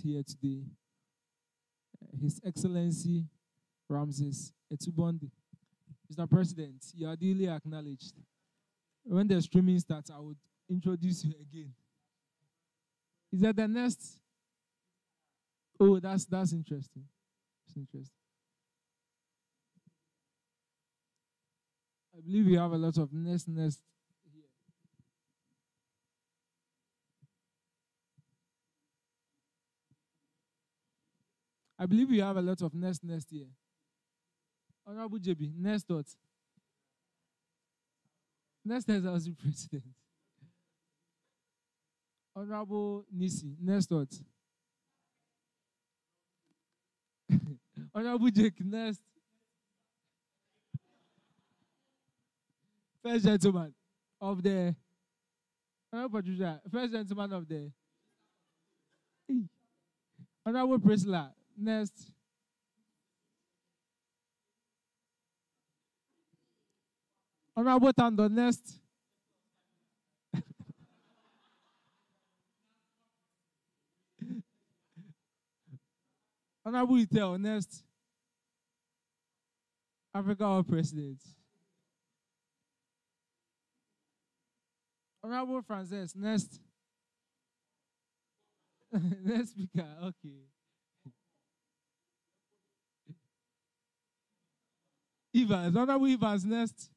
here today, His Excellency Ramses Etubondi. Mr. President, you are duly acknowledged. When the streaming starts, I would introduce you again. Is that the next? Oh, that's interesting. That's interesting. I believe we have a lot of nest here. I believe we have a lot of nest here. Honorable JB, next thought. Next is as the president. Honorable Nisi, next thought. Honorable Jake, next. First gentleman of the Honorable Patricia, first gentleman of the Honorable Priscilla, next. Honorable Tando, next. Honorable Itel, next. Africa All President. Honorable Frances, next. Next speaker, okay. Evans, Honorable Evans, next.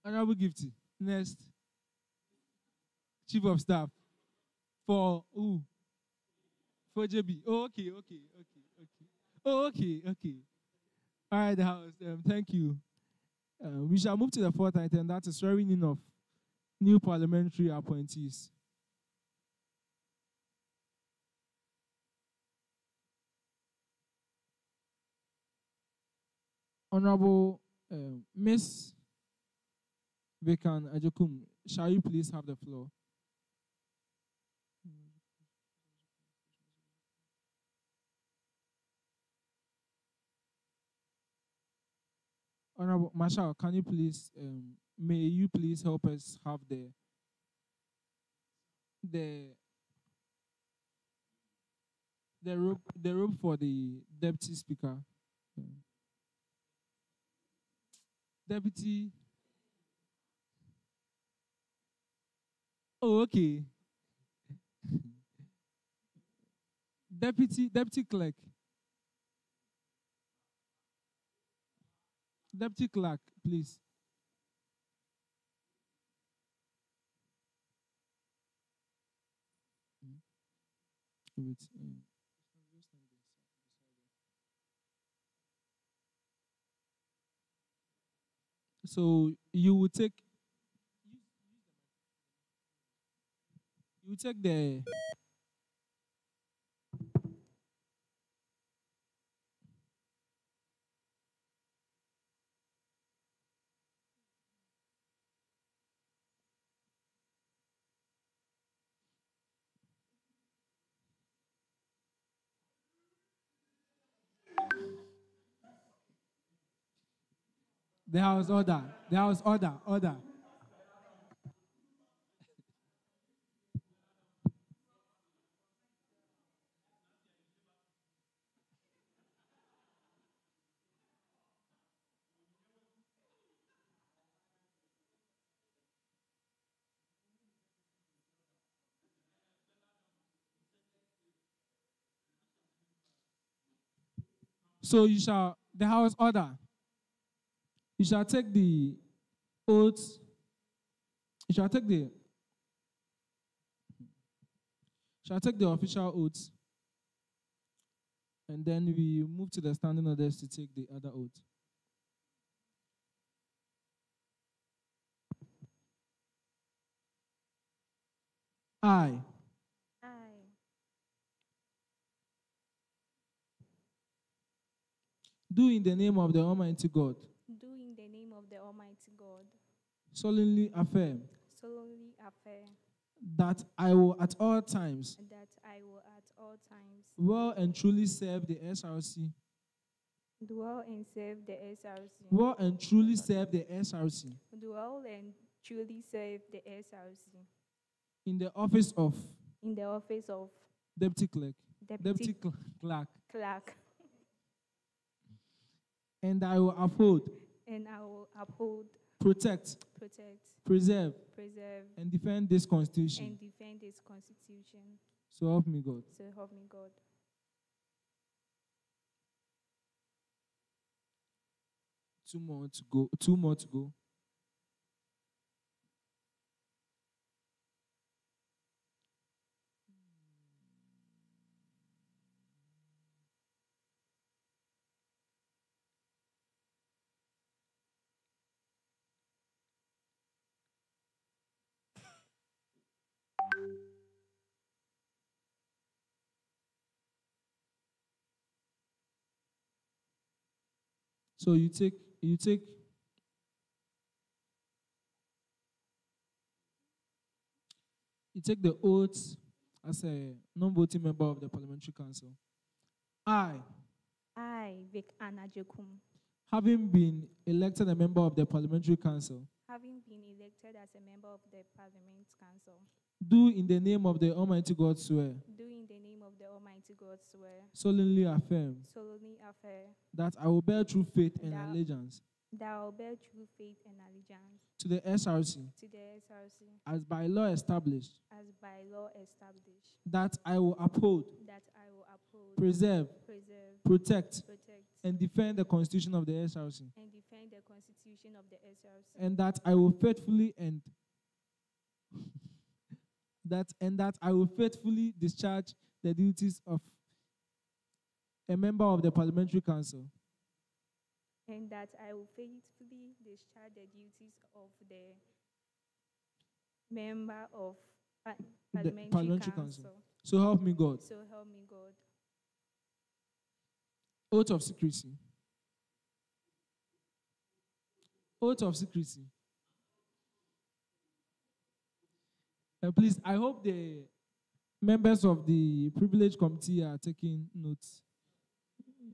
Honorable Gifty, next. Chief of Staff for who? For JB. Oh, okay. Oh, okay. All right, the House. Thank you. We shall move to the fourth item. That is swearing in of new parliamentary appointees. Honorable Miss Vekan Ajokum, shall you please have the floor? Honorable Marshal, can you please, may you please help us have the rope for the deputy speaker? Deputy. Oh, okay. Deputy clerk. Deputy clerk, please. Wait. So you will take the House order. The House order. So the House order. You shall take the oath. You shall take the official oath. And then we move to the standing orders to take the other oath. I. Do in the name of the Almighty God. Do in the name of the Almighty God. Solemnly affirm. Solemnly affirm. that I will at all times that I will at all times well and truly serve the SRC. dwell and serve the SRC. Well and truly serve the SRC Dwell and truly serve the SRC in the office of in the office of Deputy Clerk. Deputy Clerk. Clerk. And I will uphold, And I will uphold, protect, protect, preserve, preserve, and defend this Constitution. and defend this Constitution. So help me God. So help me God. Two more to go. Two more to go. So you take the oath as a non-voting member of the Parliamentary Council. I, Vic Anna Jekum, having been elected a member of the Parliamentary Council, having been elected as a member of the Parliament Council, do in the name of the Almighty God swear, do in the name of the Almighty God swear, solemnly affirm, that I will bear true faith and allegiance that I will bear true faith and allegiance to the SRC as by law established, that I will uphold, preserve, protect, and defend the Constitution of the SRC, and that I will faithfully discharge the duties of a member of the Parliamentary Council. And that I will faithfully discharge the duties of the member of Parliamentary Council. So help me God. So help me God. Oath of secrecy. Oath of secrecy. Please, I hope the members of the privilege committee are taking notes.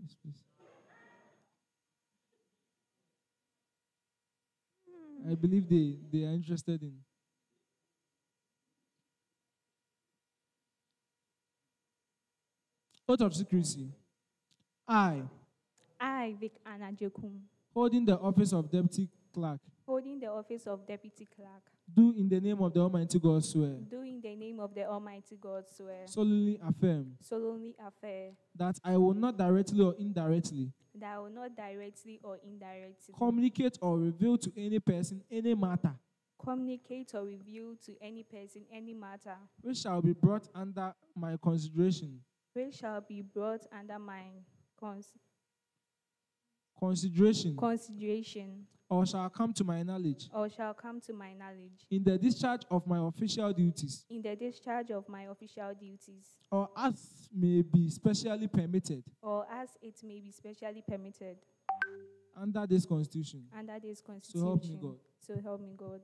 Yes, please. I believe they are interested in. Oath of secrecy. I, Vic Anna Jekum, holding the office of Deputy Clerk, do in the name of the Almighty God swear, solemnly affirm, that I will not directly or indirectly communicate or reveal to any person any matter which shall be brought under my consideration or shall come to my knowledge in the discharge of my official duties or as may be specially permitted under this Constitution. So help me God. So help me God.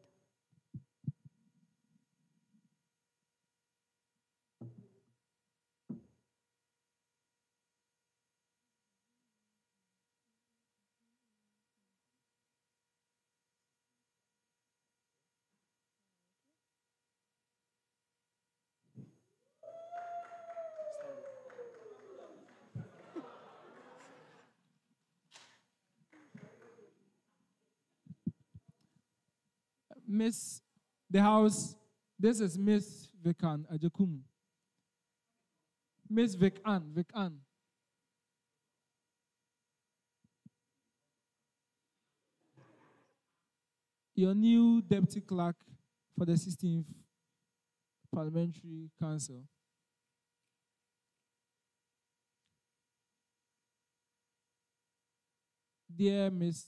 Miss the House, this is Miss Vican Ajakum. Miss Vican. Your new Deputy Clerk for the 16th Parliamentary Council. Dear Miss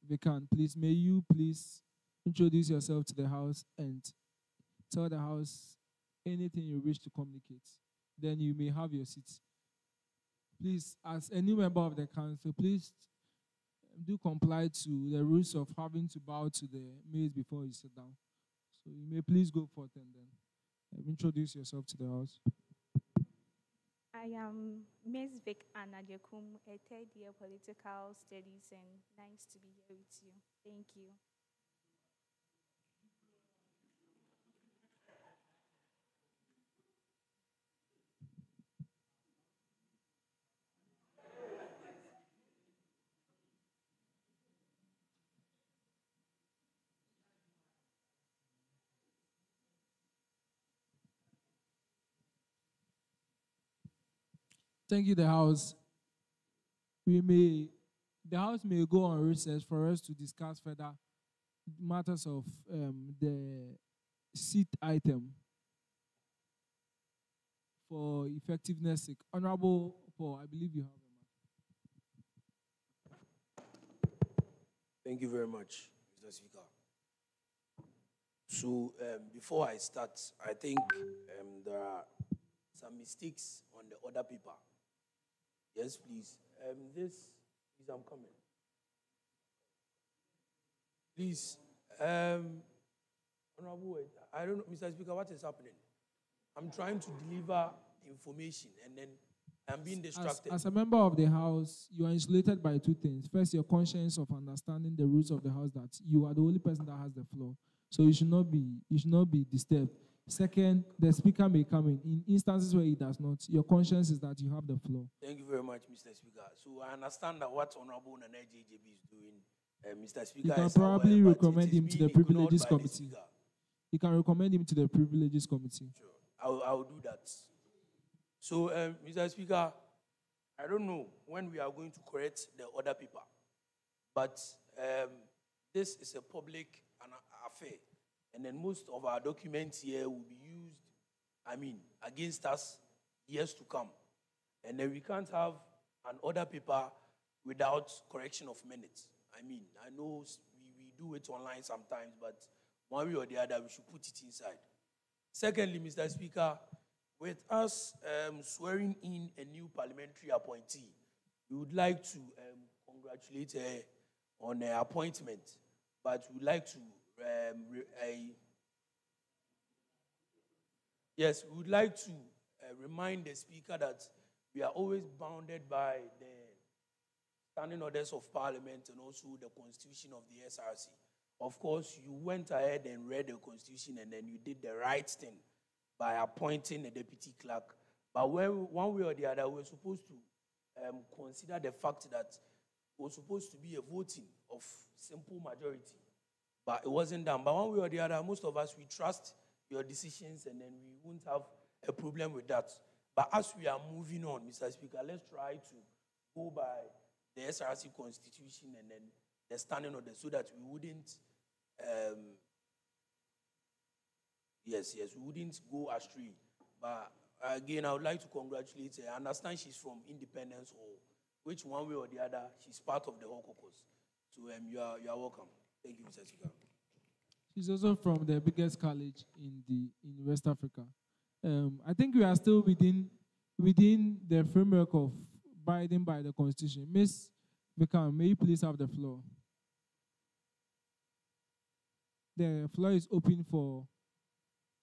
Vican, please, may you please introduce yourself to the House and tell the House anything you wish to communicate. Then you may have your seat. Please, as a new member of the Council, please do comply to the rules of having to bow to the maids before you sit down. So you may please go forth and then Introduce yourself to the House. I am Ms. Vic Anna Jekum, a third year political studies, and nice to be here with you. Thank you. Thank you, the House. The House may go on recess for us to discuss further matters of the seat item for effectiveness sake. Honorable Paul, I believe you have a Thank you very much, Mr. Speaker. So before I start, I think there are some mistakes on the other paper. Yes, please. Please, I'm coming. Please, Honorable, I don't know, Mr. Speaker, what is happening? I'm trying to deliver information and then I'm being distracted. As a member of the House, you are insulated by two things. First, your conscience of understanding the rules of the House, that you are the only person that has the floor. So you should not be disturbed. Second, the Speaker may come in instances where he does not. Your conscience is that you have the floor. Thank you very much, Mr. Speaker. So I understand that what Honorable Nana JJB is doing, Mr. Speaker, you can probably recommend him to the Privileges Committee. You can recommend him to the Privileges Committee. Sure, I will do that. So, Mr. Speaker, I don't know when we are going to correct the other paper, but this is a public affair, and then most of our documents here will be used, against us years to come. And then we can't have an order paper without correction of minutes. I know we do it online sometimes, but one way or the other, we should put it inside. Secondly, Mr. Speaker, with us swearing in a new parliamentary appointee, we would like to congratulate her on her appointment, but we would like to we would like to remind the Speaker that we are always bounded by the standing orders of Parliament and also the Constitution of the SRC. Of course, you went ahead and read the Constitution and then you did the right thing by appointing a deputy clerk. But one way or the other, we're supposed to consider the fact that it was supposed to be a voting of simple majority, but it wasn't done. But one way or the other, most of us, we trust your decisions and then we won't have a problem with that. But as we are moving on, Mr. Speaker, let's try to go by the SRC Constitution and then the standing order so that we wouldn't we wouldn't go astray. But again, I would like to congratulate her. I understand she's from Independence Hall, which one way or the other, she's part of the whole caucus. So you are welcome. Thank you, Mr. Speaker. She's also from the biggest college in West Africa. I think we are still within the framework of abiding by the Constitution. Ms. Vikan, may you please have the floor? The floor is open for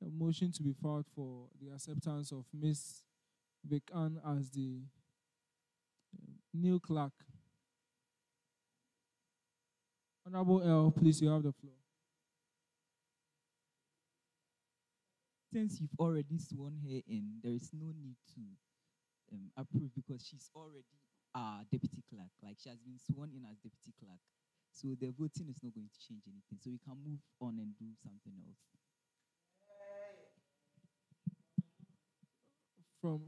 a motion to be filed for the acceptance of Ms. Vikan as the new clerk. Honorable L, please, you have the floor. Since you've already sworn her in, there is no need to approve because she's already deputy clerk. Like, she has been sworn in as deputy clerk. So the voting is not going to change anything. So we can move on and do something else. From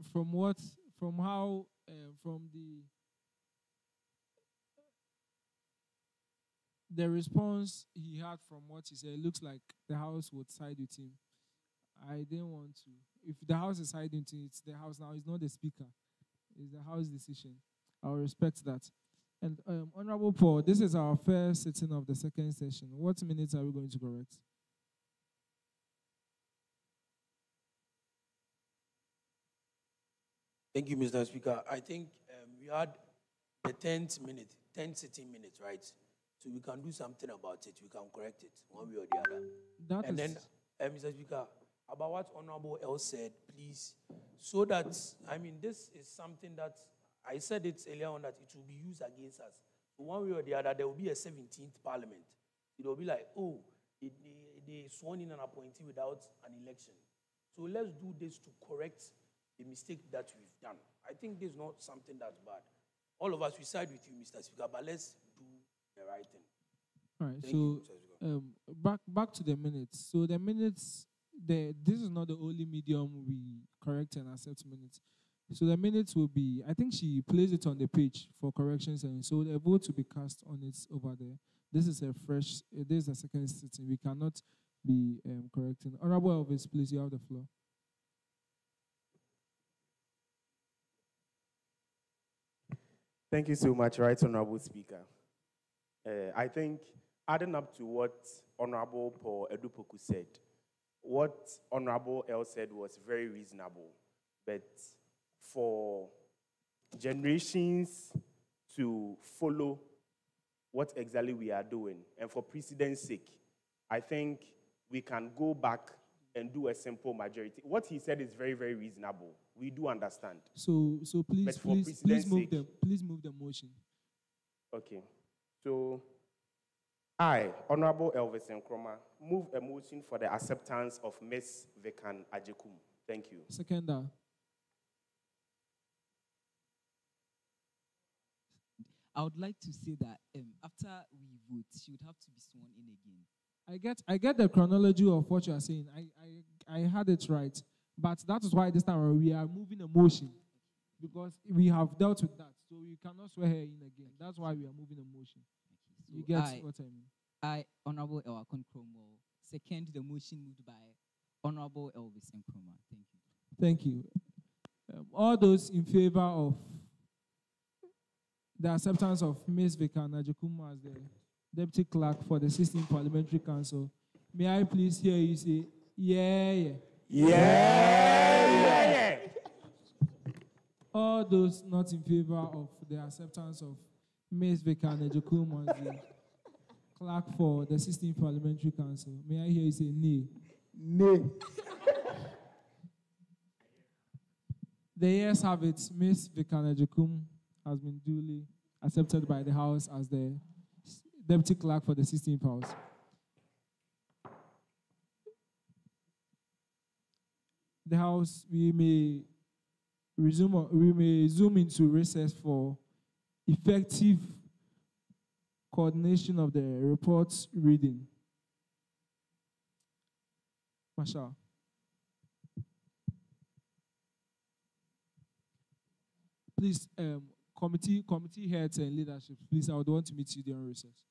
the response he had from what he said, it looks like the House would side with him. I didn't want to. If the House is siding to it's the House now. It's not the Speaker. It's the House decision. I'll respect that. And Honorable Paul, this is our first sitting of the second session. What minutes are we going to correct? Thank you, Mr. Speaker. I think we had the 10 sitting minutes, right? So we can do something about it. We can correct it one way or the other. Then, Mr. Speaker, about what Honorable L said, please, so that, I mean, this is something that I said it earlier on that it will be used against us. So one way or the other, there will be a 17th parliament. It will be like, oh, they sworn in an appointee without an election. So let's do this to correct the mistake that we've done. I think this is not something that's bad. All of us, we side with you, Mr. Speaker, but let's do the right thing. All right. Thank you, Mr. Speaker. Back to the minutes. So the minutes, this is not the only medium we correct and accept minutes. So the minutes will be, I think she plays it on the page for corrections, and so the vote will be cast on it over there. This is a second sitting. We cannot be correcting. Honorable Elvis, please, you have the floor. Thank you so much, Right Honorable Speaker. I think, adding up to what Honorable Paul Edupoku said, what Honorable L said was very reasonable. But for generations to follow what exactly we are doing, and for precedent's sake, I think we can go back and do a simple majority. What he said is very, very reasonable. We do understand. So please move the motion. Okay. So I, Honorable Elvis Nkrumah, move a motion for the acceptance of Ms. Vikan Ajekum. Thank you. Seconder. I would like to say that after we vote, she would have to be sworn in again. I get the chronology of what you are saying. I had it right. But that is why this time we are moving a motion, because we have dealt with that. So we cannot swear her in again. That's why we are moving a motion. So you get what I mean? I, Honorable Elakon Cromwell, second the motion moved by Honorable Elvis Nkrumah. Thank you. Thank you. All those in favor of the acceptance of Ms. Vikan Ajekum as the Deputy Clerk for the 16th Parliamentary Council, may I please hear you say, yeah. Yeah. All those not in favor of the acceptance of Ms. Vikan Ajekum as the Clerk for the 16th Parliamentary Council, may I hear you say nay? Nay. The yeas have it. Ms. Vikan Ajekum has been duly accepted by the House as the Deputy Clerk for the 16th House. The House, we may zoom into recess for effective coordination of the reports reading. Masha. Please, committee heads and leadership, please, I would want to meet you during recess.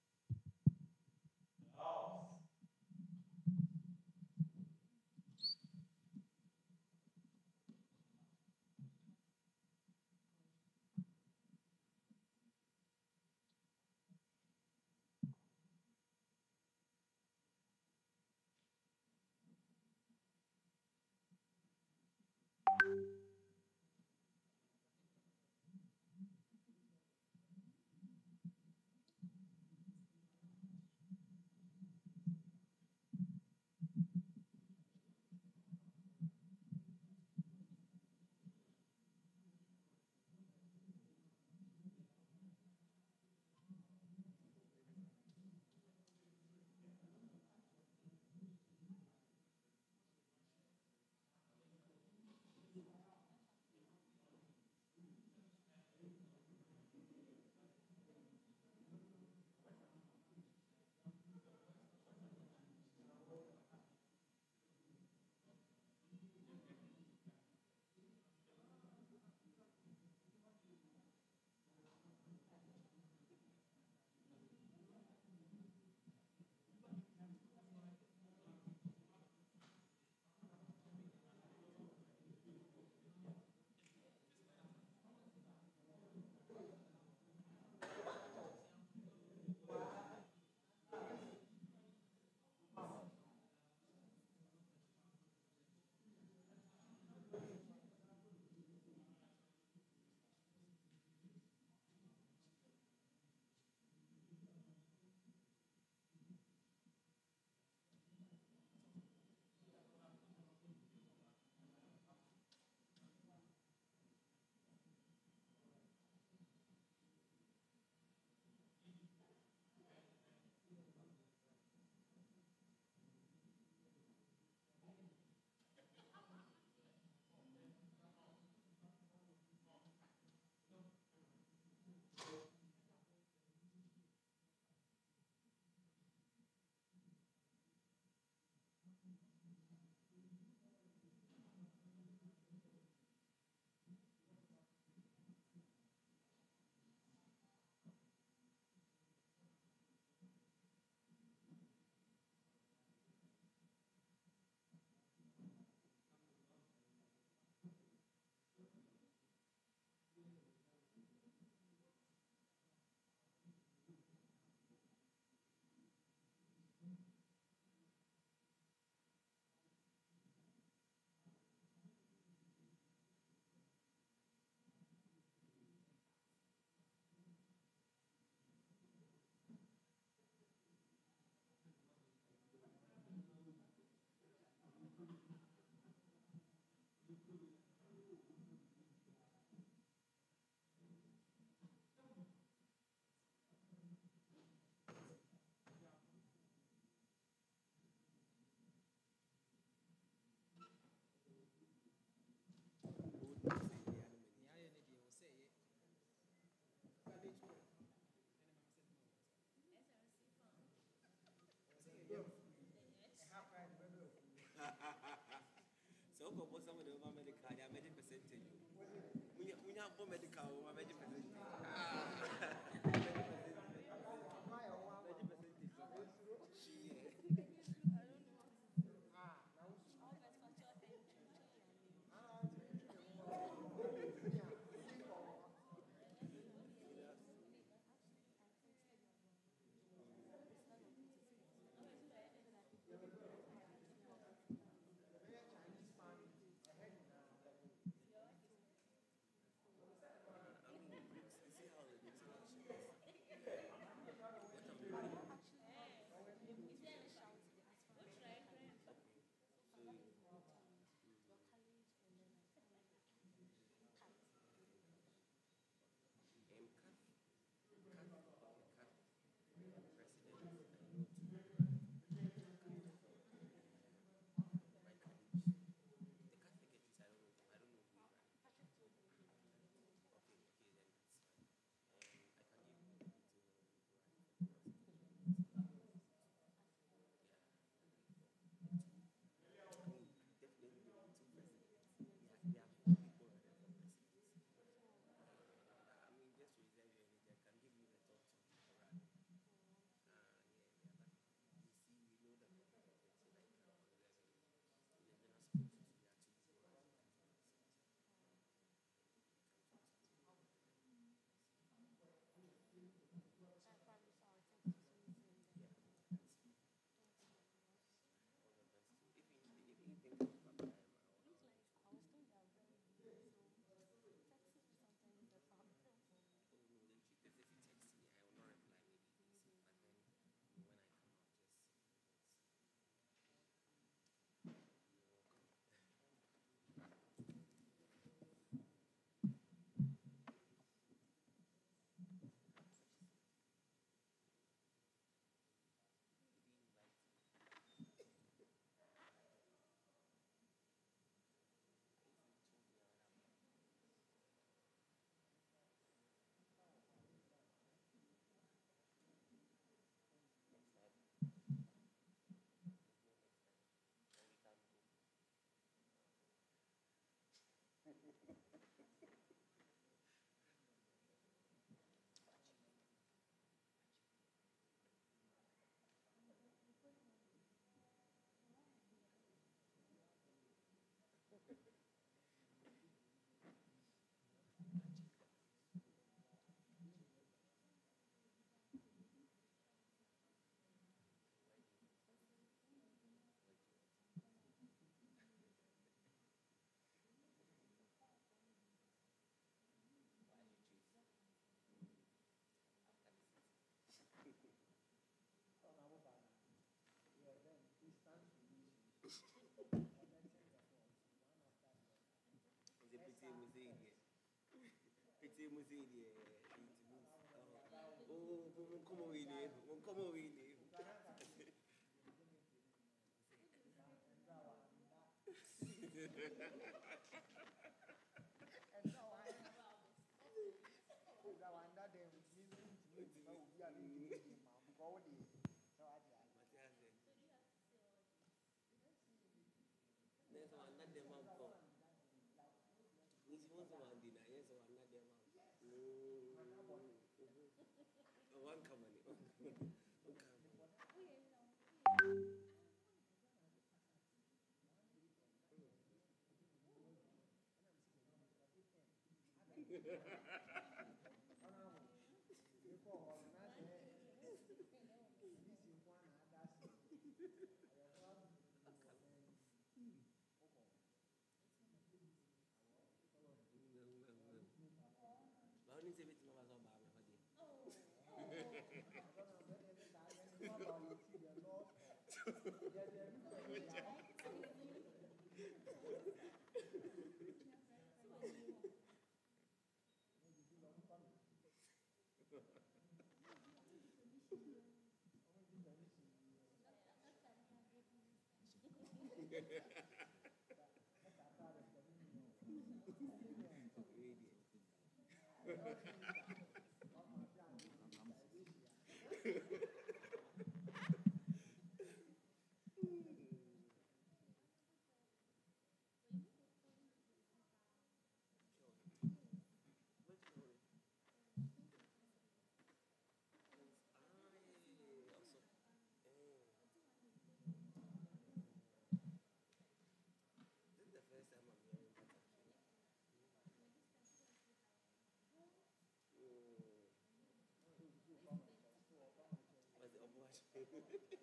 That's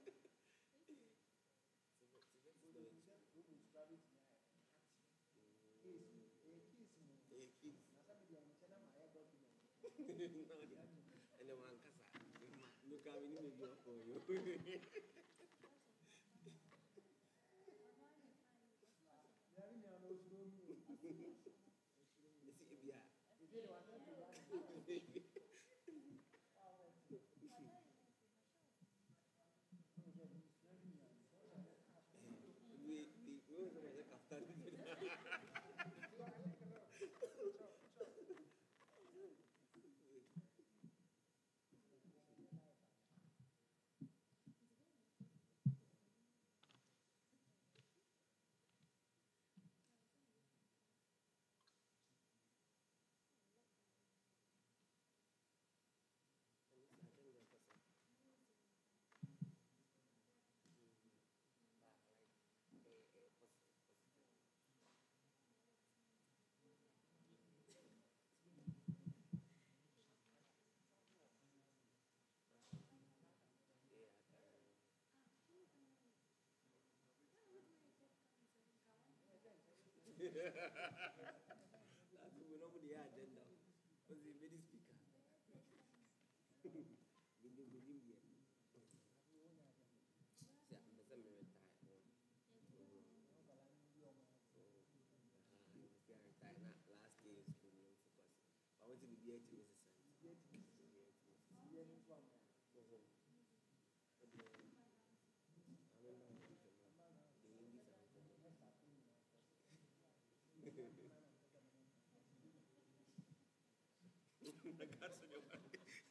we know the agenda. Was the very speaker.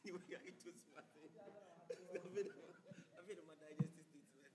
You are too smart. I've been my digestive statement.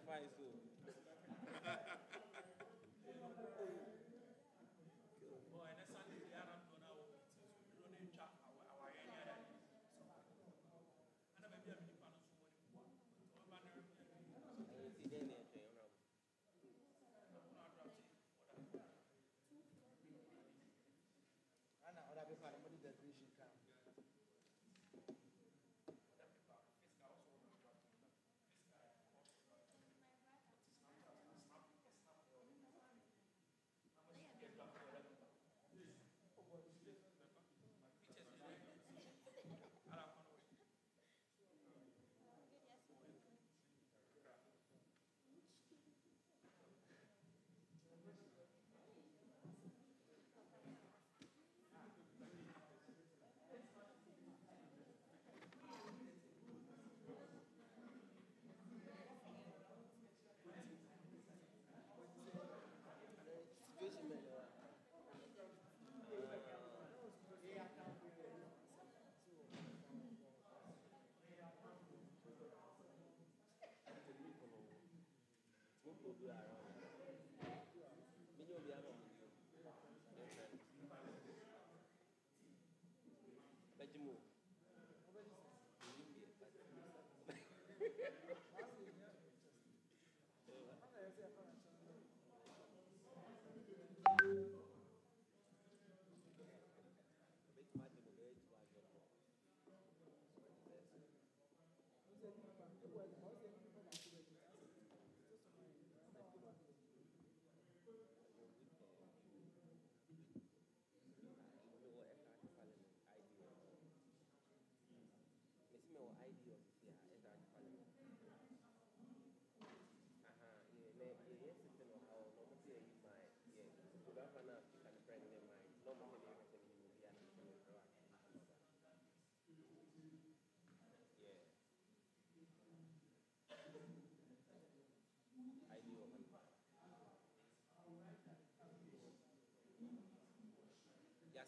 Fine, so.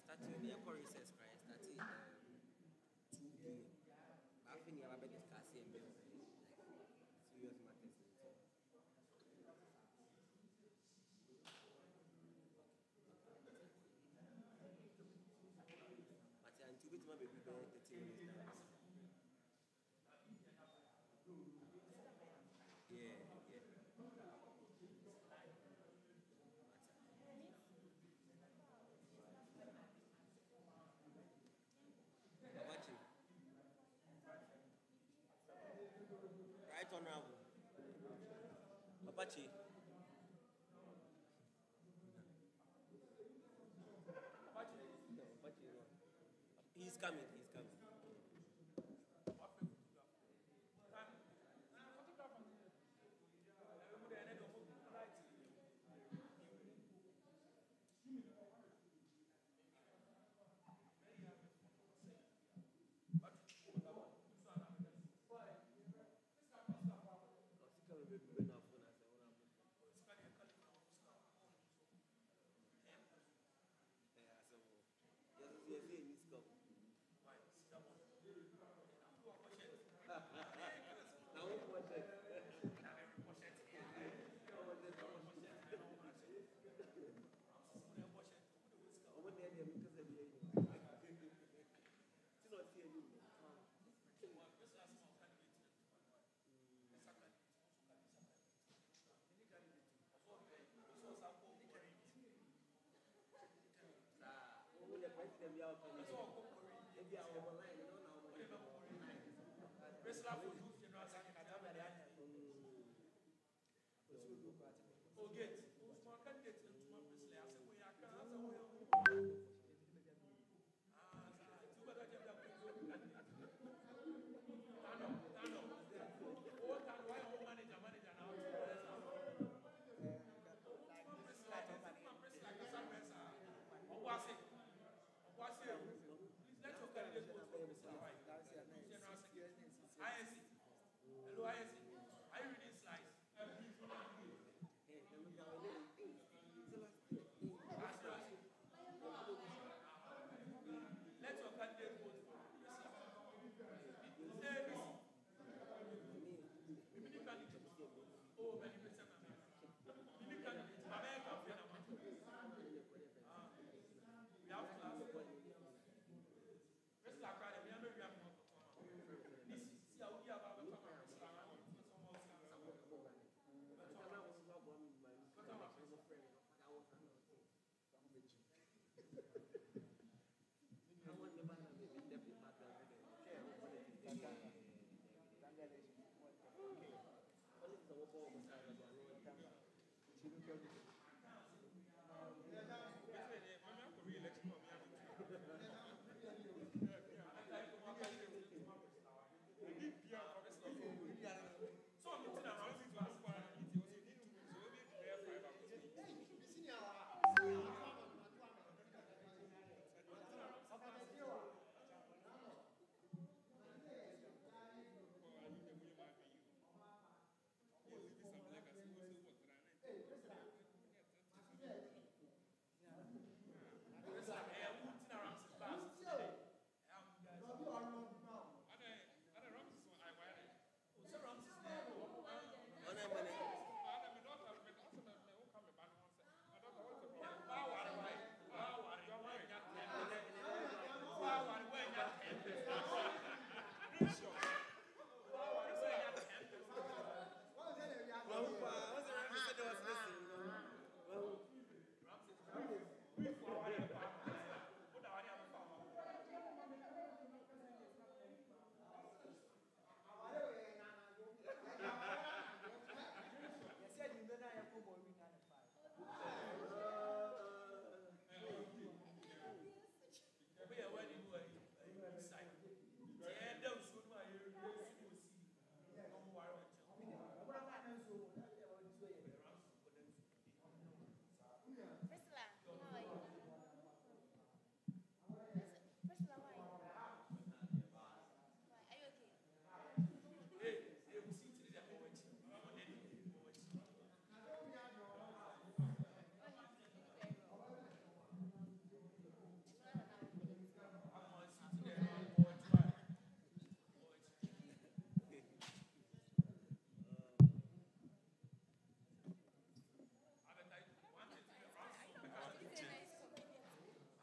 Starting the eco recess, right? Starting 2 p.m. I think you have a discussing like serious matters. But until we might be prepared 30 minutes now. Yeah. Watching. Right honorable. Apache. He's coming.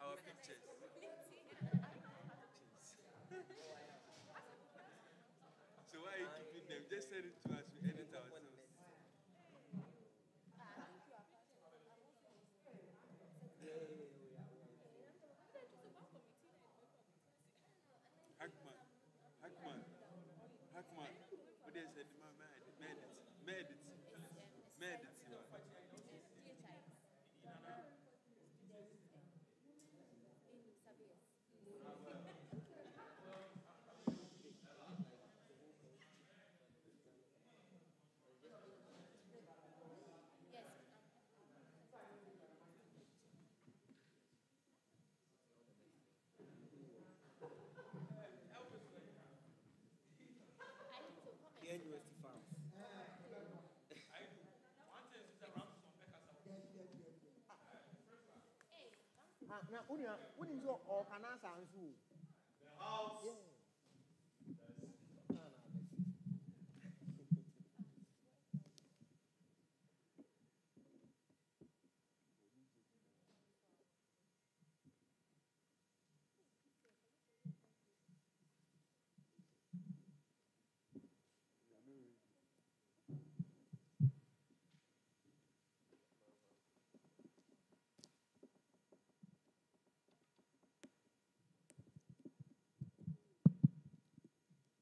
Our pictures. So why are you keeping them? Just send it to us. We edit ourselves. Hackman. Hackman. Hackman. What they said, Medit. University farms. Now, what is your or can answer? Yeah.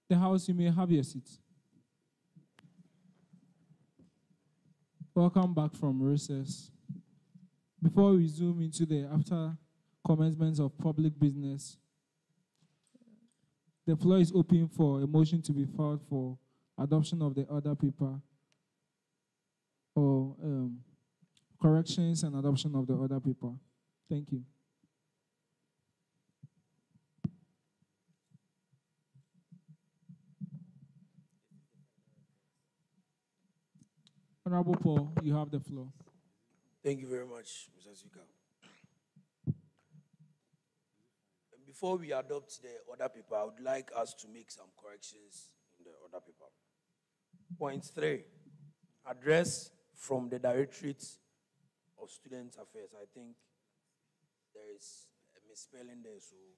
The House, you may have your seat. Welcome back from recess. Before we zoom into the after commencement of public business, the floor is open for a motion to be filed for adoption of the order paper or corrections and adoption of the order paper. Thank you. Honorable Paul, you have the floor. Thank you very much, Mr. Speaker. Before we adopt the order paper, I would like us to make some corrections in the order paper. Point 3, address from the Directorate of Student Affairs. I think there is a misspelling there, so we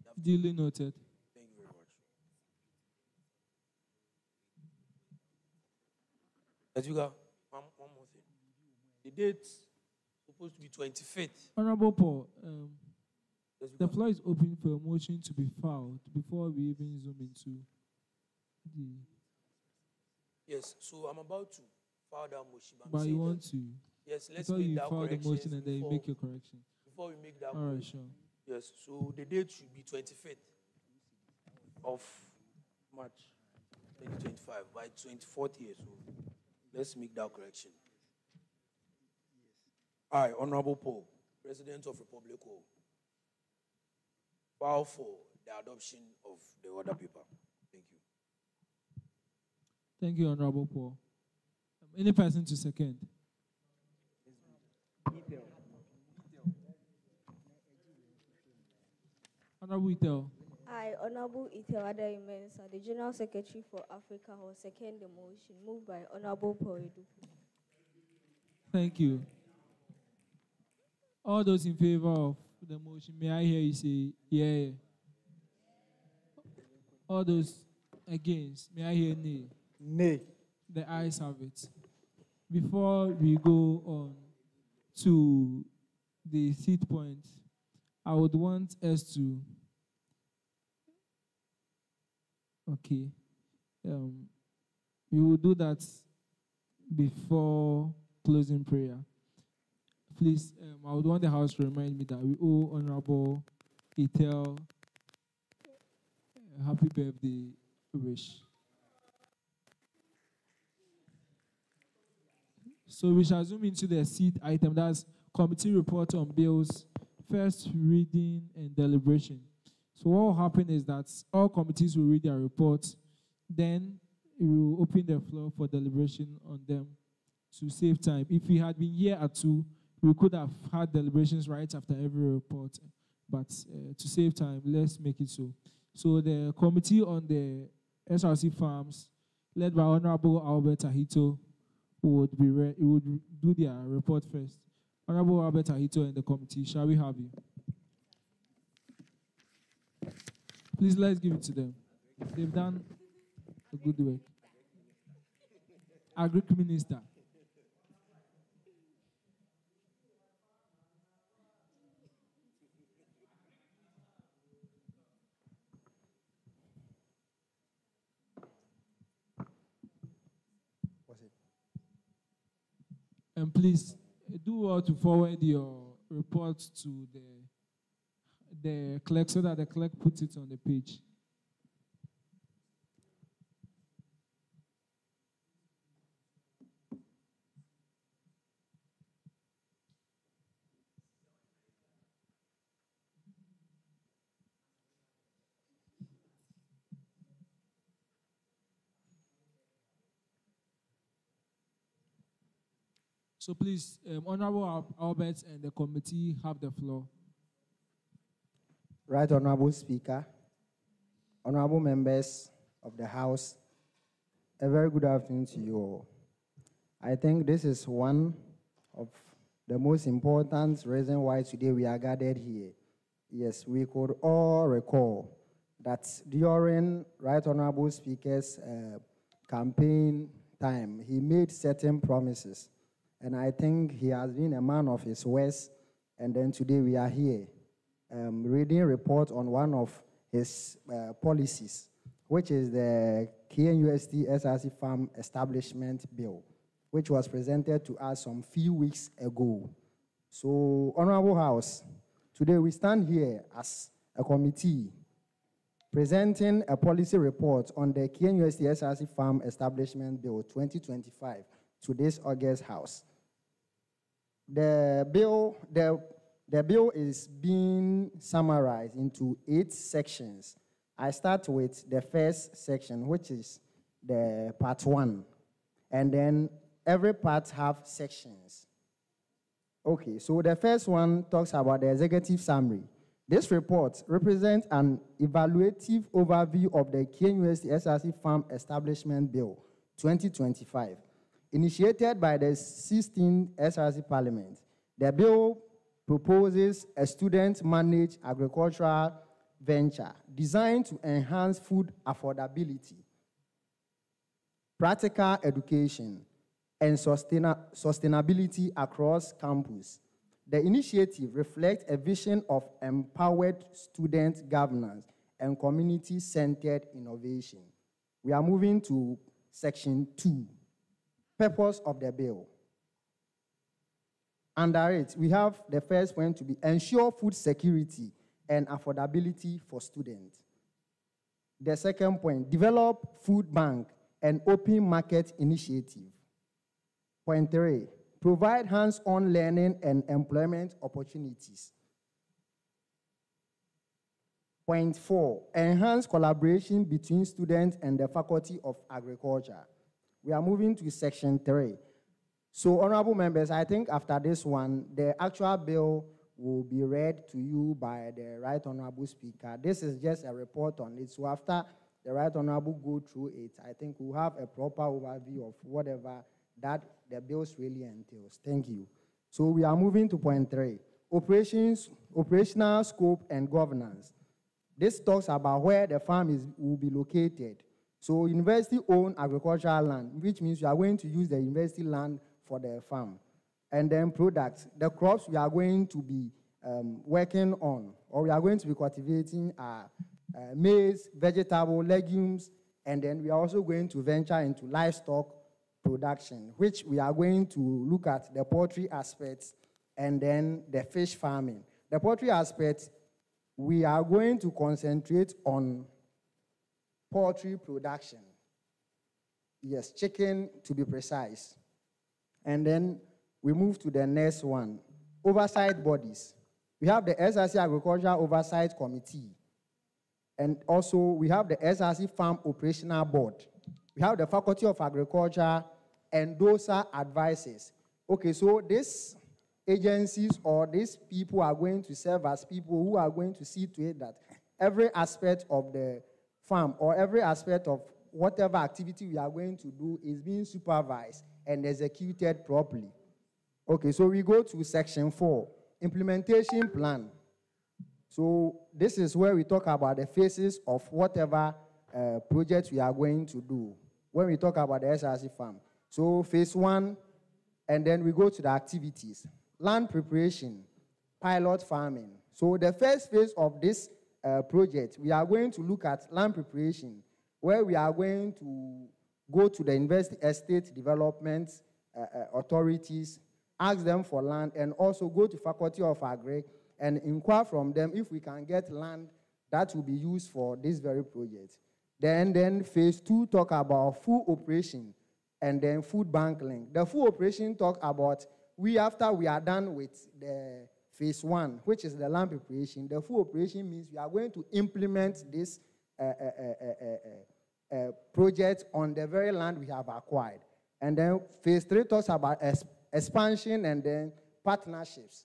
have to. Duly noted. Thank you very much. As you go, one more thing. The date supposed to be 25th. Honorable Paul, Yes, the because- floor is open for a motion to be filed before we even zoom into the. Yes, so I'm about to file that motion. I'm But you saying want that- to. Yes, I let's thought make you that file the correction motion and then you make your correction. before we make that All right, correction. sure. Yes, so the date should be 25th of March 2025 by 24th year. So let's make that correction. I, Honorable Paul, President of Republic of, file for the adoption of the order paper. Thank you. Thank you, Honorable Paul. Any person to second? Honorable Itel. I, Honorable Itiwada Imensa, the General Secretary for Africa, will second the motion moved by Honorable Paul Edupu. Thank you. All those in favor of the motion, may I hear you say yeah? All those against, may I hear nay? Nay. The ayes have it. Before we go on to the third point, I would want us to, okay, we will do that before closing prayer. Please, I would want the House to remind me that we owe Honorable Itel a happy birthday wish. So we shall zoom into the seat item. That's committee report on bills, first reading and deliberation. So what will happen is that all committees will read their reports. Then we will open the floor for deliberation on them to save time. If we had been here at 2, we could have had deliberations right after every report. But to save time, let's make it so. So the committee on the SRC farms, led by Honorable Albert Ahito, would do their report first. Honorable Albert Ahito and the committee, shall we have you? Please, let's give it to them. They've done a good work. Agri Minister. And please do well to forward your report to the clerk so that the clerk puts it on the page. So please, Honorable Albert and the committee have the floor. Right Honorable Speaker, honorable members of the House, a very good afternoon to you all. I think this is one of the most important reasons why today we are gathered here. Yes, we could all recall that during Right Honorable Speaker's campaign time, he made certain promises. And I think he has been a man of his words. And then today we are here reading a report on one of his policies, which is the KNUST SRC Farm Establishment Bill, which was presented to us some few weeks ago. So, Honorable House, today we stand here as a committee presenting a policy report on the KNUST SRC Farm Establishment Bill 2025 to this August House. The bill is being summarized into 8 sections. I start with the first section, which is the part 1. And then every part have sections. Okay, so the first one talks about the executive summary. This report represents an evaluative overview of the KNUST SRC Farm Establishment Bill 2025. Initiated by the 16th SRC Parliament, the bill proposes a student-managed agricultural venture designed to enhance food affordability, practical education, and sustainability across campus The initiative reflects a vision of empowered student governance and community-centered innovation. We are moving to section 2, purpose of the bill. Under it, we have the first point to be ensure food security and affordability for students. The second point, develop food bank and open market initiative. Point 3, provide hands-on learning and employment opportunities. Point 4, enhance collaboration between students and the Faculty of Agriculture. We are moving to section 3. So, honorable members, I think after this one, the actual bill will be read to you by the Right Honorable Speaker. This is just a report on it. So after the Right Honorable go through it, I think we'll have a proper overview of whatever that the bills really entails. Thank you. So we are moving to point 3, operational scope and governance. This talks about where the farm will be located. So university-owned agricultural land, which means you are going to use the university land for the farm. And then products, the crops we are going to be working on, or we are going to be cultivating are maize, vegetable, legumes, and then we are also going to venture into livestock production, which we are going to look at the poultry aspects and then the fish farming. The poultry aspect, we are going to concentrate on poultry production. Yes, chicken to be precise. And then we move to the next one, oversight bodies. We have the SRC Agriculture Oversight Committee. And also we have the SRC Farm Operational Board. We have the Faculty of Agriculture and DOSA advisors. Okay, so these agencies or these people are going to serve as people who are going to see to it that every aspect of the farm or every aspect of whatever activity we are going to do is being supervised and executed properly. Okay, so we go to section 4, implementation plan. So this is where we talk about the phases of whatever project we are going to do when we talk about the SRC farm. So phase 1, and then we go to the activities. Land preparation, pilot farming. So the first phase of this project, we are going to look at land preparation, where we are going to go to the university estate development authorities, ask them for land, and also go to Faculty of Agri and inquire from them if we can get land that will be used for this very project. Then phase 2 talk about food operation and then food bank link. The food operation talk about after we are done with the phase 1, which is the land preparation. The food operation means we are going to implement this project on the very land we have acquired. And then phase 3 talks about expansion and then partnerships.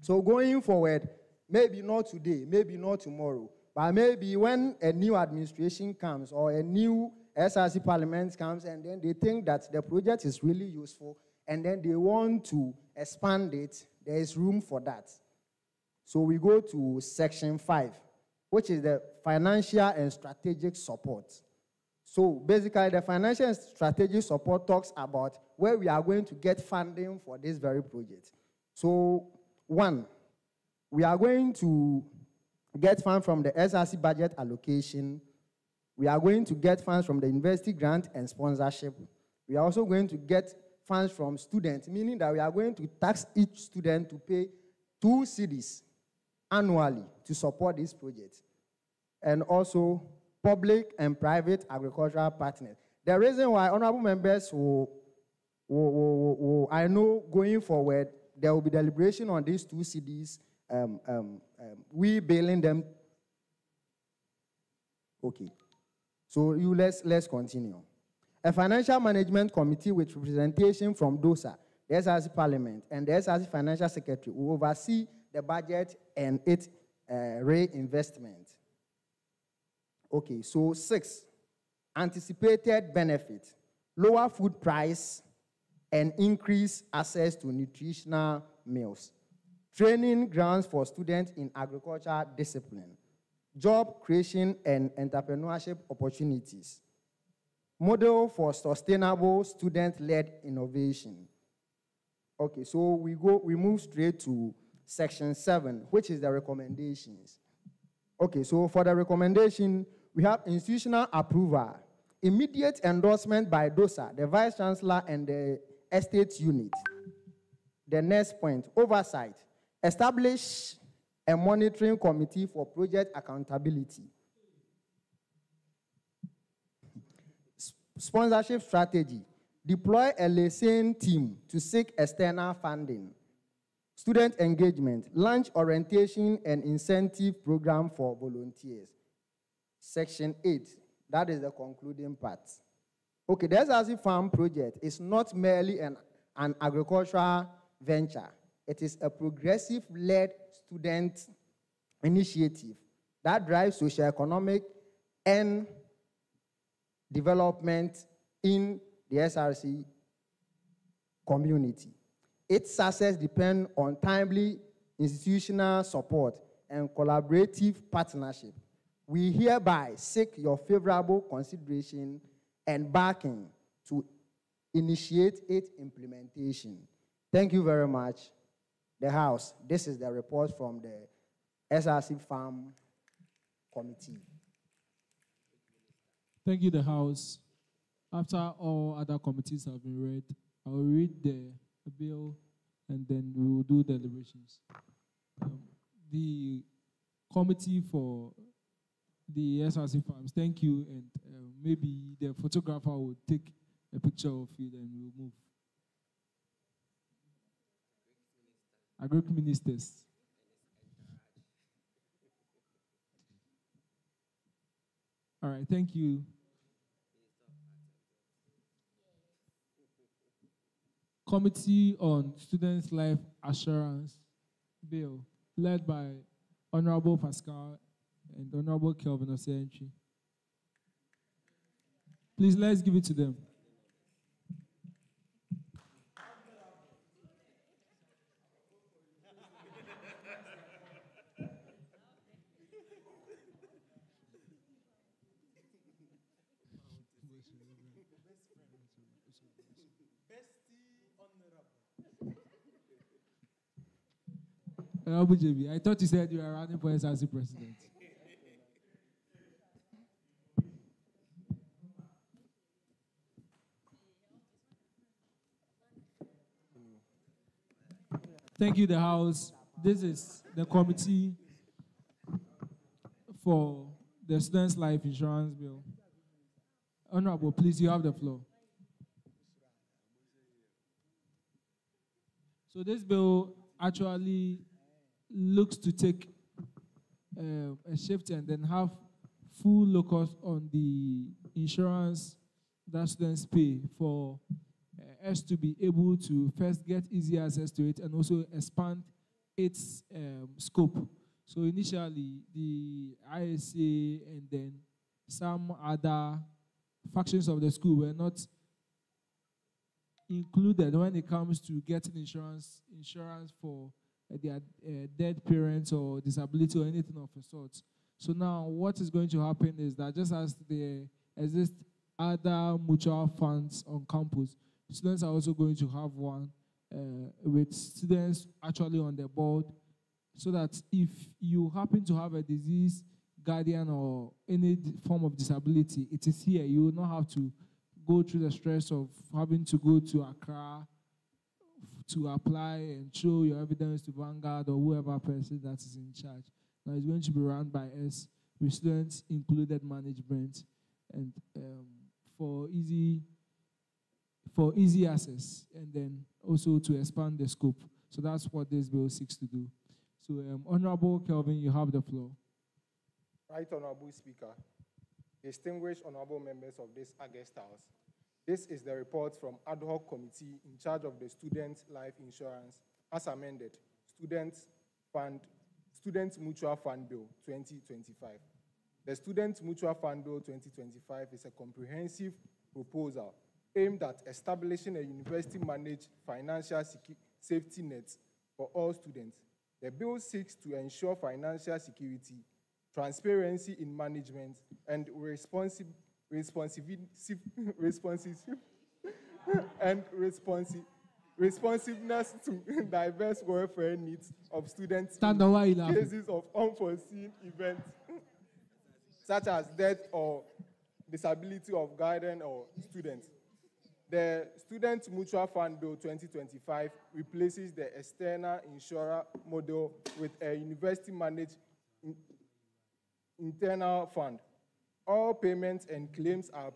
So going forward, maybe not today, maybe not tomorrow, but maybe when a new administration comes or a new SRC parliament comes and then they think that the project is really useful and then they want to expand it, there is room for that. So we go to section 5, which is the financial and strategic support. So basically, the financial and strategic support talks about where we are going to get funding for this very project. So 1, we are going to get funds from the SRC budget allocation. We are going to get funds from the university grant and sponsorship. We are also going to get funds from students, meaning that we are going to tax each student to pay 2 cedis annually to support this project. And also public and private agricultural partners. The reason why honorable members I know going forward, there will be deliberation on these 2 cedis, we bailing them. Okay. So let's continue. A financial management committee with representation from DOSA, the SRC Parliament, and the SRC Financial Secretary will oversee the budget and its reinvestment. Okay, so 6, anticipated benefit, lower food price and increase access to nutritional meals, training grounds for students in agricultural discipline, job creation and entrepreneurship opportunities, model for sustainable student-led innovation. Okay, so we move straight to section 7, which is the recommendations. Okay, so for the recommendation, we have institutional approval, immediate endorsement by DOSA, the Vice Chancellor, and the Estate Unit. The next point, oversight. Establish a monitoring committee for project accountability. Sponsorship strategy. Deploy a liaison team to seek external funding. Student engagement. Launch orientation and incentive program for volunteers. Section 8. That is the concluding part. Okay, the SRC Farm project is not merely an agricultural venture. It is a progressive-led student initiative that drives socioeconomic and development in the SRC community. Its success depends on timely institutional support and collaborative partnership. We hereby seek your favorable consideration and backing to initiate its implementation. Thank you very much. The House, this is the report from the SRC Farm Committee. Thank you, the House. After all other committees have been read, I will read the bill and then we will do deliberations. The committee for the SRC Farms, thank you, and maybe the photographer will take a picture of it and we'll move. Agric ministers. All right, thank you. Committee on Students' Life Assurance Bill, led by Honorable Pascal and Honorable Kelvin Oseentri. Please, let's give it to them. Honorable JB, I thought you said you were running for SRC president. Thank you, the House. This is the committee for the Students' Life Insurance Bill. Honorable, please, you have the floor. So this bill actually looks to take a shift and then have full locus on the insurance that students pay for us to be able to first get easy access to it and also expand its scope. So initially, the ISA and then some other factions of the school were not included when it comes to getting insurance for their dead parents or disability or anything of the sort. So now what is going to happen is that just as there exist other mutual funds on campus, students are also going to have one with students actually on the board, so that if you happen to have a disease, guardian, or any form of disability, it is here. You will not have to go through the stress of having to go to Accra to apply and show your evidence to Vanguard or whoever person that is in charge. Now it's going to be run by us with students included management and for easy access, and then also to expand the scope. So that's what this bill seeks to do. So Honorable Kelvin, you have the floor. Right Honorable Speaker, distinguished honorable members of this August House, this is the report from Ad Hoc Committee in charge of the Student Life Insurance, as amended, Student Mutual Fund Bill 2025. The Student Mutual Fund Bill 2025 is a comprehensive proposal aimed at establishing a university-managed financial safety net for all students. The bill seeks to ensure financial security, transparency in management, and responsiveness responsiveness to diverse welfare needs of students Stand on, why you in laughing? cases of unforeseen events, such as death or disability of guardian or student. The Student Mutual Fund Bill 2025 replaces the external insurer model with a university-managed internal fund. All payments and claims are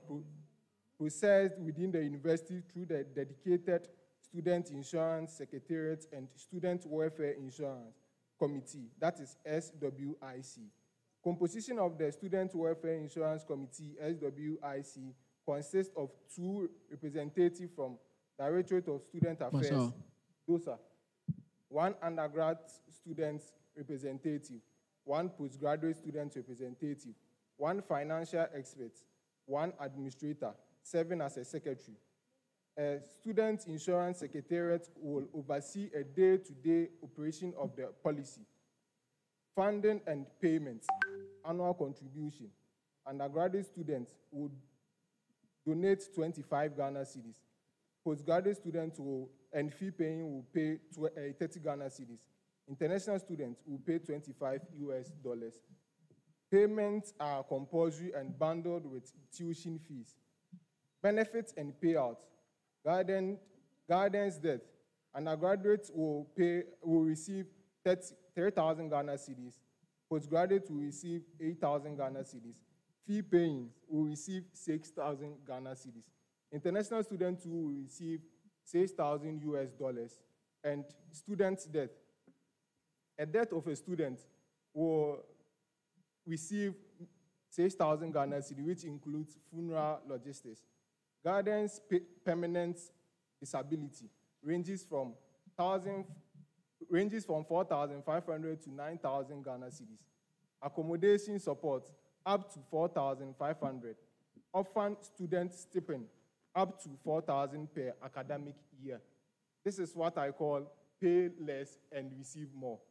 processed within the university through the dedicated Student Insurance Secretariat and Student Welfare Insurance Committee, that is SWIC. Composition of the Student Welfare Insurance Committee, SWIC, consists of 2 representatives from Directorate of Student Affairs, Masha. DOSA, 1 undergrad student representative, 1 postgraduate student representative, 1 financial expert, 1 administrator, 7 as a secretary. A Student Insurance Secretariat will oversee a day-to-day operation of the policy. Funding and payments, annual contribution. Undergraduate students would donate 25 Ghana cedis. Postgraduate students and fee paying will pay 30 Ghana cedis. International students will pay $25 US. Payments are compulsory and bundled with tuition fees. Benefits and payouts. Guardian's death. Undergraduates will receive 3,000 Ghana cedis. Postgraduates will receive 8,000 Ghana cedis. Fee paying will receive 6,000 Ghana cedis. International students will receive 6,000 US. And students' death. A death of a student will receive 6,000 Ghana cedis, which includes funeral logistics. Guardian's permanent disability ranges from 4,500 to 9,000 Ghana cedis. Accommodation support up to 4,500. Orphan student stipend up to 4,000 per academic year. This is what I call pay less and receive more.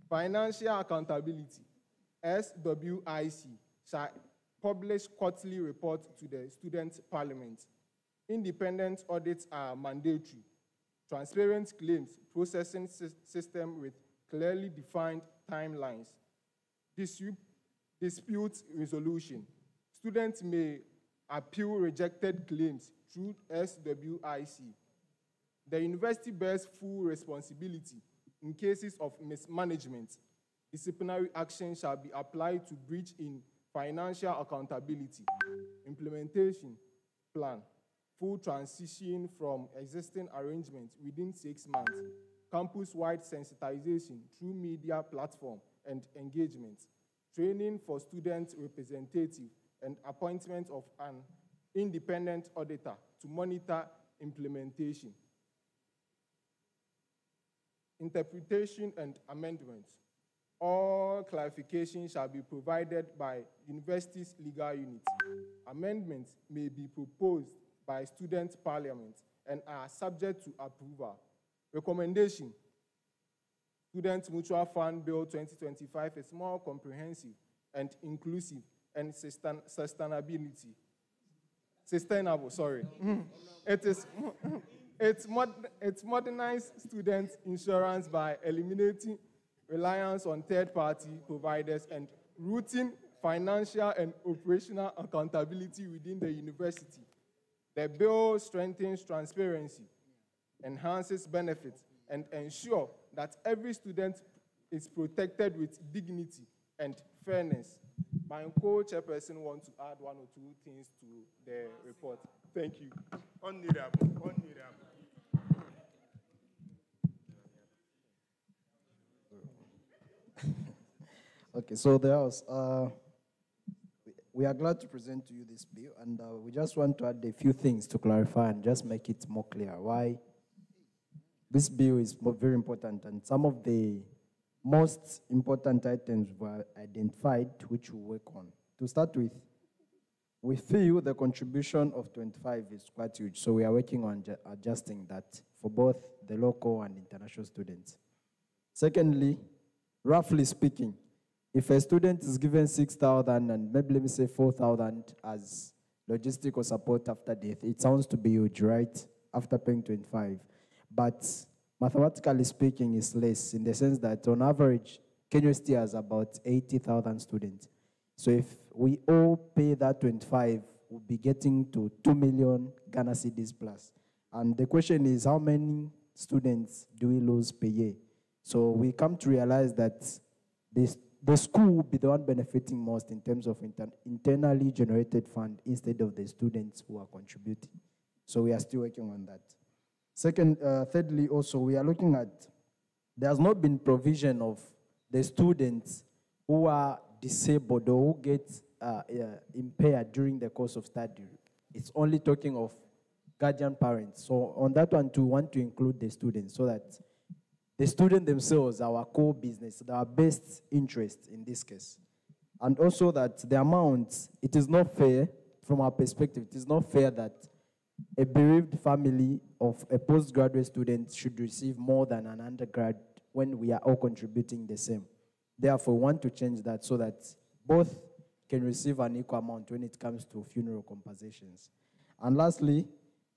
Financial accountability, SWIC, shall publish quarterly report to the student parliament. Independent audits are mandatory. Transparent claims processing system with clearly defined timelines. Dispute resolution. Students may appeal rejected claims through SWIC. The university bears full responsibility in cases of mismanagement. Disciplinary action shall be applied to breach in financial accountability. Implementation plan. Full transition from existing arrangements within 6 months. Campus-wide sensitization through media platform and engagement. Training for student representative and appointment of an independent auditor to monitor implementation. Interpretation and amendments. All clarifications shall be provided by university's legal unit. Amendments may be proposed by student parliament and are subject to approval. Recommendation. Student Mutual Fund Bill 2025 is more comprehensive and inclusive and sustainable, sorry. It's modernized student insurance by eliminating reliance on third-party providers and rooting financial and operational accountability within the university. The bill strengthens transparency, enhances benefits, and ensures that every student is protected with dignity and fairness. My co-chairperson wants to add 1 or 2 things to the report. Thank you. Honorable. Okay, so there was, we are glad to present to you this bill, and we just want to add a few things to clarify and just make it more clear why this bill is very important, and some of the most important items were identified, which we work on. To start with, we feel the contribution of 25 is quite huge, so we are working on adjusting that for both the local and international students. Secondly, roughly speaking, If a student is given 6,000 and maybe let me say 4,000 as logistical support after death, it sounds to be huge, right? After paying 25. But mathematically speaking, it's less in the sense that on average, Kenya State has about 80,000 students. So if we all pay that 25, we'll be getting to 2 million Ghana cedis plus. And the question is, how many students do we lose per year? So we come to realize that the school will be the one benefiting most in terms of internally generated fund instead of the students who are contributing. So we are still working on that. Thirdly, also, we are looking at, there has not been provision of the students who are disabled or who get impaired during the course of study. It's only talking of guardian parents. So on that one, too, we want to include the students so that the students themselves are our core business, our best interest in this case. And also that the amount, it is not fair, from our perspective, it is not fair that a bereaved family of a postgraduate student should receive more than an undergrad when we are all contributing the same. Therefore, we want to change that so that both can receive an equal amount when it comes to funeral compensations. And lastly,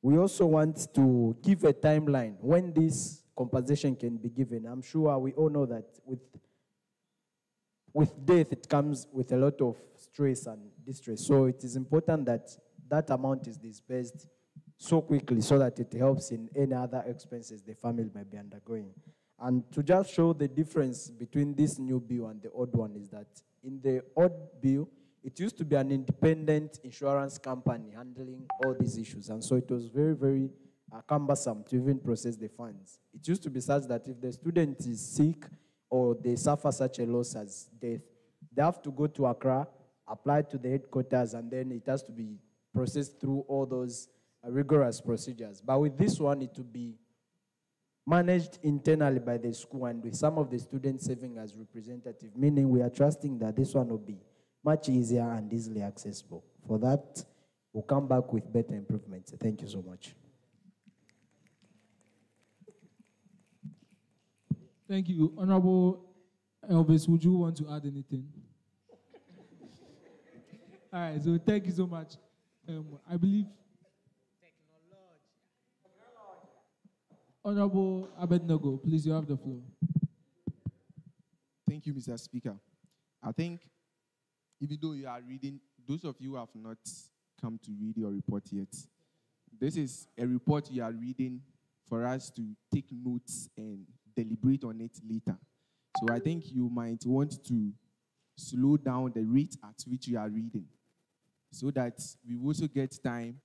we also want to give a timeline when this compensation can be given. I'm sure we all know that with death, it comes with a lot of stress and distress. So it is important that that amount is disbursed so quickly so that it helps in any other expenses the family may be undergoing. And to just show the difference between this new bill and the old one is that in the old bill, it used to be an independent insurance company handling all these issues. And so it was very, very cumbersome to even process the funds. It used to be such that if the student is sick or they suffer such a loss as death, they have to go to Accra, apply to the headquarters, and then it has to be processed through all those rigorous procedures. But with this one, it will be managed internally by the school and with some of the students serving as representative, meaning we are trusting that this one will be much easier and easily accessible. For that, we'll come back with better improvements. Thank you so much. Thank you. Honorable Elvis, would you want to add anything? All right, so thank you so much. I believe Honorable Abednego, please, you have the floor. Thank you, Mr. Speaker. I think even though you are reading, those of you who have not come to read your report yet, this is a report you are reading for us to take notes and deliberate on it later. So I think you might want to slow down the rate at which you are reading so that we also get time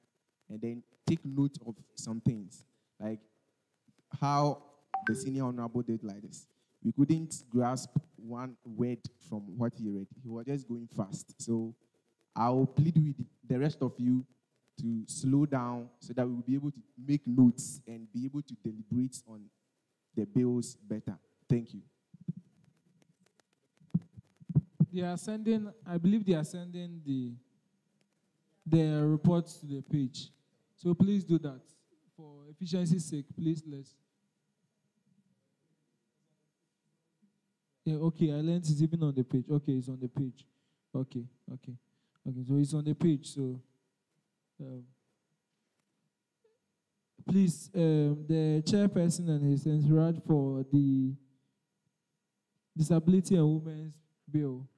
and then take note of some things, like how the senior honorable did like this. We couldn't grasp one word from what he read. He was just going fast. So I'll plead with the rest of you to slow down so that we will be able to make notes and be able to deliberate on the bills better. Thank you. They are sending, I believe they are sending the reports to the page. So please do that. For efficiency's sake, please let's. Yeah, okay, I learned it's even on the page. Okay, it's on the page. Okay, so it's on the page. So please, the chairperson and his entourage for the Disability and Women's Bill.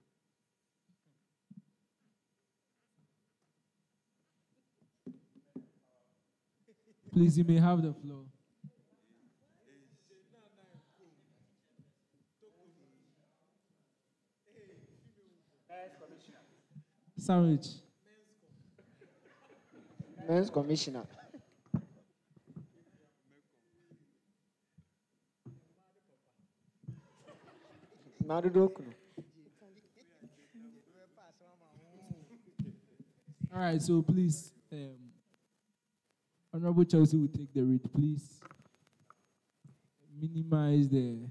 Please, you may have the floor. Sandwich. Men's Commissioner. All right, so please, Honorable Chelsea will take the read. Please minimize the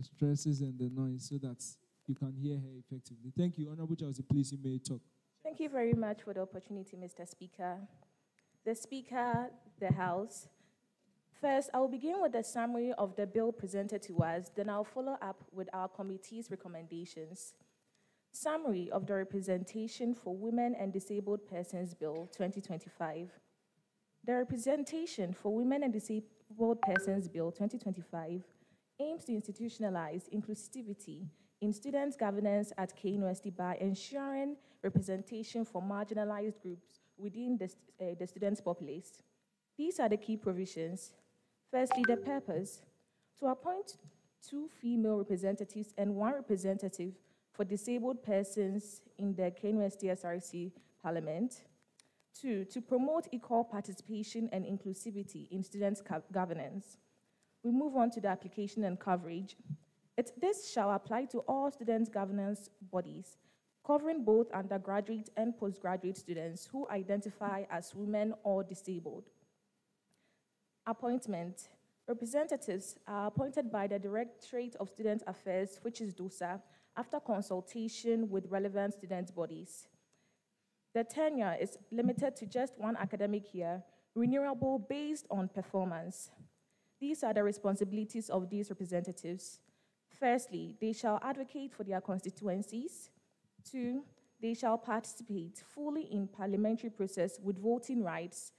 stresses and the noise so that you can hear her effectively. Thank you. Honorable Chelsea, please, you may talk. Thank you very much for the opportunity, Mr. Speaker. The Speaker, the House, First, I will begin with a summary of the bill presented to us, then I'll follow up with our committee's recommendations. Summary of the Representation for Women and Disabled Persons Bill 2025. The Representation for Women and Disabled Persons Bill 2025 aims to institutionalize inclusivity in student governance at Knust by ensuring representation for marginalized groups within the students' populace. These are the key provisions. Firstly, the purpose: to appoint 2 female representatives and 1 representative for disabled persons in the Knust SRC Parliament. 2, to promote equal participation and inclusivity in students' governance. We move on to the application and coverage. This shall apply to all students' governance bodies, covering both undergraduate and postgraduate students who identify as women or disabled. Appointment. Representatives are appointed by the Directorate of Student Affairs, which is DOSA, after consultation with relevant student bodies. The tenure is limited to just 1 academic year, renewable based on performance. These are the responsibilities of these representatives. Firstly, they shall advocate for their constituencies. 2, they shall participate fully in parliamentary process with voting rights.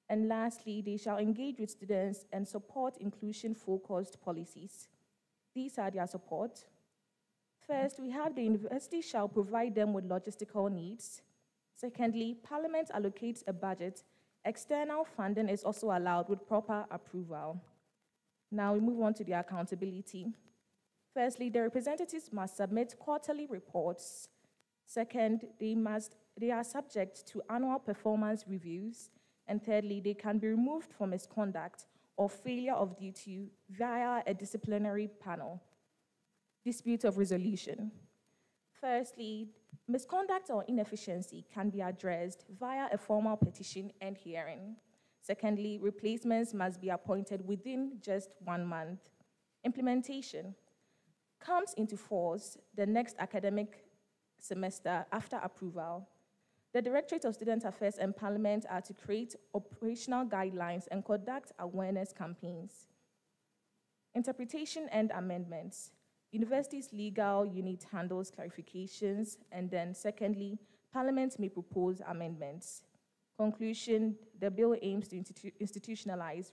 And lastly, they shall engage with students and support inclusion-focused policies. These are their support. First, we have the university shall provide them with logistical needs. Secondly, Parliament allocates a budget. External funding is also allowed with proper approval. Now we move on to the accountability. Firstly, the representatives must submit quarterly reports. Second, they are subject to annual performance reviews. And thirdly, they can be removed for misconduct or failure of duty via a disciplinary panel. Dispute of resolution. Firstly, misconduct or inefficiency can be addressed via a formal petition and hearing. Secondly, replacements must be appointed within just 1 month. Implementation comes into force the next academic semester after approval. The Directorate of Student Affairs and Parliament are to create operational guidelines and conduct awareness campaigns. Interpretation and amendments. University's legal unit handles clarifications, and then secondly, Parliament may propose amendments. Conclusion, the bill aims to institutionalize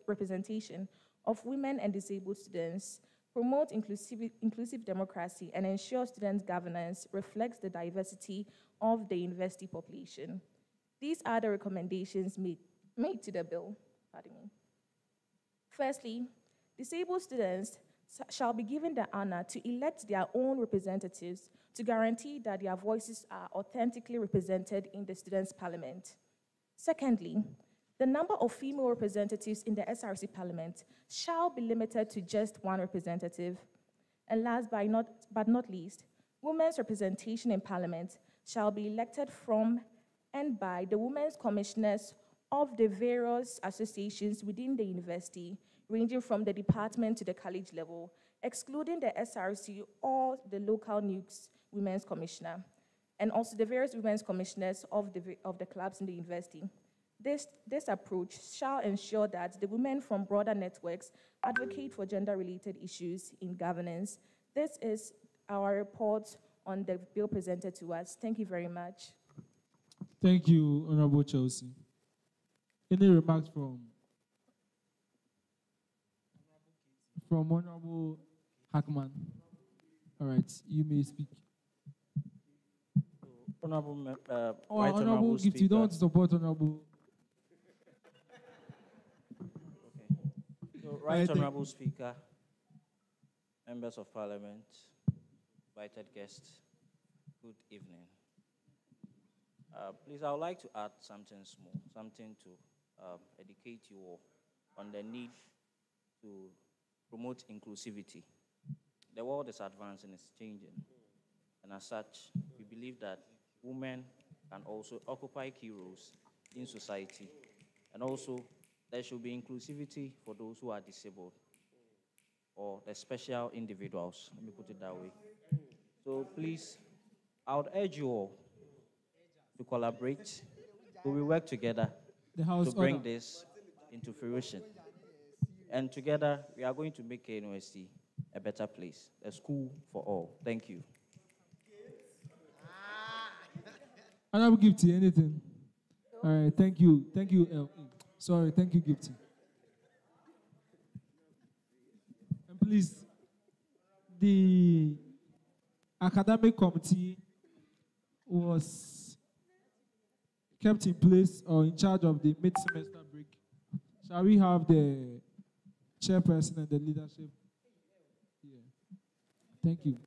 representation of women and disabled students, promote inclusive democracy, and ensure student governance reflects the diversity of the university population. These are the recommendations made to the bill. Pardon me. Firstly, disabled students shall be given the honor to elect their own representatives to guarantee that their voices are authentically represented in the Students' Parliament. Secondly, the number of female representatives in the SRC Parliament shall be limited to just 1 representative. And last but not least, women's representation in Parliament shall be elected from and by the women's commissioners of the various associations within the university, ranging from the department to the college level, excluding the SRC or the local NUC's women's commissioner, and also the various women's commissioners of the clubs in the university. This approach shall ensure that the women from broader networks advocate for gender-related issues in governance. This is our report on the bill presented to us. Thank you very much. Thank you, Honorable Chelsea. Any remarks from Honorable Hackman? All right, you may speak. Honorable, Honorable Gift, you don't support Honorable. Okay. So, Honorable Speaker, members of Parliament, invited guests, good evening. Please, I would like to add something small, something to educate you all on the need to promote inclusivity. The world is advancing, it's changing. And as such, we believe that women can also occupy key roles in society. And also, there should be inclusivity for those who are disabled or the special individuals. Let me put it that way. So please, I would urge you all to collaborate, so we work together to bring this into fruition. And together, we are going to make KNUST a better place, a school for all. Thank you. Honorable Gifty, anything? All right, thank you. Thank you. Sorry, thank you, Gifty. And please, the academic committee was kept in place or in charge of the mid-semester break. Shall we have the chairperson and the leadership? Yeah. Thank you.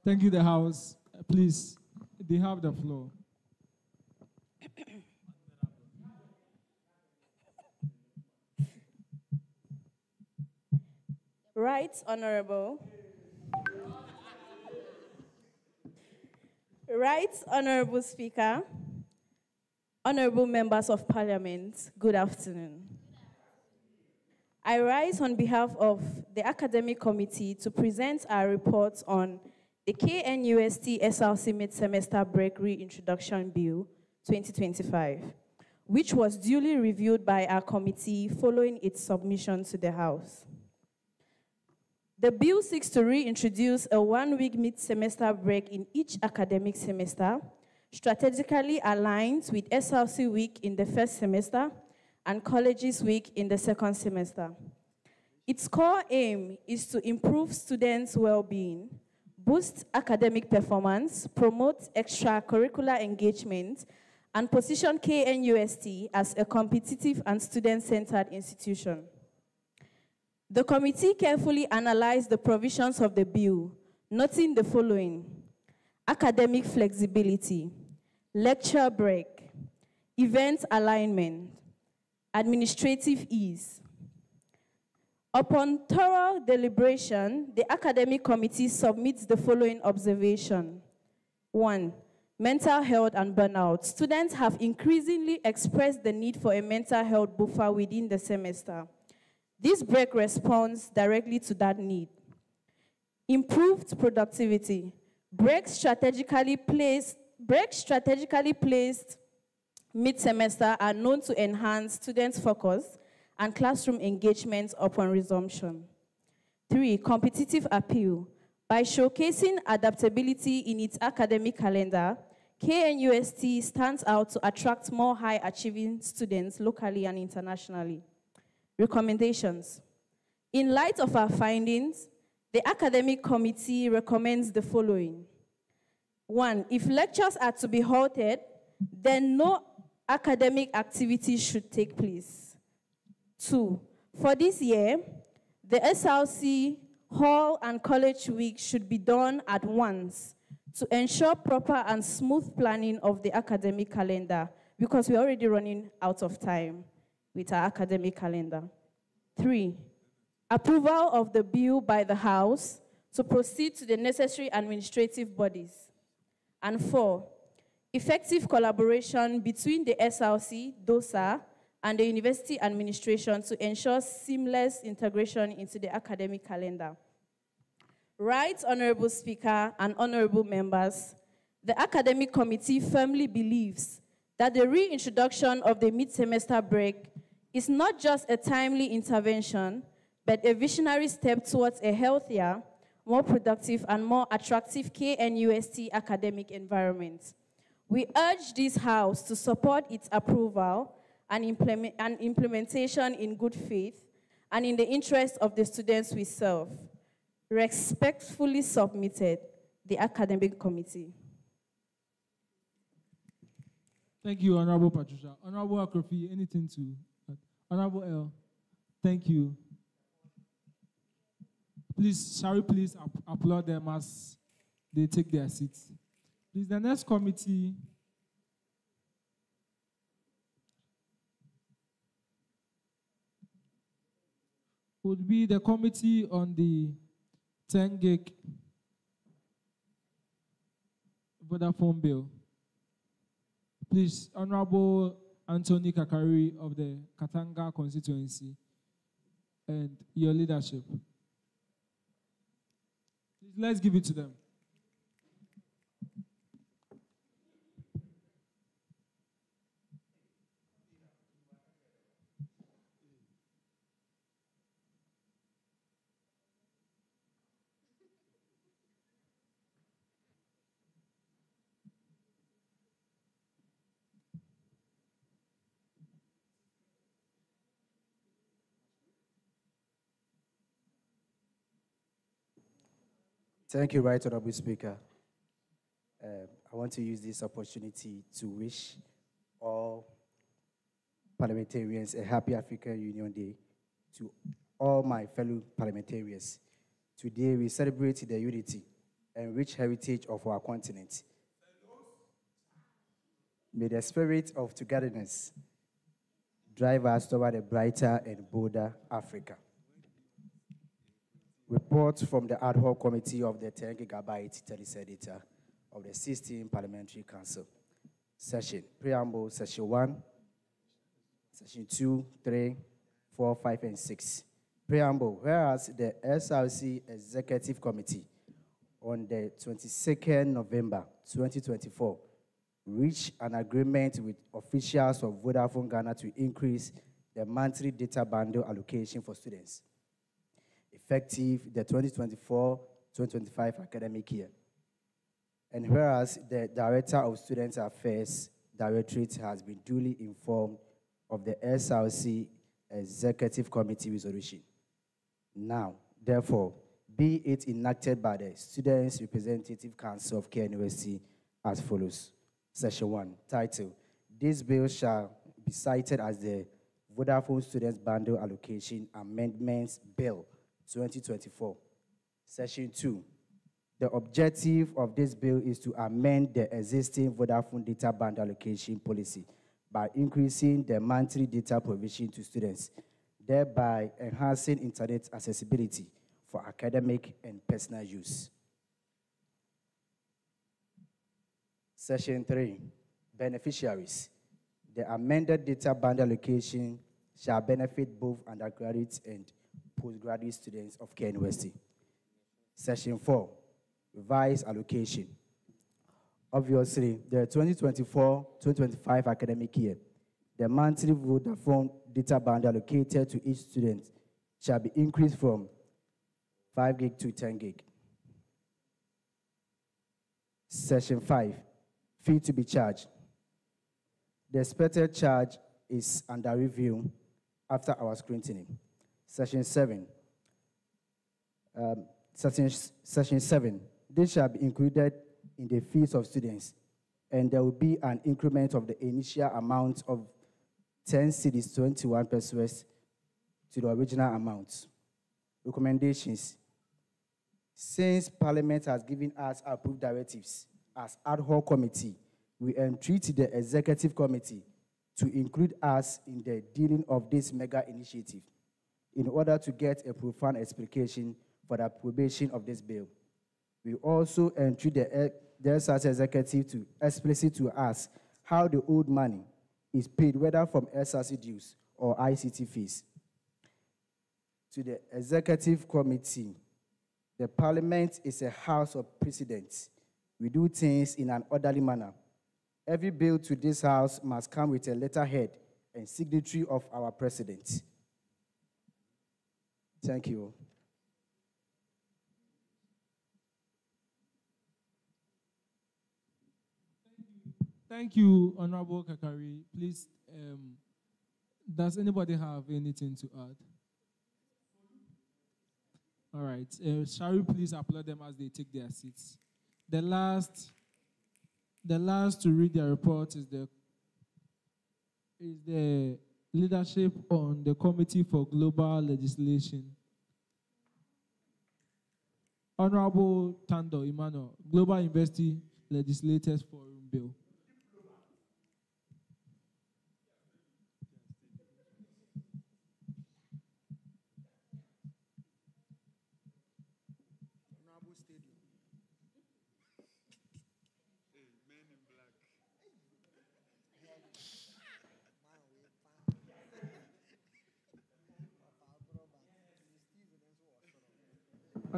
Thank you, the House. Please, they have the floor. Right, Honorable. Right, Honorable Speaker. Honorable Members of Parliament, good afternoon. I rise on behalf of the Academic Committee to present our report on the KNUST SLC Mid-Semester Break Reintroduction Bill 2025, which was duly reviewed by our committee following its submission to the House. The bill seeks to reintroduce a one-week mid-semester break in each academic semester, strategically aligned with SLC week in the first semester and colleges week in the second semester. Its core aim is to improve students' well-being, boost academic performance, promote extracurricular engagement, and position KNUST as a competitive and student-centered institution. The committee carefully analyzed the provisions of the bill, noting the following: academic flexibility, lecture break, event alignment, administrative ease. Upon thorough deliberation, the academic committee submits the following observation. 1. Mental health and burnout. Students have increasingly expressed the need for a mental health buffer within the semester. This break responds directly to that need. Improved productivity. Breaks strategically placed mid-semester are known to enhance students' focus and classroom engagement upon resumption. 3, competitive appeal. By showcasing adaptability in its academic calendar, KNUST stands out to attract more high-achieving students locally and internationally. Recommendations. In light of our findings, the academic committee recommends the following. 1, if lectures are to be halted, then no academic activities should take place. 2, for this year, the SLC Hall and College Week should be done at once to ensure proper and smooth planning of the academic calendar, because we're already running out of time with our academic calendar. 3, approval of the bill by the House to proceed to the necessary administrative bodies. And 4, effective collaboration between the SLC, DOSA, and the university administration to ensure seamless integration into the academic calendar. Right, Honorable Speaker and honorable members, the academic committee firmly believes that the reintroduction of the mid-semester break is not just a timely intervention, but a visionary step towards a healthier, more productive, and more attractive KNUST academic environment. We urge this House to support its approval and implementation in good faith and in the interest of the students we serve. Respectfully submitted, the Academic Committee. Thank you, Honorable Patricia. Honorable Akrofi, anything to add? Honorable L, thank you. Please, shall we please applaud them as they take their seats? Please, the next committee. would be the committee on the 10 gig Vodafone bill. Please, Honorable Anthony Kakari of the Katanga constituency and your leadership. Please, let's give it to them. Thank you, Right Honorable Speaker. I want to use this opportunity to wish all parliamentarians a happy African Union Day, to all my fellow parliamentarians. Today we celebrate the unity and rich heritage of our continent. May the spirit of togetherness drive us toward a brighter and bolder Africa. Report from the ad hoc committee of the 10 gigabyte telesedator of the 16th Parliamentary Council. Session, preamble, session 1, session 2, 3, 4, 5, and 6. Preamble, whereas the SRC Executive Committee on the 22nd November 2024 reached an agreement with officials of Vodafone Ghana to increase the monthly data bundle allocation for students, effective the 2024-2025 academic year. And whereas the Director of Student Affairs Directorate has been duly informed of the SRC Executive Committee resolution. Now, therefore, be it enacted by the Students' Representative Council of KNUST as follows. Section 1, title, this bill shall be cited as the Vodafone Students Bundle Allocation Amendments Bill 2024. Section 2, the objective of this bill is to amend the existing Vodafone data bundle allocation policy by increasing the monthly data provision to students, thereby enhancing internet accessibility for academic and personal use. Section 3, beneficiaries. The amended data bundle allocation shall benefit both undergraduate and postgraduate students of KNUST. Section 4, revised allocation. Obviously, the 2024-2025 academic year, the monthly Vodafone data bundle allocated to each student shall be increased from 5 gig to 10 gig. Section 5, fee to be charged. The expected charge is under review after our scrutiny. Section 7. Section 7. This shall be included in the fees of students, and there will be an increment of the initial amount of 10 cedis 21 pesos to the original amount. Recommendations. Since Parliament has given us approved directives as ad hoc committee, we entreat the Executive Committee to include us in the dealing of this mega initiative in order to get a profound explication for the approbation of this bill. We also entreat the SRC Executive to explicit to us how the old money is paid, whether from SRC dues or ICT fees. To the Executive Committee, the Parliament is a house of precedents. We do things in an orderly manner. Every bill to this house must come with a letterhead and signatory of our president. Thank you. Thank you, Honorable Kakari. Please, does anybody have anything to add? All right. Shall we please applaud them as they take their seats? The last to read their report is the leadership on the Committee for Global Legislation. Honorable Tando Emmanuel, Global University Legislators Forum Bill.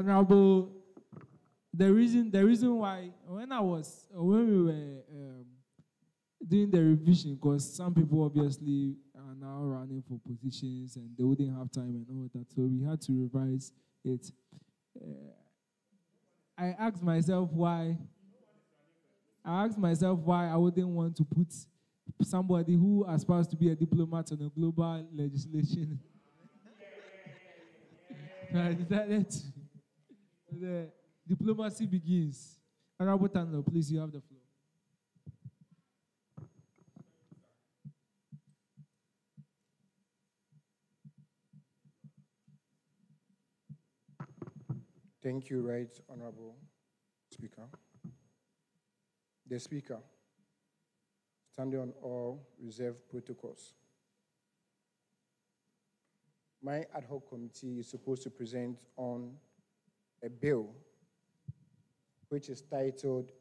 Honorable, the reason why when we were doing the revision, because some people obviously are now running for positions and they wouldn't have time and all that, so we had to revise it. I asked myself why I wouldn't want to put somebody who aspires to be a diplomat on a global legislation. So I decided the diplomacy begins. Honorable Tano, please, you have the floor. Thank you, Right Honorable Speaker. The Speaker, standing on all reserved protocols. My ad hoc committee is supposed to present on a bill which is titled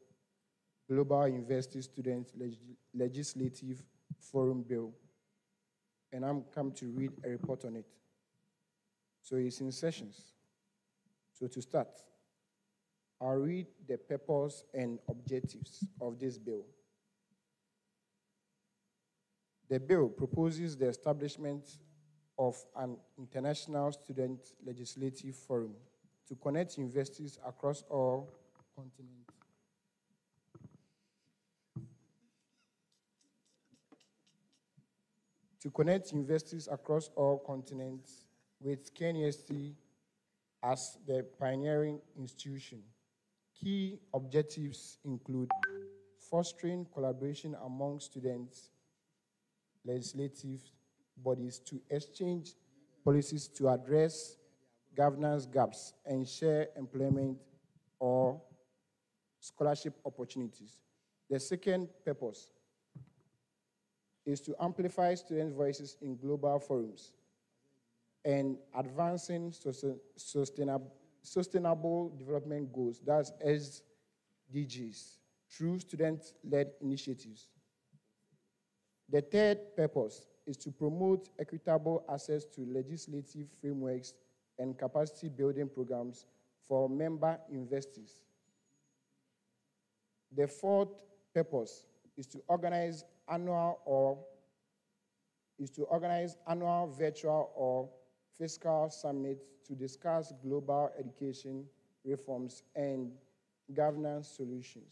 Global University Student Legislative Forum Bill, and I'm come to read a report on it. So it's in sessions. So to start, I'll read the purpose and objectives of this bill. The bill proposes the establishment of an international student legislative forum to connect universities across all continents. To connect universities across all continents with KNUST as the pioneering institution. Key objectives include fostering collaboration among students, legislative bodies to exchange policies to address governance gaps and share employment or scholarship opportunities. The second purpose is to amplify student voices in global forums and advancing sustainable development goals, that's SDGs, through student-led initiatives. The third purpose is to promote equitable access to legislative frameworks and capacity building programs for member universities. The fourth purpose is to organize annual virtual or fiscal summits to discuss global education reforms and governance solutions.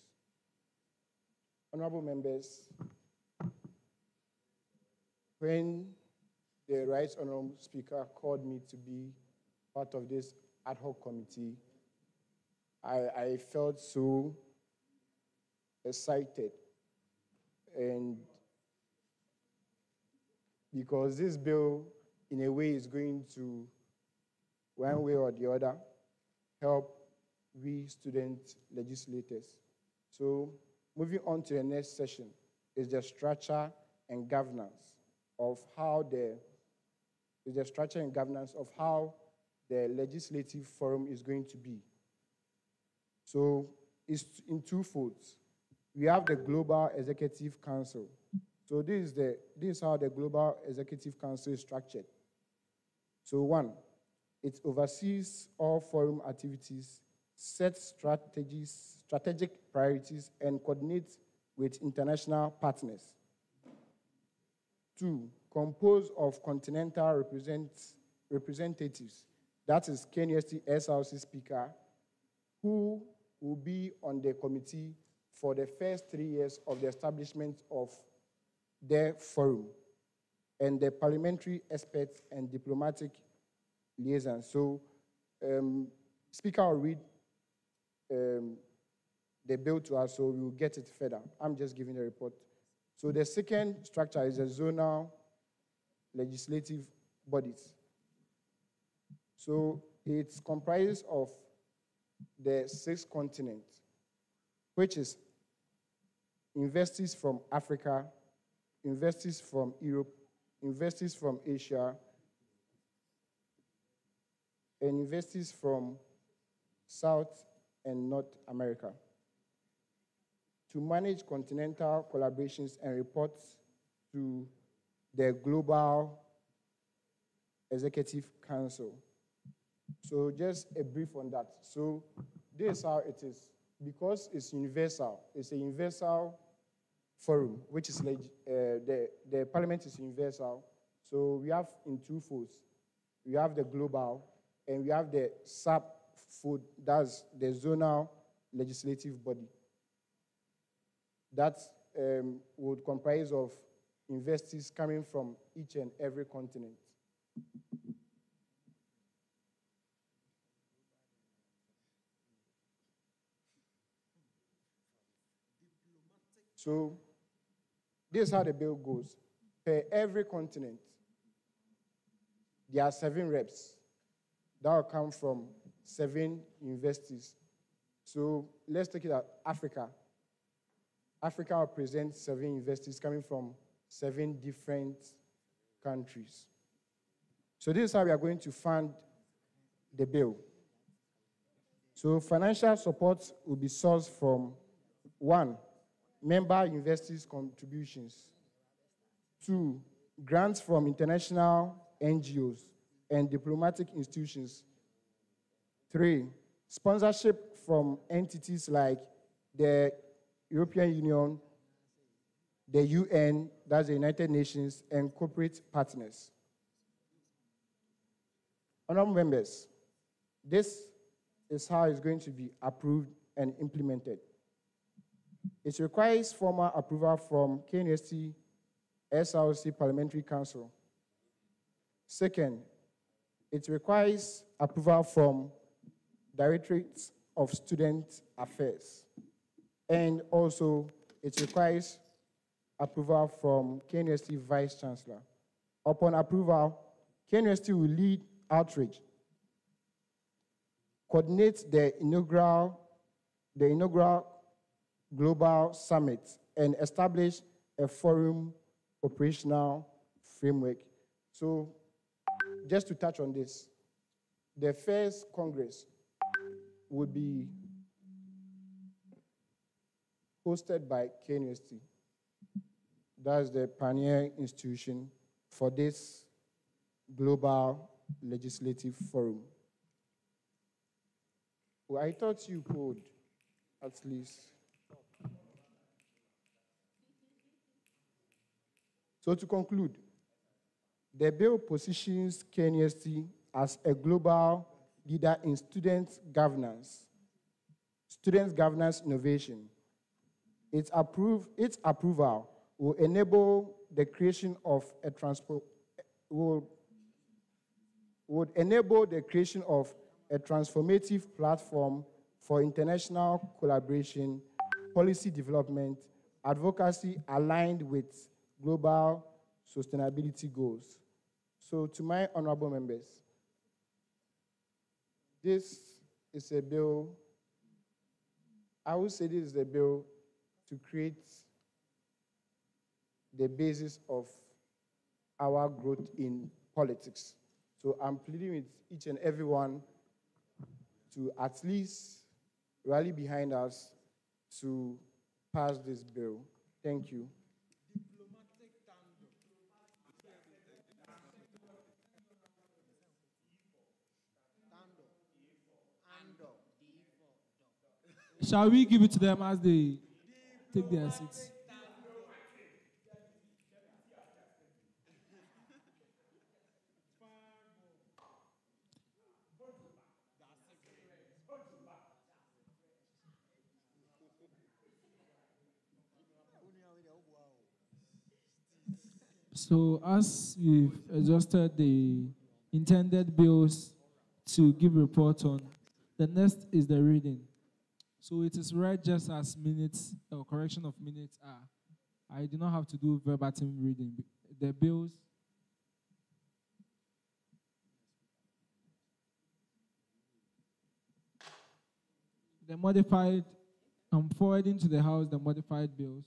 Honorable members, when the Right Honorable Speaker called me to be part of this ad hoc committee, I felt so excited, and because this bill, in a way, is going to, one way or the other, help we student legislators. So moving on to the next session is the structure and governance of how the legislative forum is going to be. So it's in two folds. We have the Global Executive Council. So this is how the Global Executive Council is structured. So one, it oversees all forum activities, sets strategic priorities, and coordinates with international partners. Two, composed of continental representatives, that is KNUST SRC Speaker, who will be on the committee for the first 3 years of the establishment of the forum, and the parliamentary experts and diplomatic liaisons. So, Speaker will read the bill to us, so we will get it further. I'm just giving a report. So the second structure is the zonal legislative bodies. So it comprises of the 6 continents, which is universities from Africa, universities from Europe, universities from Asia, and universities from South and North America, to manage continental collaborations and reports to the Global Executive Council. So just a brief on that. So this is how it is. Because it's universal, it's a universal forum, which is the parliament is universal. So we have in two folds. We have the global, and we have the sub-fold, that's the zonal legislative body. That would comprise of investees coming from each and every continent. So this is how the bill goes. Per every continent, there are 7 reps that will come from 7 universities. So let's take it at Africa. Africa represents 7 universities coming from 7 different countries. So this is how we are going to fund the bill. So financial support will be sourced from 1, member universities' contributions. 2, grants from international NGOs and diplomatic institutions. 3, sponsorship from entities like the European Union, the UN, that's the United Nations, and corporate partners. Honorable members, this is how it's going to be approved and implemented. It requires formal approval from KNUST SRC Parliamentary Council. Second, it requires approval from Directorate of Student Affairs. And also, it requires approval from KNUST Vice Chancellor. Upon approval, KNUST will lead outreach, coordinate the inaugural Global Summit, and establish a forum operational framework. So, just to touch on this, the first Congress would be hosted by KNUST. That's the pioneer institution for this global legislative forum. Well, I thought you could at least. So to conclude, the bill positions KNUST as a global leader in student governance innovation. Its approval will enable the creation of a transformative platform for international collaboration, policy development, advocacy aligned with global sustainability goals. So to my honorable members, this is a bill, I would say this is a bill to create the basis of our growth in politics. So I'm pleading with each and everyone to at least rally behind us to pass this bill. Thank you. Shall we give it to them as they take their seats? So as we've adjusted the intended bills to give report on, the next is the reading. So it is read just as minutes or correction of minutes are. I do not have to do verbatim reading. The bills. The modified, I'm forwarding to the House the modified bills.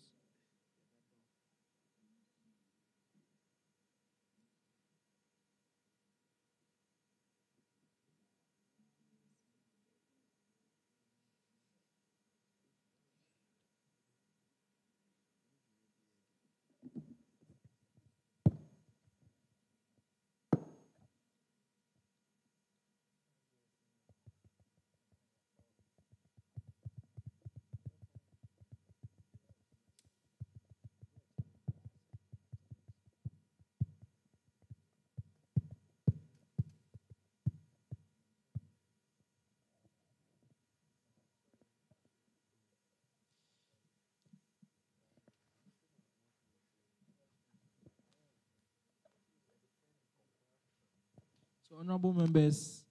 So, honorable members,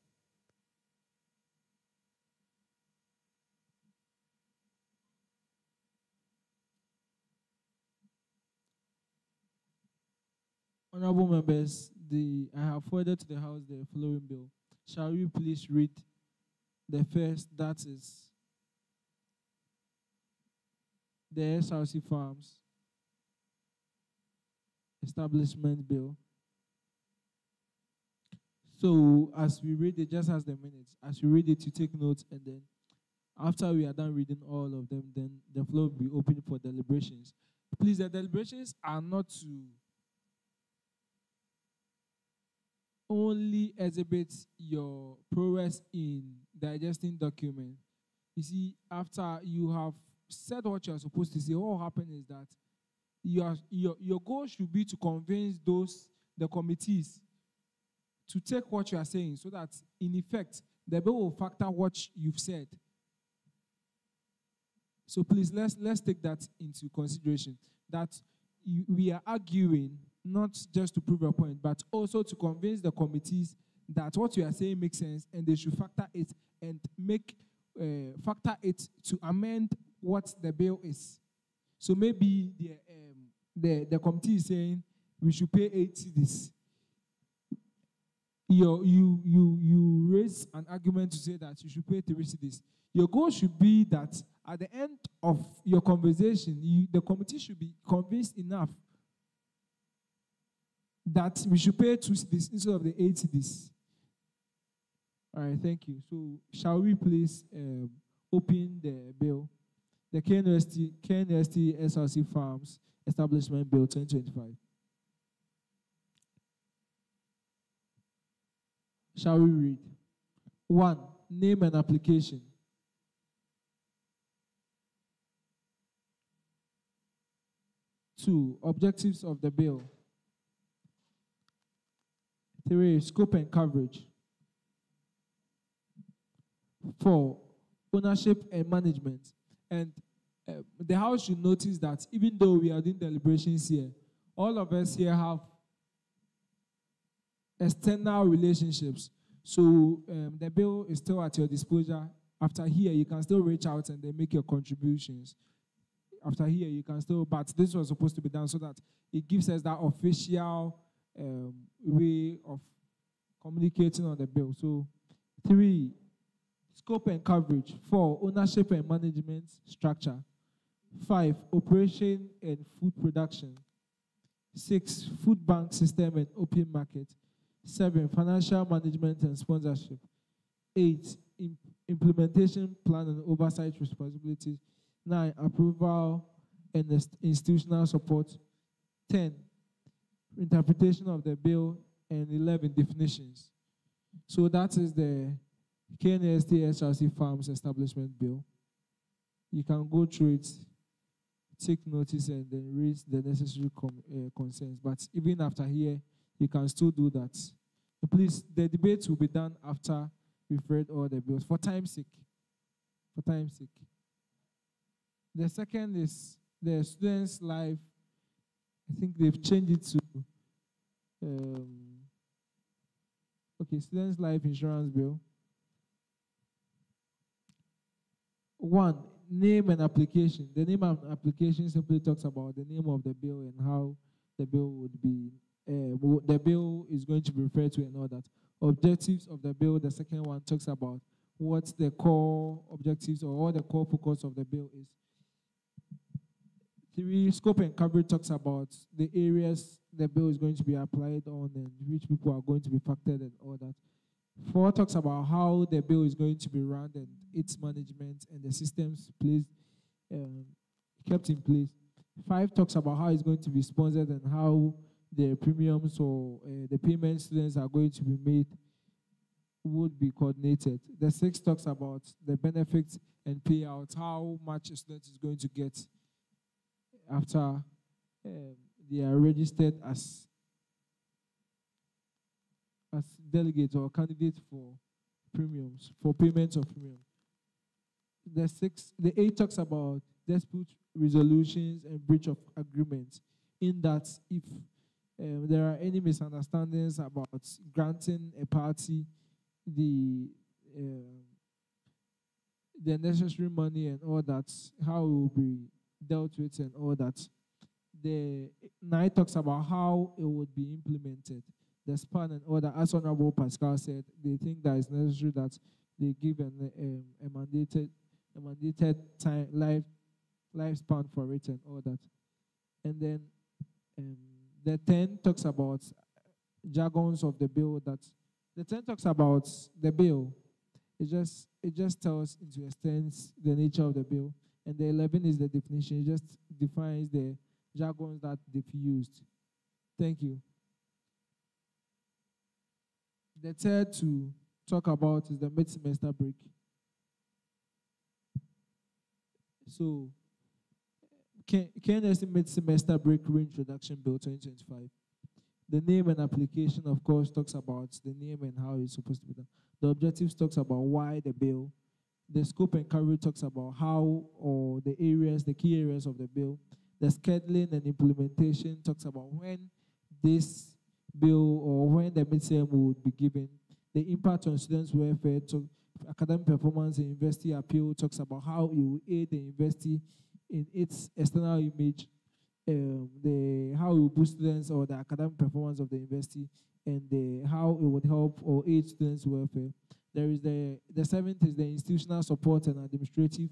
I have forwarded to the House the following bill. Shall we please read the first, that is the SRC Farms Establishment Bill. So as we read it, just as the minutes, as you read it, you take notes, and then after we are done reading all of them, then the floor will be open for deliberations. Please, the deliberations are not to only exhibit your prowess in digesting document. You see, after you have said what you are supposed to say, what will happen is that your goal should be to convince the committees to take what you are saying, so that in effect the bill will factor what you've said. So please, let's take that into consideration, that we are arguing not just to prove a point, but also to convince the committees that what you are saying makes sense, and they should factor it and factor it to amend what the bill is. So maybe the committee is saying we should pay 8 cedis. You raise an argument to say that you should pay 3 cedis. Your goal should be that at the end of your conversation, the committee should be convinced enough that we should pay 2 cedis instead of the 8 cedis. All right, thank you. So shall we please open the bill, the KNUST SRC Farms Establishment Bill 2025. Shall we read? 1. Name and application. 2. Objectives of the bill. 3. Scope and coverage. 4. Ownership and management. And the House should notice that even though we are doing deliberations here, all of us here have external relationships. So the bill is still at your disposal. After here, you can still reach out and then make your contributions. After here, you can still, but this was supposed to be done so that it gives us that official way of communicating on the bill. So 3, scope and coverage. 4, ownership and management structure. 5, operation and food production. 6, food bank system and open market. 7, financial management and sponsorship. 8, implementation plan and oversight responsibilities. 9, approval and institutional support. 10, interpretation of the bill. And 11, definitions. So that is the KNUST SRC Farms Establishment Bill. You can go through it, take notice, and then raise the necessary concerns. But even after here, you can still do that. So please, the debate will be done after we've read all the bills, for time's sake. For time's sake. The second is the Students' Life. I think they've changed it to Students' Life Insurance Bill. 1, name and application. The name and application simply talks about the name of the bill and how the bill would be, the bill is going to be referred to and all that. Objectives of the bill, the second one talks about what the core objectives or what the core focus of the bill is. 3, scope and coverage talks about the areas the bill is going to be applied on and which people are going to be factored and all that. 4 talks about how the bill is going to be run and its management and the systems kept in place. 5 talks about how it's going to be sponsored and how the premiums or the payments students are going to be made would be coordinated. The 6 talks about the benefits and payouts, how much a student is going to get after they are registered as delegates or candidates for premiums, for payments of premium. The 8 talks about dispute resolutions and breach of agreements, in that if there are any misunderstandings about granting a party the uh, the necessary money and all that, how it will be dealt with and all that. The night talks about how it would be implemented. The span and all that, as Honorable Pascal said, they think that it's necessary that they give a mandated time lifespan for it and all that. And then um, the 10 talks about jargons of the bill. That the 10 talks about the bill. It just tells into extents the nature of the bill. And the 11 is the definition. It just defines the jargons that they've used. Thank you. The third to talk about is the mid-semester break. So, KNST mid-semester break reintroduction bill 2025. The name and application, of course, talks about the name and how it's supposed to be done. The objectives talks about why the bill. The scope and coverage talks about how or the areas, the key areas of the bill. The scheduling and implementation talks about when this bill or when the midterm would be given. The impact on students' welfare, academic performance and university appeal talks about how it will aid the university in its external image, how it will boost students or the academic performance of the university, and how it would help or aid students' welfare. There is the seventh is the institutional support and administrative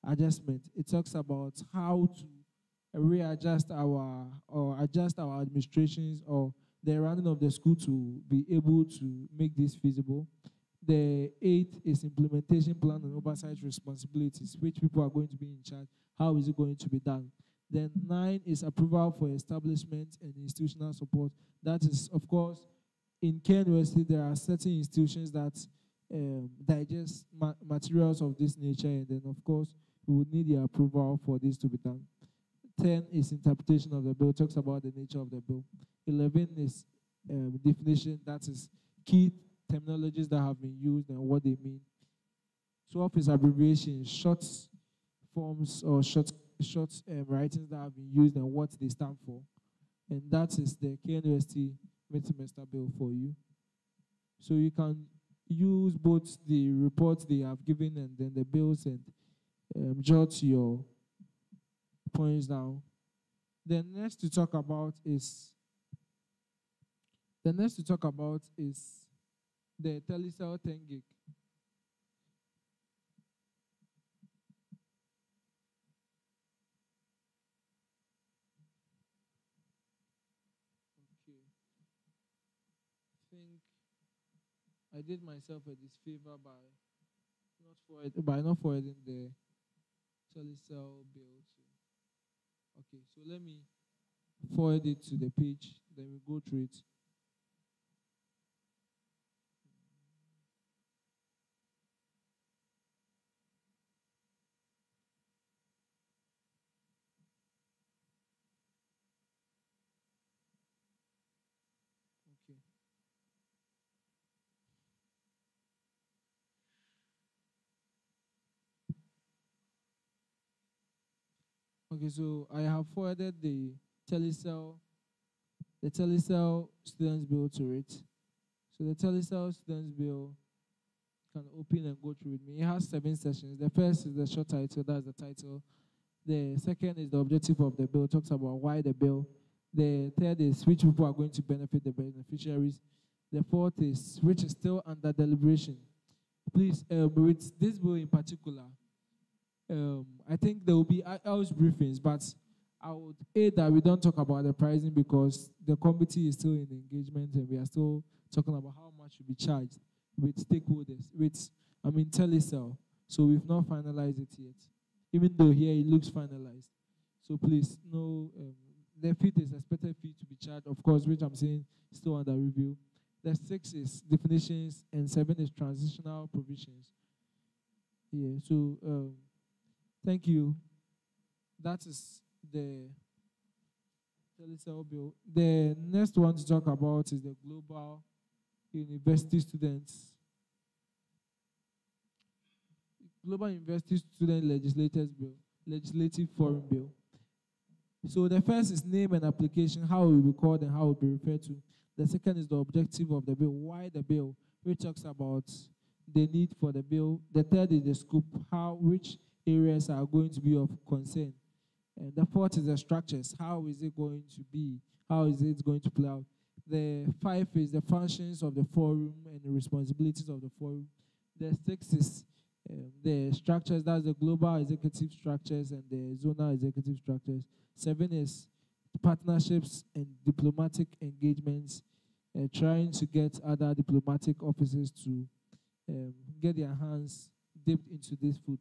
adjustment. It talks about how to readjust adjust our administrations or the running of the school to be able to make this feasible. The eighth is implementation plan and oversight responsibilities, which people are going to be in charge. How is it going to be done? Then 9 is approval for establishment and institutional support. That is, of course, in Care University, there are certain institutions that digest materials of this nature, and then, of course, we would need the approval for this to be done. 10 is interpretation of the bill, talks about the nature of the bill. 11 is definition, that is key terminologies that have been used and what they mean. 12 is abbreviations, short forms or short writings that have been used and what they stand for. And that is the KNUST mid-semester bill for you. So you can use both the reports they have given and then the bills and jot your points down. The next to talk about is the telecell 10 gig. Okay. I think I did myself a disfavor by not forwarding the telecell bill to. Okay, so let me forward it to the page, then we go through it. Okay. Okay, so I have forwarded the telecell students bill to it. So the telecell students bill can open and go through with me. It has 7 sessions. The first is the short title, that's the title. The second is the objective of the bill, talks about why the bill. The third is which people are going to benefit the beneficiaries. The fourth is which is still under deliberation. Please, with this bill in particular, I think there will be house briefings, but I would aid that we don't talk about the pricing because the committee is still in engagement and we are still talking about how much should be charged with stakeholders, telecell. So we've not finalized it yet, even though here it looks finalized. So please, no, the fee is expected fee to be charged, of course, which I'm saying is still under review. The 6 is definitions and 7 is transitional provisions. Yeah, so thank you. That is the telecell bill. The next one to talk about is the global university students. Global University Student Legislative Forum Bill. So the first is name and application, how it will be called and how it will be referred to. The second is the objective of the bill, why the bill, which talks about the need for the bill. The third is the scope, which areas are going to be of concern. And the fourth is the structures, how is it going to be, how is it going to play out. The five is the functions of the forum and the responsibilities of the forum. The six is the structures, that's the global executive structures and the zonal executive structures. Seven is partnerships and diplomatic engagements, trying to get other diplomatic offices to get their hands dipped into this food.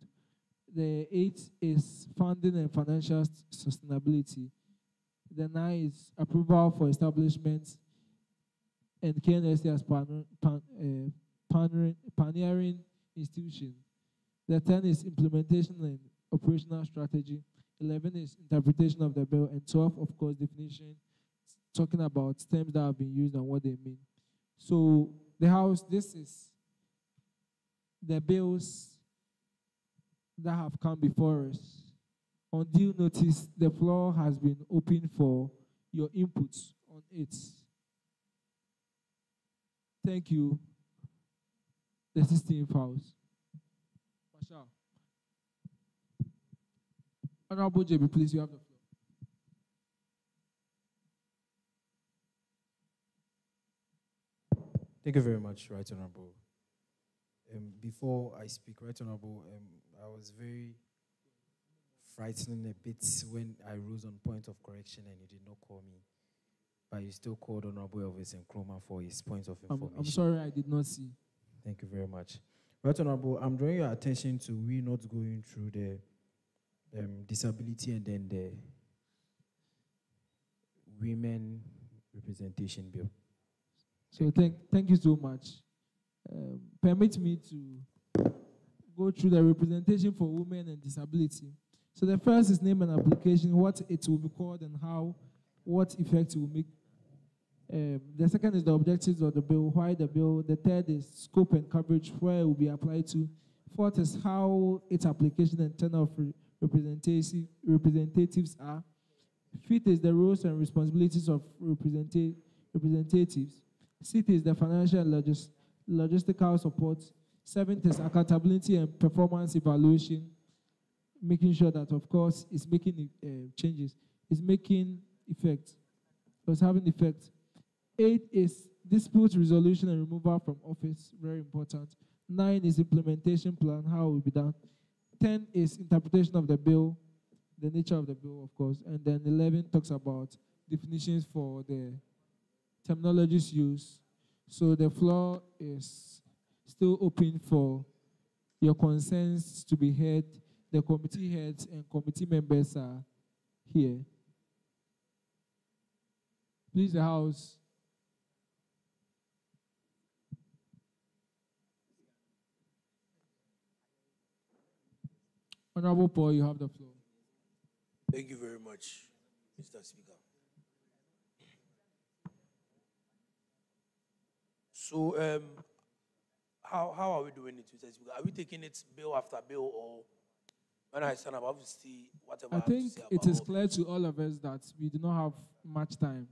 The eight is funding and financial sustainability. The nine is approval for establishment and KNST as pioneering institution. The 10 is implementation and operational strategy. 11 is interpretation of the bill. And 12, of course, definition, talking about terms that have been used and what they mean. So the House, this is the bills that have come before us. On due notice, the floor has been open for your inputs on it. Thank you. The 16th House. Marshal. Honorable JB, please, you have the floor. Thank you very much, Right Honorable. Before I speak, Right Honorable, I was very frightened a bit when I rose on point of correction and you did not call me. But you still called Honorable Elvis and Chroma for his point of information. I'm sorry, I did not see. Thank you very much. Right Honorable, I'm drawing your attention to we not going through the disability and then the women representation bill. So thank you so much. Permit me to go through the representation for women and disability. So the first is name and application, what it will be called and what effect it will make. The second is the objectives of the bill, why the bill. The third is scope and coverage, where it will be applied to. Fourth is how its application and tenor of representatives are. Fifth is the roles and responsibilities of representatives. Sixth is the financial and logistical support. Seventh is accountability and performance evaluation, making sure that, of course, it's making changes. It's making effect. It's having effect. 8 is dispute resolution and removal from office, very important. 9 is implementation plan, how it will be done. 10 is interpretation of the bill, the nature of the bill, of course. And then 11 talks about definitions for the terminologies used. So the floor is still open for your concerns to be heard. The committee heads and committee members are here. Please, the House. Honorable Paul, you have the floor. Thank you very much, Mr. Speaker. So, how are we doing it, Mr. Speaker? Are we taking it bill after bill, or when I stand up, obviously, whatever I think it is clear to all of us that we do not have much time.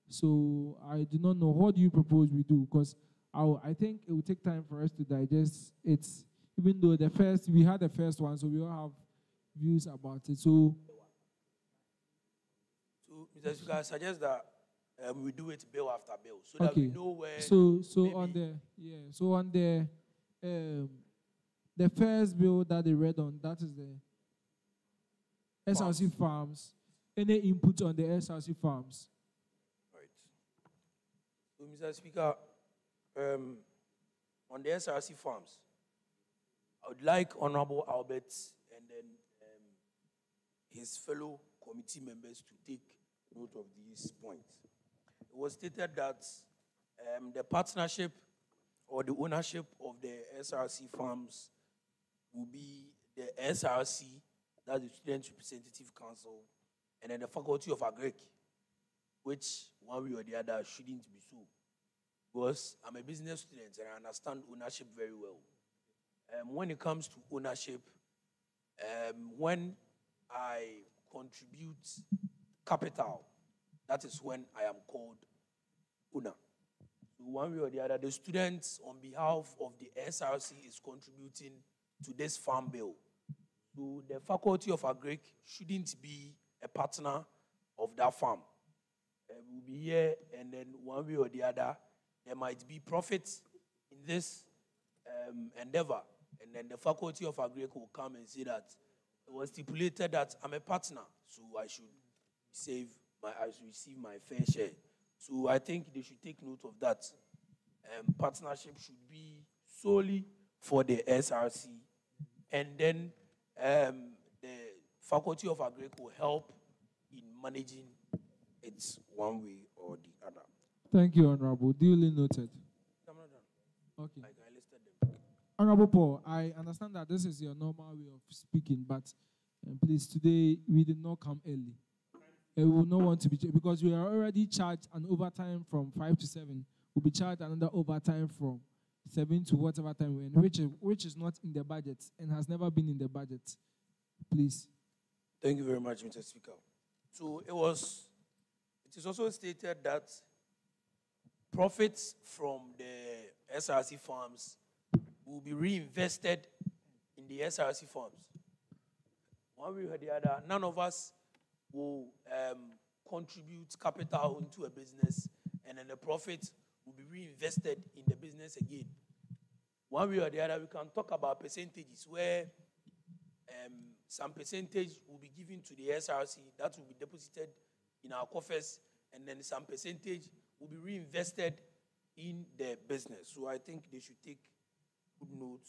So I do not know. What do you propose we do? Because I think it will take time for us to digest it. Even though we had the first one, so we all have views about it. So Mr. Speaker, I suggest that we do it bill after bill, so that we know where. So on the first bill that they read on, that is the SRC farms. Any input on the SRC farms? Right. So, Mr. Speaker, on the SRC farms, I would like Honorable Albert and then his fellow committee members to take note of these points. It was stated that the partnership or the ownership of the SRC farms will be the SRC, that's the Student Representative Council, and then the Faculty of Agric, which one way or the other shouldn't be so. Because I'm a business student and I understand ownership very well. When it comes to ownership, when I contribute capital, that is when I am called owner. So one way or the other, the students on behalf of the SRC is contributing to this farm bill. So the Faculty of Agric shouldn't be a partner of that farm. We'll be here, and then one way or the other, there might be profits in this endeavor, and then the Faculty of Agric will come and say that it was stipulated that I'm a partner, so I should receive my fair share. So I think they should take note of that. Partnership should be solely for the SRC, and then the Faculty of Agric will help in managing it one way or the other. Thank you, Honorable. Duly noted. I'm not done. Okay. Like I listed them. Honorable Paul, I understand that this is your normal way of speaking, but please, today we did not come early. We will not want to be, because we are already charged an overtime from 5 to 7. We'll be charged another overtime from 7 to whatever time we're in, which is not in the budget and has never been in the budget. Please. Thank you very much, Mr. Speaker. So it is also stated that profits from the SRC farms will be reinvested in the SRC farms. One way or the other, none of us will contribute capital into a business, and then the profit will be reinvested in the business again. One way or the other, we can talk about percentages where some percentage will be given to the SRC that will be deposited in our coffers, and then some percentage will be reinvested in the business. So I think they should take good note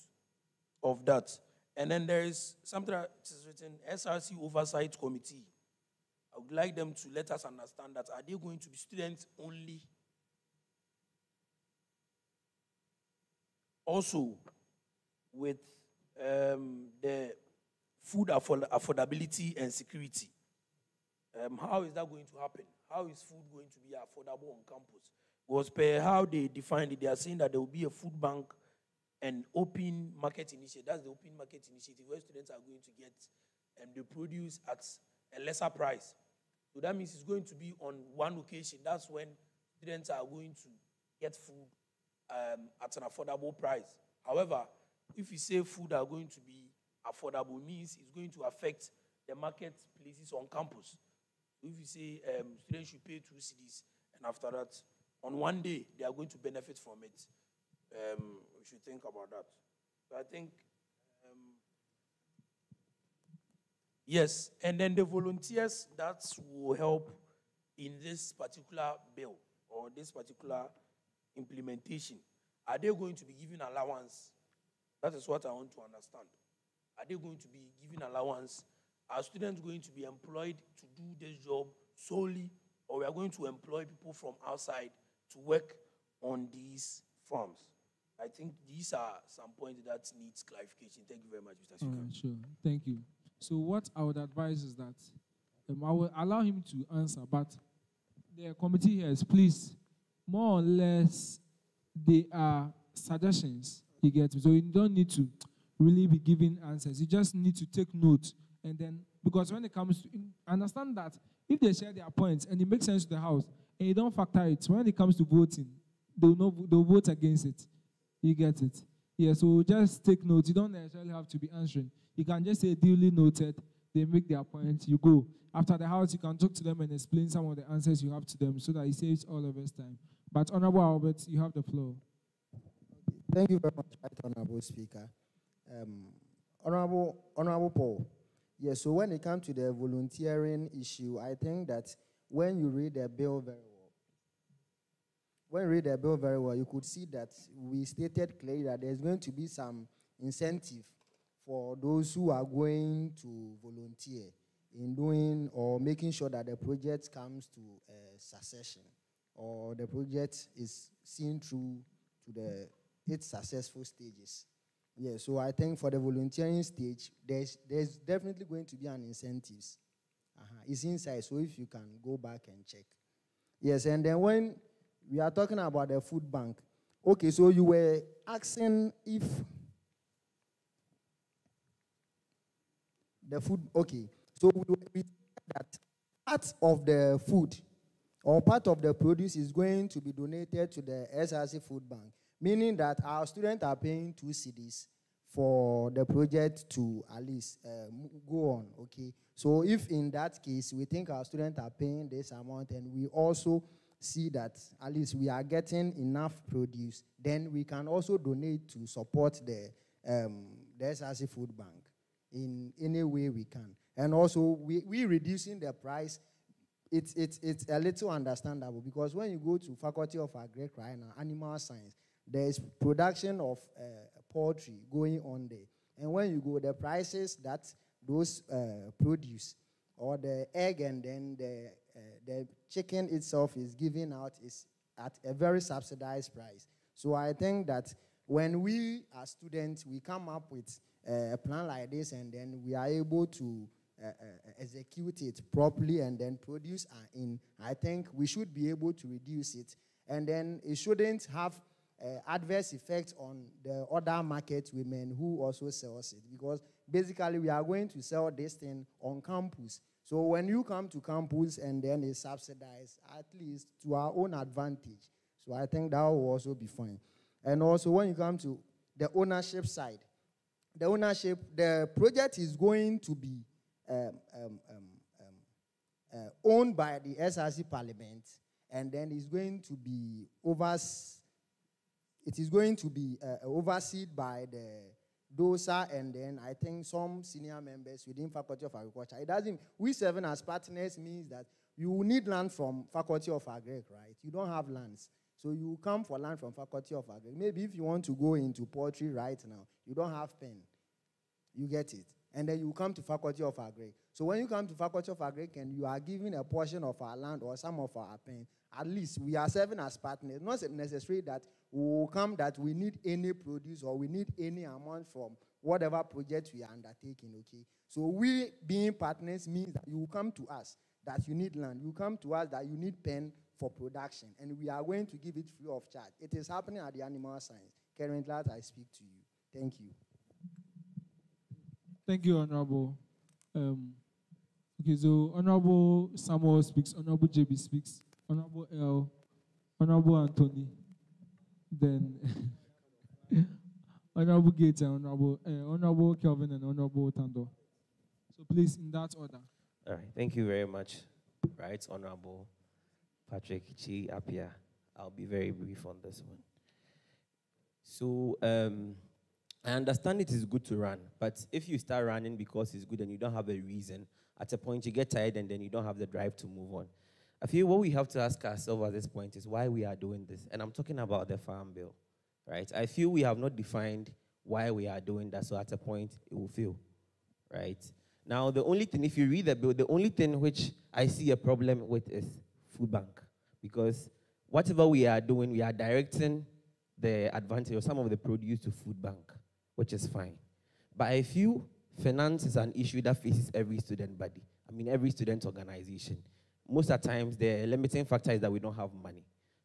of that. And then there is something that is written, SRC Oversight Committee. I would like them to let us understand that, are they going to be students only? Also, with the food affordability and security, how is that going to happen? How is food going to be affordable on campus? Because per how they defined it, they are saying that there will be a food bank and open market initiative. That's the open market initiative where students are going to get the produce at a lesser price. So that means it's going to be on one location. That's when students are going to get food at an affordable price. However, if you say food are going to be affordable, means it's going to affect the market places on campus. If you say students should pay 2 cedis, and after that, on one day, they are going to benefit from it, we should think about that. So I think, yes, and then the volunteers that will help in this particular bill or this particular implementation, are they going to be given allowance? That is what I want to understand. Are they going to be given allowance? Are students going to be employed to do this job solely, or we are going to employ people from outside to work on these farms? I think these are some points that needs clarification. Thank you very much, Mr. Speaker. Sure. Thank you. So what I would advise is that I will allow him to answer, but the committee here is, please, more or less, they are suggestions, you get me? So you don't need to really be giving answers. You just need to take note. And then, because when it comes to, understand that if they share their points and it makes sense to the House, and you don't factor it, when it comes to voting, they'll vote against it. You get it? Yeah, so just take note. You don't necessarily have to be answering. You can just say duly noted. They make their point. You go. After the House, you can talk to them and explain some of the answers you have to them so that it saves all of us time. But Honorable Albert, you have the floor. Thank you very much, Honorable Speaker. Honorable Paul. Yes, so when it comes to the volunteering issue, I think that when you read the bill very well, you could see that we stated clearly that there's going to be some incentive for those who are going to volunteer in doing or making sure that the project comes to succession, or the project is seen through to its successful stages. Yeah, so I think for the volunteering stage, there's definitely going to be an incentives. It's inside, so if you can go back and check. Yes, and then when we are talking about the food bank, okay, so you were asking if the food, okay, so we said that part of the food or part of the produce is going to be donated to the SRC Food Bank, meaning that our students are paying 2 cedis for the project to at least go on, okay? So if in that case, we think our students are paying this amount and we also see that at least we are getting enough produce, then we can also donate to support the SRC Food Bank in any way we can. And also, we reducing the price, it's a little understandable because when you go to Faculty of Agric right now, animal science, there is production of poultry going on there. And when you go, the prices that those produce, or the egg and then the chicken itself is giving out is at a very subsidized price. So I think that when we as students, we come up with a plan like this and then we are able to execute it properly and then produce in, I think we should be able to reduce it. And then it shouldn't have adverse effects on the other market women who also sells it, because basically we are going to sell this thing on campus. So when you come to campus and then it's subsidized, at least to our own advantage. So I think that will also be fine. And also when you come to the ownership side, the project is going to be owned by the SRC Parliament, and then it's going to be overseen by the DOSA, and then I think some senior members within Faculty of Agriculture. It doesn't, we serving as partners means that you need land from Faculty of Agric, right? You don't have lands. So you come for land from Faculty of Agric. Maybe if you want to go into poultry right now, you don't have pen. You get it. And then you come to Faculty of Agric. So when you come to Faculty of Agric and you are given a portion of our land or some of our pen, at least we are serving as partners. Not necessarily that we will come that we need any produce or we need any amount from whatever project we are undertaking, okay? So we being partners means that you will come to us that you need land. You come to us that you need pen for production, and we are going to give it free of charge. It is happening at the animal science. Currently, as I speak to you. Thank you. Thank you, Honorable. Okay, so Honorable Samuel speaks, Honorable JB speaks, Honorable L, Honorable Anthony, then Honorable Gates and Honorable Kelvin and Honorable Tando. So please, in that order. All right, thank you very much. Right, Honorable Patrick Chi Apia. I'll be very brief on this one. So, I understand it is good to run, but if you start running because it's good and you don't have a reason, at a point you get tired and then you don't have the drive to move on. I feel what we have to ask ourselves at this point is why we are doing this. And I'm talking about the Farm Bill, right? I feel we have not defined why we are doing that, so at a point it will fail, right? Now, the only thing, if you read the bill, the only thing which I see a problem with is food bank, because whatever we are doing, we are directing the advantage of some of the produce to food bank, which is fine. But I feel finance is an issue that faces every student body. I mean, every student organization. Most of the times, the limiting factor is that we don't have money.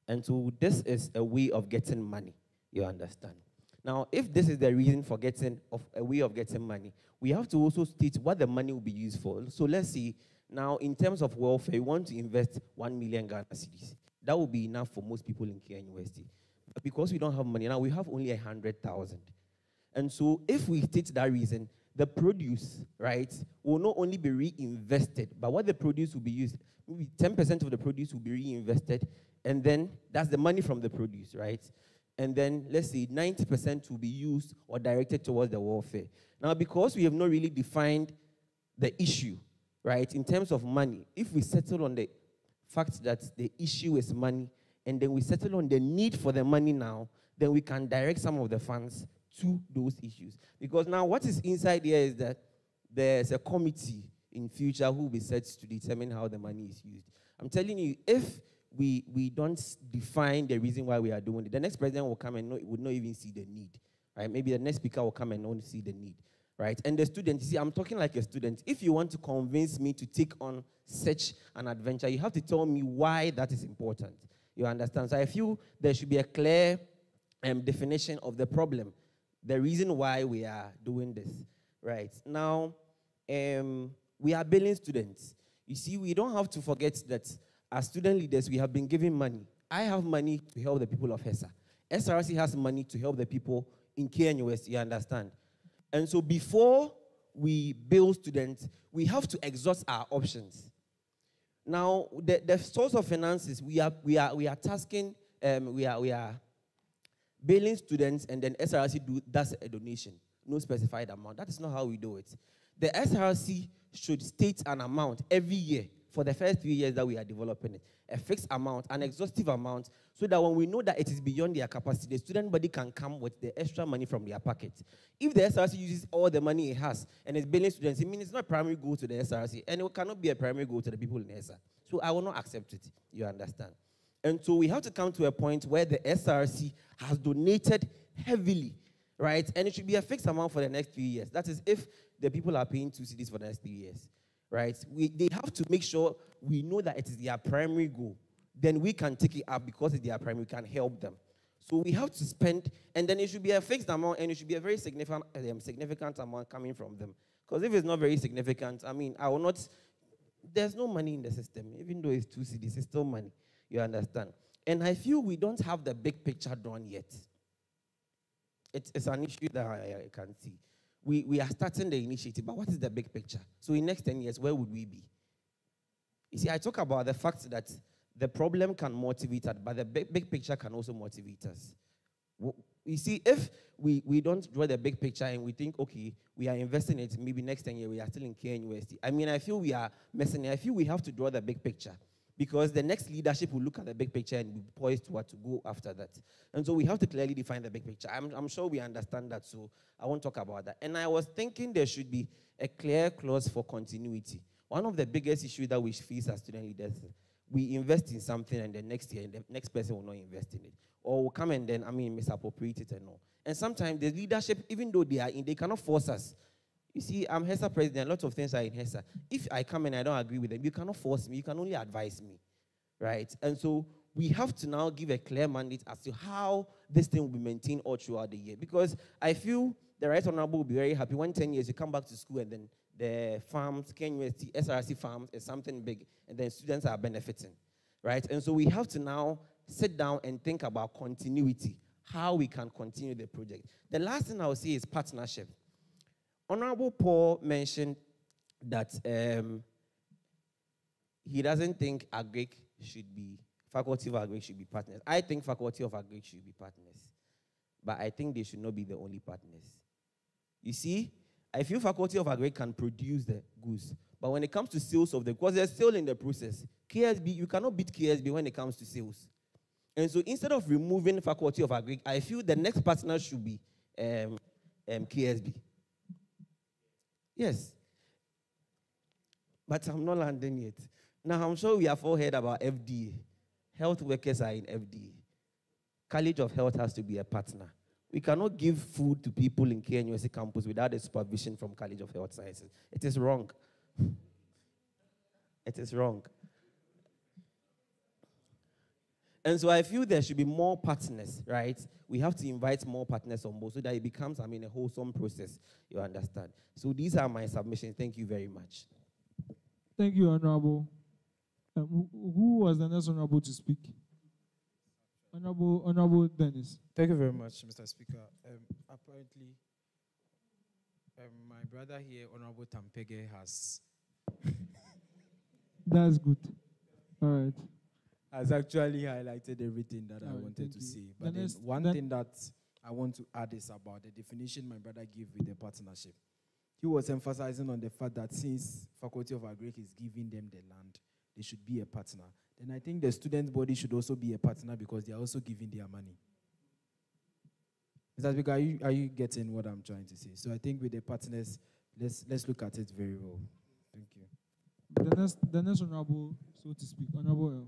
And so this is a way of getting money, you understand. Now, if this is the reason for a way of getting money, we have to also state what the money will be used for. So let's see, now in terms of welfare, we want to invest 1 million Ghana cedis. That will be enough for most people in Kenya University. But because we don't have money, now we have only 100,000. And so if we state that reason, the produce, right, will not only be reinvested, but what the produce will be used, maybe 10% of the produce will be reinvested, and then that's the money from the produce, right? And then, let's say, 90% will be used or directed towards the welfare. Now, because we have not really defined the issue, right, in terms of money, if we settle on the fact that the issue is money, and then we settle on the need for the money now, then we can direct some of the funds to those issues. Because now what is inside here is that there's a committee in future who will be set to determine how the money is used. I'm telling you, if we don't define the reason why we are doing it, the next president will come and would not even see the need, right? Maybe the next speaker will come and not see the need, right? And the student, you see, I'm talking like a student. If you want to convince me to take on such an adventure, you have to tell me why that is important. You understand? So I feel there should be a clear definition of the problem, the reason why we are doing this, right? Now, we are billing students. You see, we don't have to forget that as student leaders, we have been given money. I have money to help the people of HESA. SRC has money to help the people in KNUS, you understand? And so before we build students, we have to exhaust our options. Now, the source of finances, we are tasking, we are bailing students, and then SRC does a donation, no specified amount. That is not how we do it. The SRC should state an amount every year for the first 3 years that we are developing it, a fixed amount, an exhaustive amount, so that when we know that it is beyond their capacity, the student body can come with the extra money from their pocket. If the SRC uses all the money it has and is bailing students, it means it's not a primary goal to the SRC, and it cannot be a primary goal to the people in ESA. So I will not accept it, you understand? And so we have to come to a point where the SRC has donated heavily, right? And it should be a fixed amount for the next 3 years. That is if the people are paying 2 cedis for the next 3 years, right? They have to make sure we know that it is their primary goal. Then we can take it up because it's their primary, we can help them. So we have to spend, and then it should be a fixed amount, and it should be a very significant amount coming from them. Because if it's not very significant, I mean, I will not, there's no money in the system. Even though it's 2 cedis, it's still money. You understand? And I feel we don't have the big picture drawn yet. It's an issue that I can see. We are starting the initiative, but what is the big picture? So in next 10 years, where would we be? You see, I talk about the fact that the problem can motivate us, but the big picture can also motivate us. You see, if we don't draw the big picture and we think, okay, we are investing it, maybe next 10 years we are still in KNUST. I mean, I feel we are messing. I feel we have to draw the big picture, because the next leadership will look at the big picture and be poised to go after that. And so we have to clearly define the big picture. I'm sure we understand that, so I won't talk about that. And I was thinking there should be a clear clause for continuity. One of the biggest issues that we face as student leaders, we invest in something and the next year the next person will not invest in it. Or will come and then, misappropriate it and all. And sometimes the leadership, even though they are in, they cannot force us. You see, I'm HESA president. A lot of things are in HESA. If I come and I don't agree with them, you cannot force me. You can only advise me, right? And so we have to now give a clear mandate as to how this thing will be maintained all throughout the year. Because I feel the Right Honorable will be very happy when 10 years you come back to school and then the farms, KNUST, SRC farms is something big, and then students are benefiting, right? And so we have to now sit down and think about continuity, how we can continue the project. The last thing I will say is partnership. Honorable Paul mentioned that he doesn't think Agric should be, Faculty of Agric should be partners. I think Faculty of Agric should be partners. But I think they should not be the only partners. You see, I feel Faculty of Agric can produce the goods. But when it comes to sales of the, because they're still in the process, KSB, you cannot beat KSB when it comes to sales. And so instead of removing Faculty of Agric, I feel the next partner should be KSB. Yes. But I'm not landing yet. Now, I'm sure we have all heard about FDA. Health workers are in FDA. College of Health has to be a partner. We cannot give food to people in KNUST campus without the supervision from College of Health Sciences. It is wrong. It is wrong. And so I feel there should be more partners, right? We have to invite more partners on board so that it becomes, a wholesome process. You understand? So these are my submissions. Thank you very much. Thank you, Honorable. Who was the next Honorable to speak? Honorable Dennis. Thank you very much, Mr. Speaker. Apparently, my brother here, Honorable Tampege, has... That's good. All right. Has actually highlighted everything that I wanted to say. But then one thing that I want to add is about the definition my brother gave with the partnership. He was emphasizing on the fact that since Faculty of Agric is giving them the land, they should be a partner. Then I think the student body should also be a partner because they are also giving their money. Mr. Speaker, are you getting what I'm trying to say? So I think with the partners, let's look at it very well. Thank you. The next Honorable, so to speak, Honorable.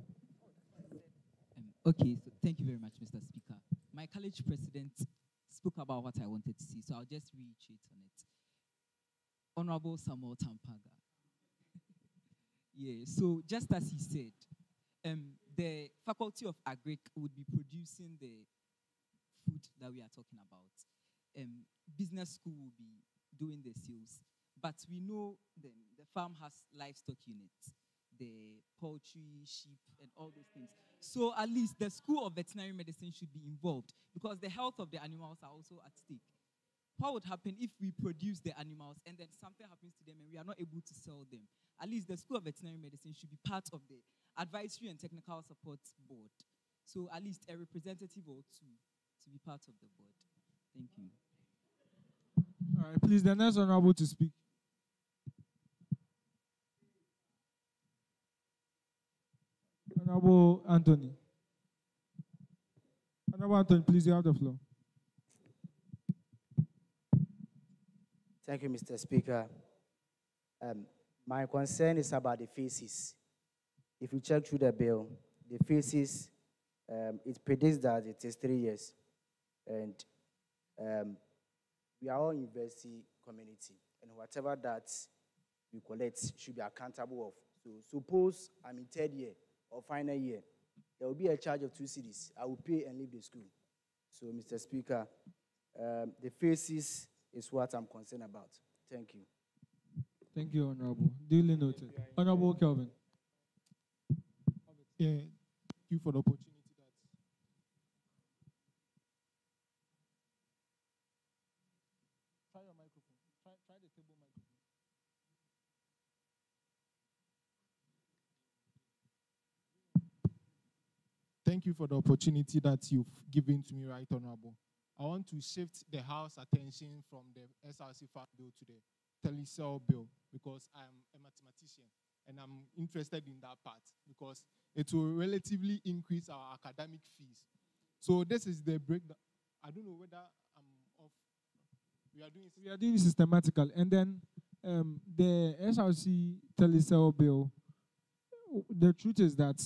Okay, so thank you very much, Mr. Speaker. My college president spoke about what I wanted to see, so I'll just reiterate on it. Honorable Samuel Tampaga. Yeah, so just as he said, the Faculty of Agric would be producing the food that we are talking about. Business school will be doing the sales. But we know the farm has livestock units. the poultry, sheep, and all those things. So at least the School of Veterinary Medicine should be involved because the health of the animals are also at stake. What would happen if we produce the animals and then something happens to them and we are not able to sell them? At least the School of Veterinary Medicine should be part of the Advisory and Technical Support Board. So at least a representative or two to be part of the board. Thank you. All right, please, the next honorable to speak. Honorable Anthony. Honorable Anthony, please, you have the floor. Thank you, Mr. Speaker. My concern is about the phases. If you check through the bill, the phases, it predicts that it is 3 years. And we are all university community, and whatever that we collect should be accountable of. So suppose I'm in 3rd year or final year, there will be a charge of 2 cedis. I will pay and leave the school. So, Mr. Speaker, the phases is what I'm concerned about. Thank you. Thank you, Honorable. Duly noted. Honorable Kelvin. Yeah, thank you for the opportunity. Try your microphone. Try the table microphone. Thank you for the opportunity that you've given to me, Right Honorable. I want to shift the House attention from the SRC Fund Bill to the Telecell Bill because I'm a mathematician and I'm interested in that part because it will relatively increase our academic fees. So this is the breakdown. I don't know whether I'm off. We are doing systematical. And then the SRC Telecell Bill, the truth is that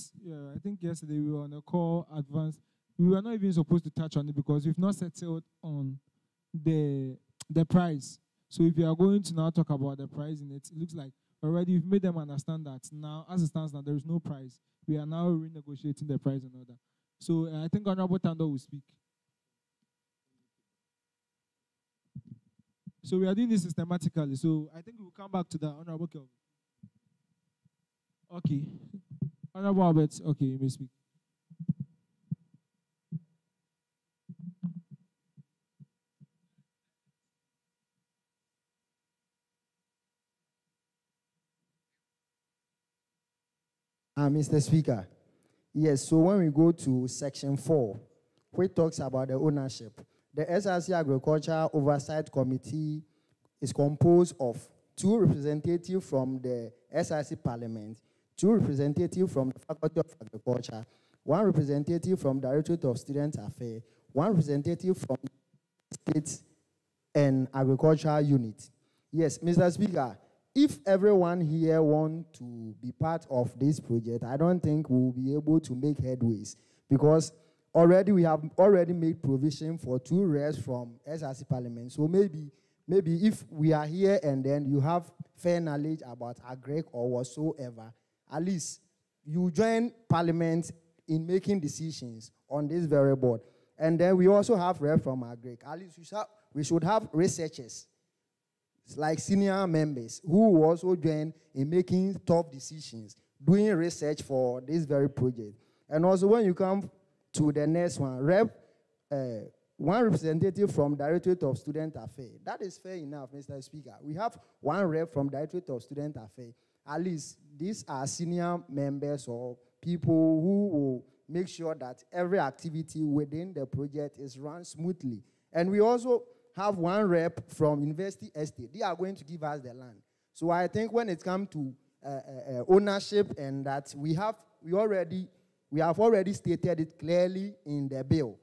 I think yesterday we were on a call advance. We were not even supposed to touch on it because we've not settled on the price. So if you are going to now talk about the price in it, it looks like already you've made them understand that now, as it stands now, there is no price. We are now renegotiating the price and all that. So I think Honorable Tando will speak. So we are doing this systematically. So I think we'll come back to that. Honorable Kelvin. Okay. Honorable Albert, okay, you may speak. Mr. Speaker, yes, so when we go to section 4, which talks about the ownership, the SRC Agriculture Oversight Committee is composed of 2 representatives from the SRC Parliament, 2 representatives from the Faculty of Agriculture, 1 representative from Directorate of Student Affairs, 1 representative from State and Agricultural Unit. Yes, Mr. Speaker, if everyone here wants to be part of this project, I don't think we'll be able to make headways because already we have already made provision for 2 reps from SRC Parliament. So maybe if we are here and then you have fair knowledge about agric or whatsoever, at least you join Parliament in making decisions on this very board. And then we also have reps from agric. At least we should have researchers like senior members who also join in making tough decisions, doing research for this very project. And also when you come to the next one, 1 representative from Directorate of Student Affairs. That is fair enough, Mr. Speaker. We have 1 rep from Directorate of Student Affairs. At least these are senior members or people who will make sure that every activity within the project is run smoothly. And we also have 1 rep from University Estate. They are going to give us the land. So I think when it comes to ownership and that we have already stated it clearly in the bill.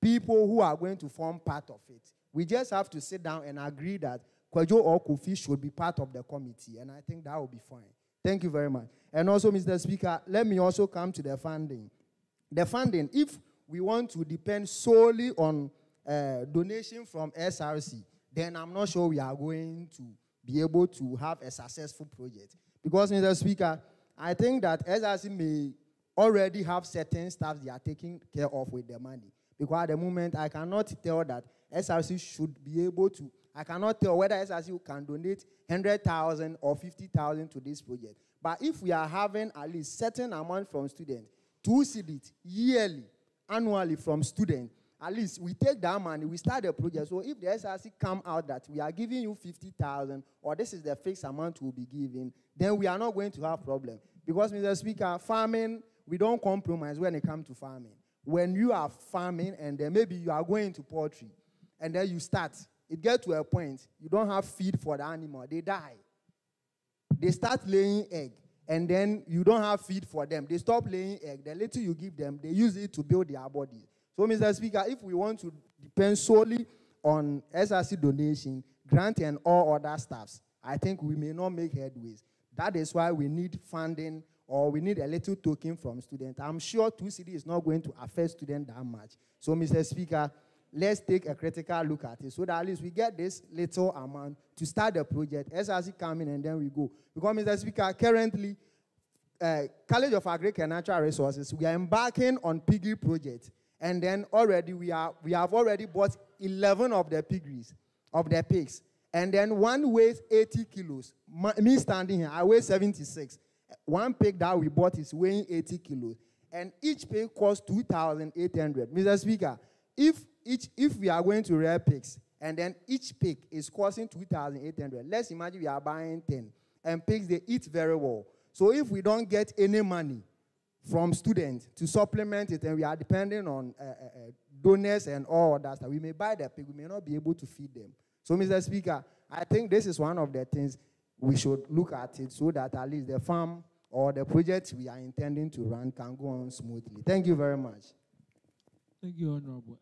People who are going to form part of it. We just have to sit down and agree that Kwajo or Kofi should be part of the committee, and I think that will be fine. Thank you very much. And also, Mr. Speaker, let me also come to the funding. The funding, if we want to depend solely on donation from SRC, then I'm not sure we are going to be able to have a successful project. Because, Mr. Speaker, I think that SRC may already have certain staff they are taking care of with the money. Because at the moment, I cannot tell that SRC should be able to I cannot tell whether SRC can donate 100,000 or 50,000 to this project. But if we are having at least certain amount from students, 2 cedis yearly, annually from students, at least we take that money, we start the project. So if the SRC come out that we are giving you 50,000 or this is the fixed amount we'll be giving, then we are not going to have problem. Because, Mr. Speaker, farming, we don't compromise when it comes to farming. When you are farming and then maybe you are going to poultry and then you start, it gets to a point, you don't have feed for the animal, they die. They start laying egg and then you don't have feed for them. They stop laying egg. The little you give them, they use it to build their bodies. So, Mr. Speaker, if we want to depend solely on SRC donation, grant, and all other stuffs, I think we may not make headways. That is why we need funding or we need a little token from students. I'm sure 2 cedis is not going to affect students that much. So, Mr. Speaker, let's take a critical look at it so that at least we get this little amount to start the project. SRC come in and then we go. Because, Mr. Speaker, currently, College of Agriculture and Natural Resources, we are embarking on piggery project. And then already we have already bought 11 of the pigs. And then one weighs 80 kilos. Me standing here, I weigh 76. One pig that we bought is weighing 80 kilos. And each pig costs 2,800. Mr. Speaker, if we are going to rear pigs, and then each pig is costing 2,800, let's imagine we are buying 10. And pigs, they eat very well. So if we don't get any money from students to supplement it, and we are depending on donors and all that stuff, we may buy the pig, we may not be able to feed them. So, Mr. Speaker, I think this is one of the things we should look at it so that at least the farm or the project we are intending to run can go on smoothly. Thank you very much. Thank you, Honorable.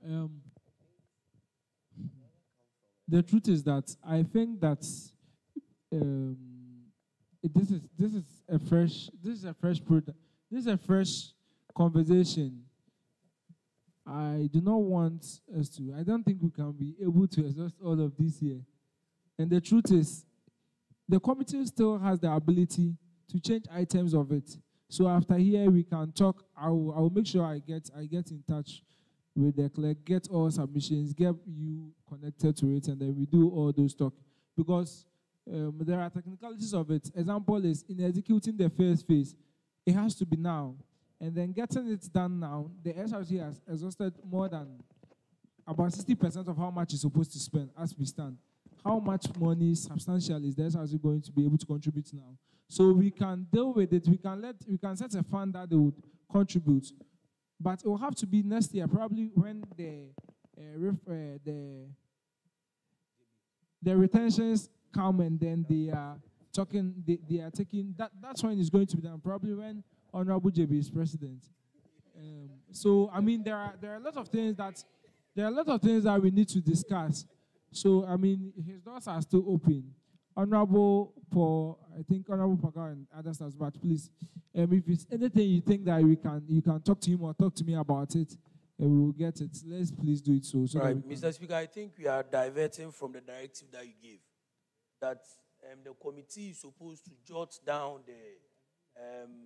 The truth is that I think that this is a fresh conversation. I do not want us to. I don't think we can be able to exhaust all of this here. And the truth is, the committee still has the ability to change items of it. So after here, we can talk. I will make sure I get in touch with the clerk, get all submissions, get you connected to it, and then we do all those talk. Because there are technicalities of it. Example is, in executing the first phase, it has to be now. And then getting it done now, the SRC has exhausted more than about 60% of how much it's supposed to spend as we stand. How much money substantial is the SRC going to be able to contribute now? So we can deal with it. We can set a fund that they would contribute. But it will have to be next year, probably when the retentions come and then they are taking, that's when it's going to be done, probably when Honorable JB is president. So, I mean, there are a lot of things that we need to discuss. So, I mean, his doors are still open. Honorable Paga and other staff, but please, if it's anything you think that you can talk to him or talk to me about it, and we will get it. Let's please do it so. Right, Mr. Speaker, I think we are diverting from the directive that you gave, that the committee is supposed to jot down the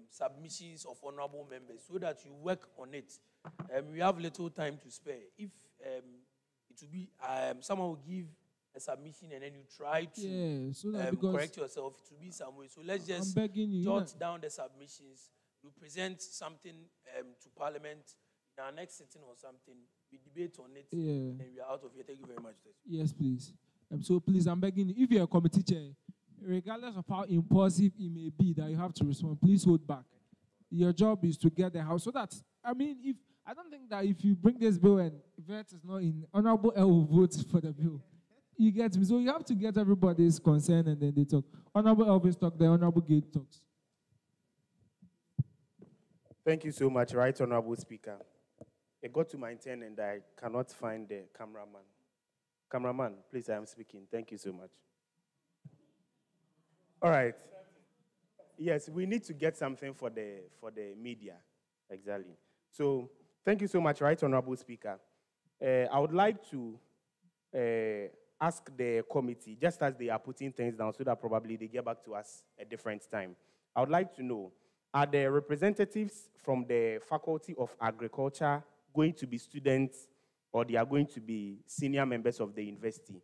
submissions of honorable members so that you work on it. We have little time to spare. If it will be, someone will give a submission and then you try to correct yourself, it will be some way. So let's just jot down the submissions. We present something to Parliament in our next sitting or something. We debate on it and we are out of here. Thank you very much. Yes, please. So please, I'm begging you, if you're a committee chair, regardless of how impulsive it may be that you have to respond, please hold back. Your job is to get the house. So that, I mean, I don't think that if you bring this bill and vet is not in, Honorable L will vote for the bill. You get me? So you have to get everybody's concern and then they talk. Honorable Elvis talk, the Honorable Gate talks. Thank you so much, Right Honorable Speaker. It got to my turn and I cannot find the cameraman. Cameraman, please, I am speaking. Thank you so much. All right. Yes, we need to get something for the media. Exactly. So, thank you so much, Right Honorable Speaker. I would like to ask the committee, just as they are putting things down, so that probably they get back to us at a different time. I would like to know, are the representatives from the Faculty of Agriculture going to be students or they are going to be senior members of the university?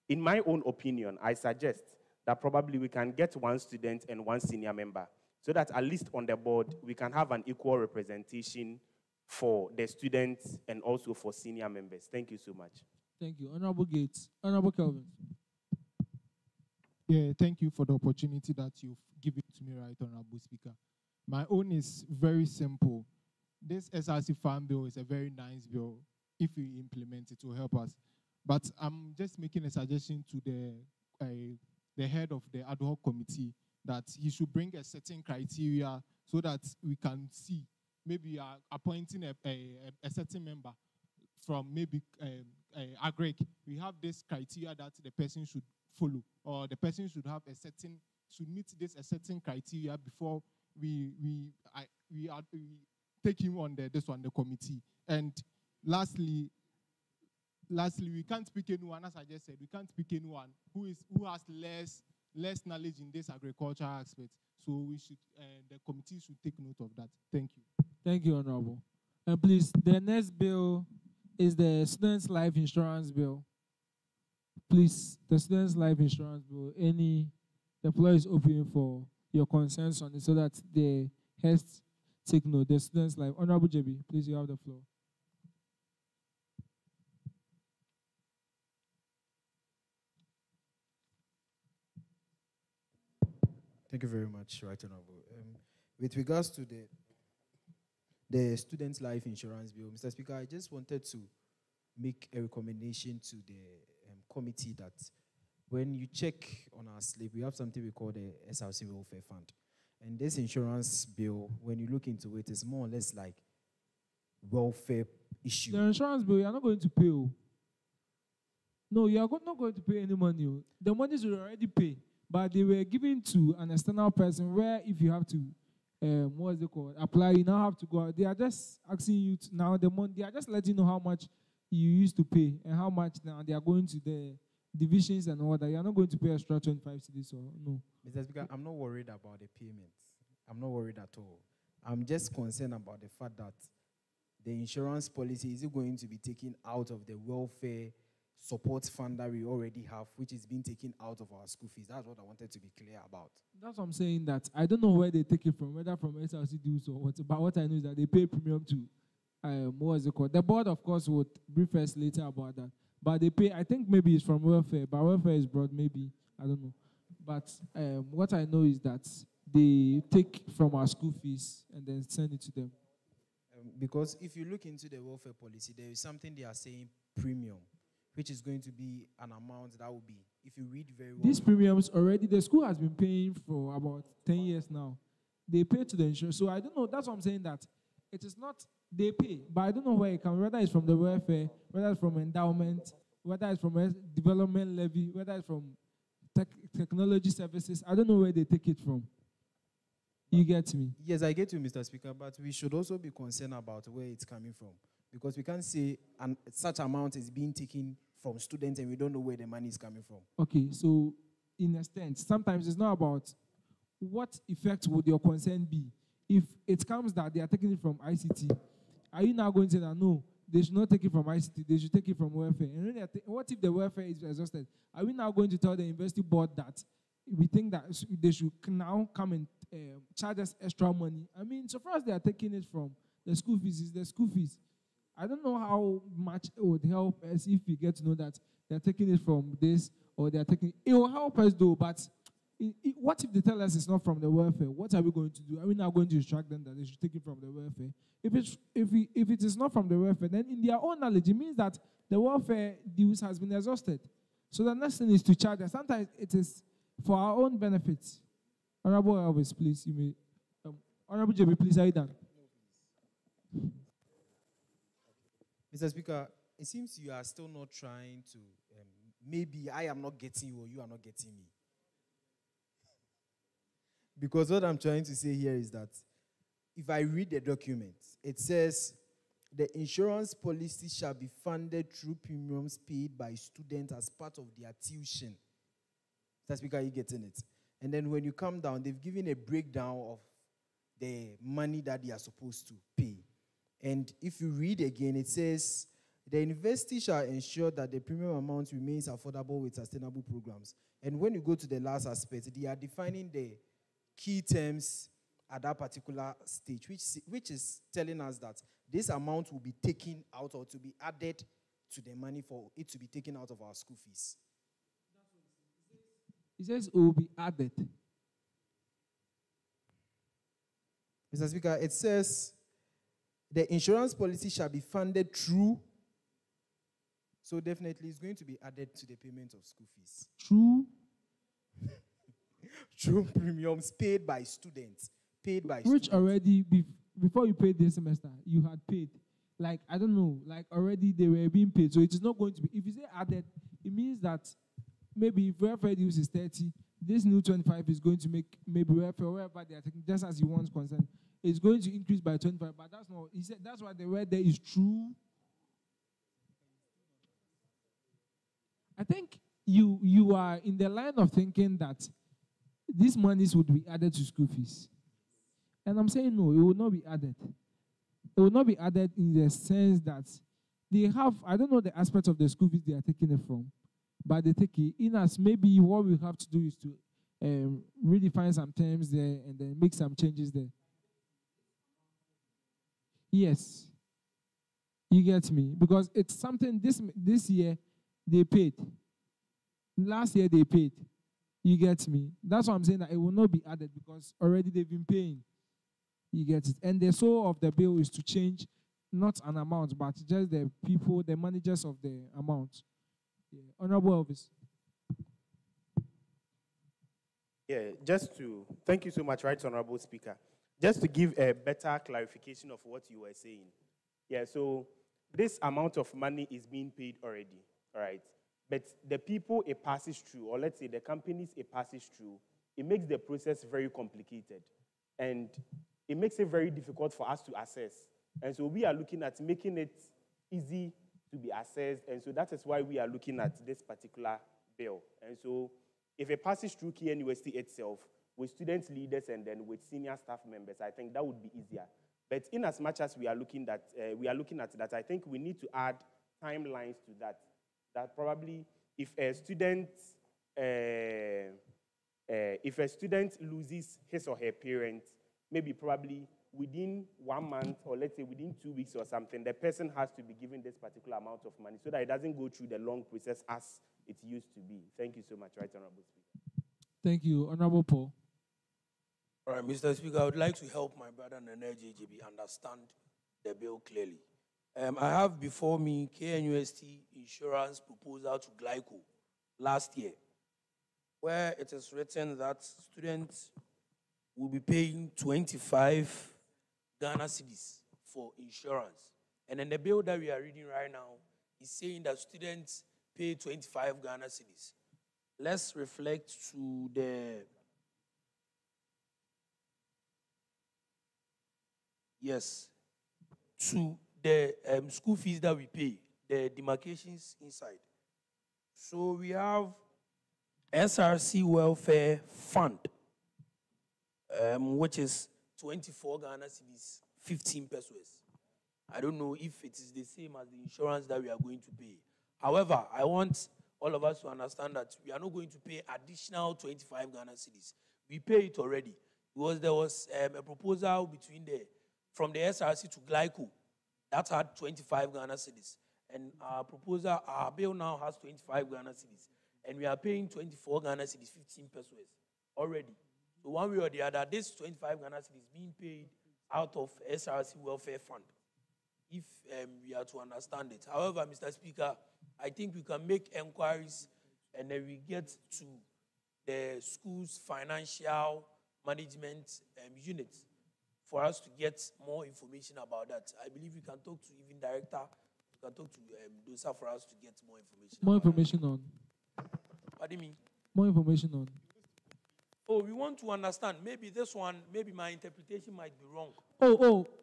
In my own opinion, I suggest that probably we can get one student and one senior member so that at least on the board, we can have an equal representation for the students and also for senior members. Thank you so much. Thank you. Honorable Gates. Honorable Kelvin. Yeah, thank you for the opportunity that you've given to me, right, Honorable Speaker. My own is very simple. This SRC Farm Bill is a very nice bill. If we implement it, will help us. But I'm just making a suggestion to the head of the ad hoc committee that he should bring a certain criteria so that we can see, maybe appointing a certain member from maybe AGREC. We have this criteria that the person should follow, or the person should have should meet a certain criteria before we take him on the committee. And lastly, we can't pick anyone, as I just said, we can't pick anyone who has less knowledge in this agricultural aspect. So the committee should take note of that. Thank you. Thank you, Honorable. And please, the next bill is the Students' Life Insurance Bill. Please, the Students' Life Insurance Bill. The floor is open for your concerns on it so that the heads take note. The Students' Life. Honorable JB, please, you have the floor. Thank you very much, Right Honorable. With regards to the Students' Life Insurance Bill, Mr. Speaker, I just wanted to make a recommendation to the committee that when you check on our slip, we have something we call the SRC Welfare Fund. And this insurance bill, when you look into it, is more or less like welfare issue. The insurance bill, you are not going to pay. No, you are not going to pay any money. The monies will already pay, but they were given to an external person where if you have to, what's it called, apply, you now have to go out. They are just asking you to, now the money, they are just letting you know how much you used to pay and how much now they are going to the divisions and all that. You are not going to pay extra 25 cedis or no. Mr. Speaker, I'm not worried about the payments. I'm not worried at all. I'm just concerned about the fact that the insurance policy, is it going to be taken out of the welfare support fund that we already have, which is being taken out of our school fees? That's what I wanted to be clear about. That's what I'm saying, that I don't know where they take it from, whether from SRC dues or what, but what I know is that they pay premium to, what is it called? The board, of course, would brief us later about that. But they pay, I think maybe it's from welfare, but welfare is broad, maybe, I don't know. But what I know is that they take from our school fees and then send it to them. Because if you look into the welfare policy, there is something they are saying premium, which is going to be an amount that will be, if you read very well. These premiums already, the school has been paying for about 10 years now. They pay to the insurance. So I don't know, that's what I'm saying, that it is not, they pay, but I don't know where it comes, whether it's from the welfare, whether it's from endowment, whether it's from a development levy, whether it's from technology services. I don't know where they take it from. You get me? Yes, I get you, Mr. Speaker, but we should also be concerned about where it's coming from, because we can't say such amount is being taken from students and we don't know where the money is coming from. Okay, so in a sense, sometimes it's not about what effect would your concern be. If it comes that they are taking it from ICT, are you now going to say that no, they should not take it from ICT, they should take it from welfare? And when what if the welfare is exhausted? Are we now going to tell the university board that we think that they should now come and charge us extra money? I mean, so far as they are taking it from the school fees, is the school fees. I don't know how much it would help us if we get to know that they're taking it from this or they're taking it. It will help us though, but what if they tell us it's not from the welfare? What are we going to do? Are we now going to instruct them that they should take it from the welfare? If it is not from the welfare, then in their own knowledge, it means that the welfare dues has been exhausted. So the next thing is to charge us. Sometimes it is for our own benefits. Honorable Elvis, please, you may. Honorable JB, please, are you done? Mr. Speaker, it seems you are still not trying to, maybe I am not getting you or you are not getting me. Because what I'm trying to say here is that if I read the document, it says the insurance policy shall be funded through premiums paid by students as part of their tuition. Mr. Speaker, are you getting it? And then when you come down, they've given a breakdown of the money that they are supposed to pay. And if you read again, it says The university shall ensure that the premium amount remains affordable with sustainable programs. And when you go to the last aspect, they are defining the key terms at that particular stage, which is telling us that this amount will be taken out or to be added to the money for it to be taken out of our school fees. It says it will be added. Mr. Speaker, it says the insurance policy shall be funded through, so definitely it's going to be added to the payment of school fees. True. True premiums paid by students. Which already, before you paid this semester, you had paid. Like, I don't know, like already they were being paid. So it is not going to be, if you say added, it means that maybe if welfare use is 30, this new 25 is going to make maybe welfare, wherever they are taking, just as you want concerned, it's going to increase by 25. But that's not, he said, that's why the word there is true. I think you are in the line of thinking that these monies would be added to school fees. And I'm saying no, it will not be added. It will not be added in the sense that they have, I don't know the aspect of the school fees they are taking it from, but they take it in as maybe what we have to do is to redefine some terms there and then make some changes there. Yes. You get me? Because it's something this year they paid. Last year they paid. You get me? That's why I'm saying that it will not be added because already they've been paying. You get it? And the soul of the bill is to change not an amount, but just the people, the managers of the amount. Yeah. Honorable Elvis. Yeah, thank you so much, Right Honorable Speaker. Just to give a better clarification of what you were saying. Yeah, so this amount of money is being paid already, all right? But the people it passes through, or let's say the companies it passes through, it makes the process very complicated. And it makes it very difficult for us to assess. And so we are looking at making it easy to be assessed. And so that is why we are looking at this particular bill. And so if it passes through Key University itself, with student leaders and then with senior staff members, I think that would be easier. But in as much as we are looking at that, I think we need to add timelines to that. That probably if a student loses his or her parent, maybe probably within 1 month or let's say within 2 weeks or something, the person has to be given this particular amount of money so that it doesn't go through the long process as it used to be. Thank you so much, Right Honorable Speaker. Thank you, Honorable Paul. All right, Mr. Speaker, I would like to help my brother Nene JJB understand the bill clearly. I have before me KNUST insurance proposal to Glyco last year, where it is written that students will be paying 25 Ghana cedis for insurance. And then the bill that we are reading right now is saying that students pay 25 Ghana cedis. Let's reflect to the school fees that we pay, the demarcations inside. So we have SRC Welfare Fund, which is 24 Ghana cedis, 15 pesos. I don't know if it is the same as the insurance that we are going to pay. However, I want all of us to understand that we are not going to pay additional 25 Ghana cedis. We pay it already because there was a proposal from the SRC to Glyco that had 25 Ghana cedis. And our bill now has 25 Ghana cedis. And we are paying 24 Ghana cedis, 15 pesos already. So one way or the other, this 25 Ghana cedis is being paid out of SRC Welfare Fund, if we are to understand it. However, Mr. Speaker, I think we can make inquiries and then we get to the school's financial management unit for us to get more information about that. I believe we can talk to even director, we can talk to DOSA for us to get more information. More information on? What do you mean? More information on? Oh, we want to understand. Maybe this one, maybe my interpretation might be wrong.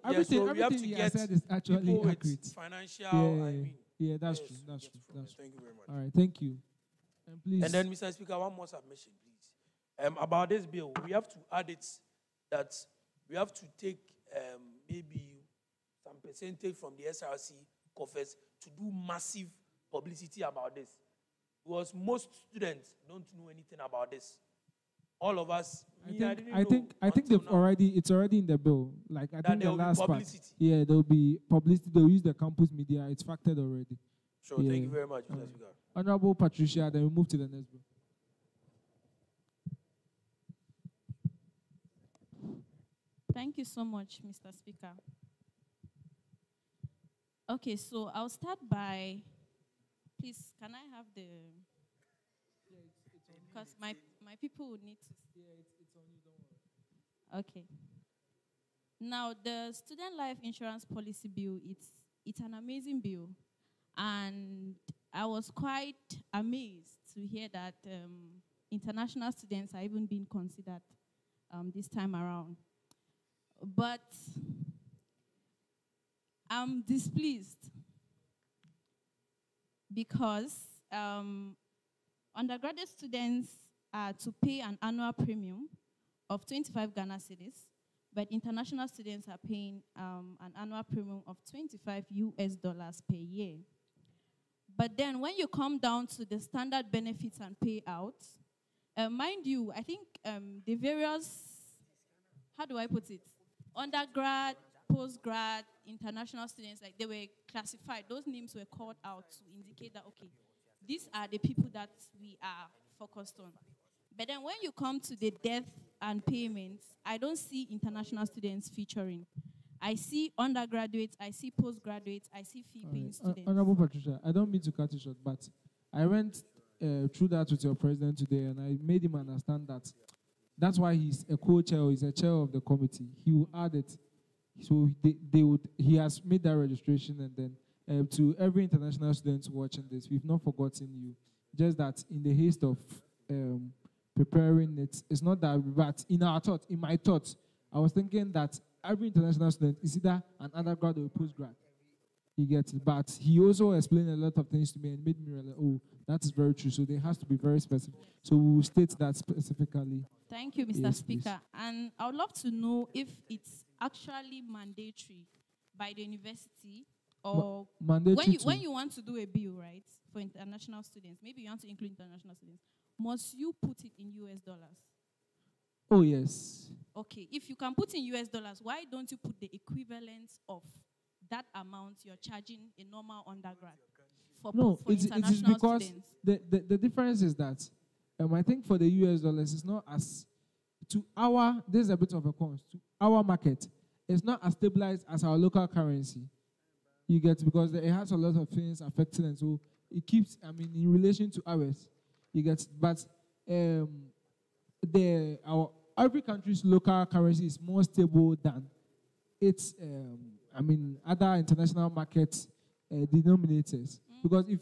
Everything we I said is actually accurate. Financial, yeah, that's true. That's true. Thank you very much. All right, thank you. And please. And then, Mr. Speaker, one more submission, please. About this bill, we have to add it that we have to take maybe some percentage from the SRC coffers to do massive publicity about this. Because most students don't know anything about this. All of us, I think it's already in the bill. Like I think the last part. Yeah, there'll be publicity. They'll use the campus media. It's factored already. Sure, thank you very much, Mr. Speaker. Honorable Patricia, then we move to the next bill. Thank you so much, Mr. Speaker. Okay, so I'll start by, please, can I have the, because my people would need to. It's on you, don't worry. Okay. Now, the Student Life Insurance Policy Bill, it's an amazing bill. And I was quite amazed to hear that international students are even being considered this time around. But I'm displeased because undergraduate students are to pay an annual premium of 25 Ghana cedis, but international students are paying an annual premium of $25 per year. But then when you come down to the standard benefits and payouts, mind you, I think the various, how do I put it? Undergrad, postgrad, international students, like they were classified. Those names were called out to indicate that, okay, these are the people that we are focused on. But then when you come to the death and payments, I don't see international students featuring. I see undergraduates, I see postgraduates, I see fee-paying students. Honorable Patricia, I don't mean to cut you short, but I went through that with your president today, and I made him understand that that's why he's a co-chair, or he's a chair of the committee. He will add it. So he has made that registration, and then to every international student watching this, we've not forgotten you. Just that in the haste of preparing it, it's not that, but in my thoughts, I was thinking that every international student is either an undergrad or a postgrad. You get it. But he also explained a lot of things to me and made me realize, oh, that is very true. So they has to be very specific. So we will state that specifically. Thank you, Mr. Speaker. Please. And I would love to know if it's actually mandatory by the university, or when you want to do a bill, right, for international students, maybe you want to include international students, must you put it in US dollars? Oh, yes. Okay, if you can put in US dollars, why don't you put the equivalent of that amount you're charging a normal undergrad for international because students? The difference is that I think for the US dollars, it's not as, to our, this is a bit of a cons, to our market, it's not as stabilized as our local currency. You get, because it has a lot of things affecting it, so it keeps, in relation to ours, you get, but every country's local currency is more stable than its, other international market denominators. Because if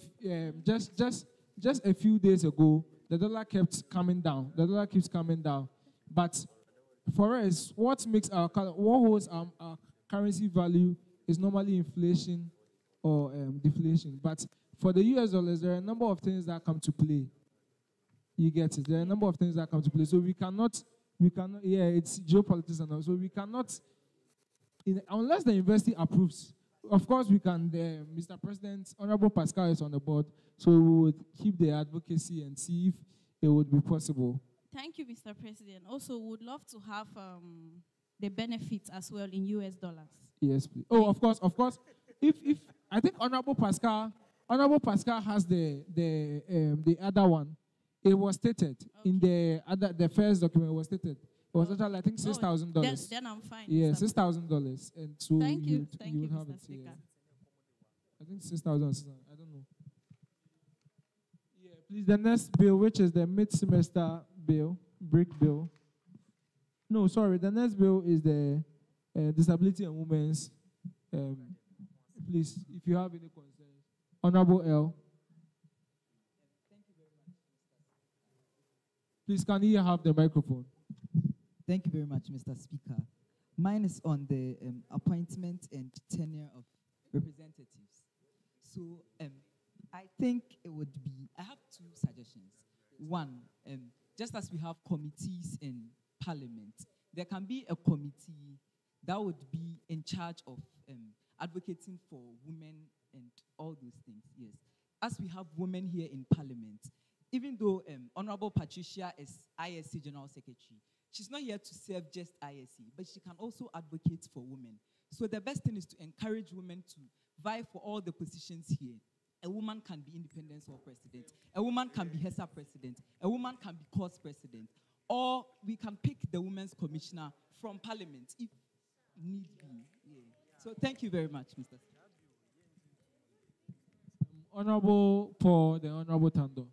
just a few days ago, the dollar kept coming down. The dollar keeps coming down. But for us, what holds our currency value is normally inflation or deflation. But for the US dollars, there are a number of things that come to play. You get it? There are a number of things that come to play. So we cannot, it's geopolitics and all. So we cannot, unless the university approves. Of course, we can, Mr. President, Honorable Pascal is on the board, so we would keep the advocacy and see if it would be possible. Thank you, Mr. President. Also, we would love to have the benefits as well in US dollars. Yes, please. Oh, of course. If I think Honorable Pascal has the other one. It was stated in the first document. It was stated. It was actually, I think, $6,000. Then I'm fine. Yeah, $6,000, and so thank you, have Mr. it. Speaker. Yeah. I think 6,000. I don't know. Yeah, please. The next bill, which is the mid-semester bill, break bill. No, sorry. The next bill is the disability and women's. Please, if you have any concerns, Honorable L. Please, can you have the microphone? Thank you very much, Mr. Speaker. Mine is on the appointment and tenure of representatives. So I think it would be, I have two suggestions. One, just as we have committees in Parliament, there can be a committee that would be in charge of advocating for women and all those things, yes. As we have women here in Parliament, even though Honorable Patricia is ISC General Secretary, she's not here to serve just ISC, but she can also advocate for women. So the best thing is to encourage women to vie for all the positions here. A woman can be Independence Hall President. A woman can be HESA President. A woman can be CORS President. Or we can pick the Women's Commissioner from Parliament if need be. Yeah. So thank you very much, Mr. Speaker. Honorable Paul, the Honorable Tando.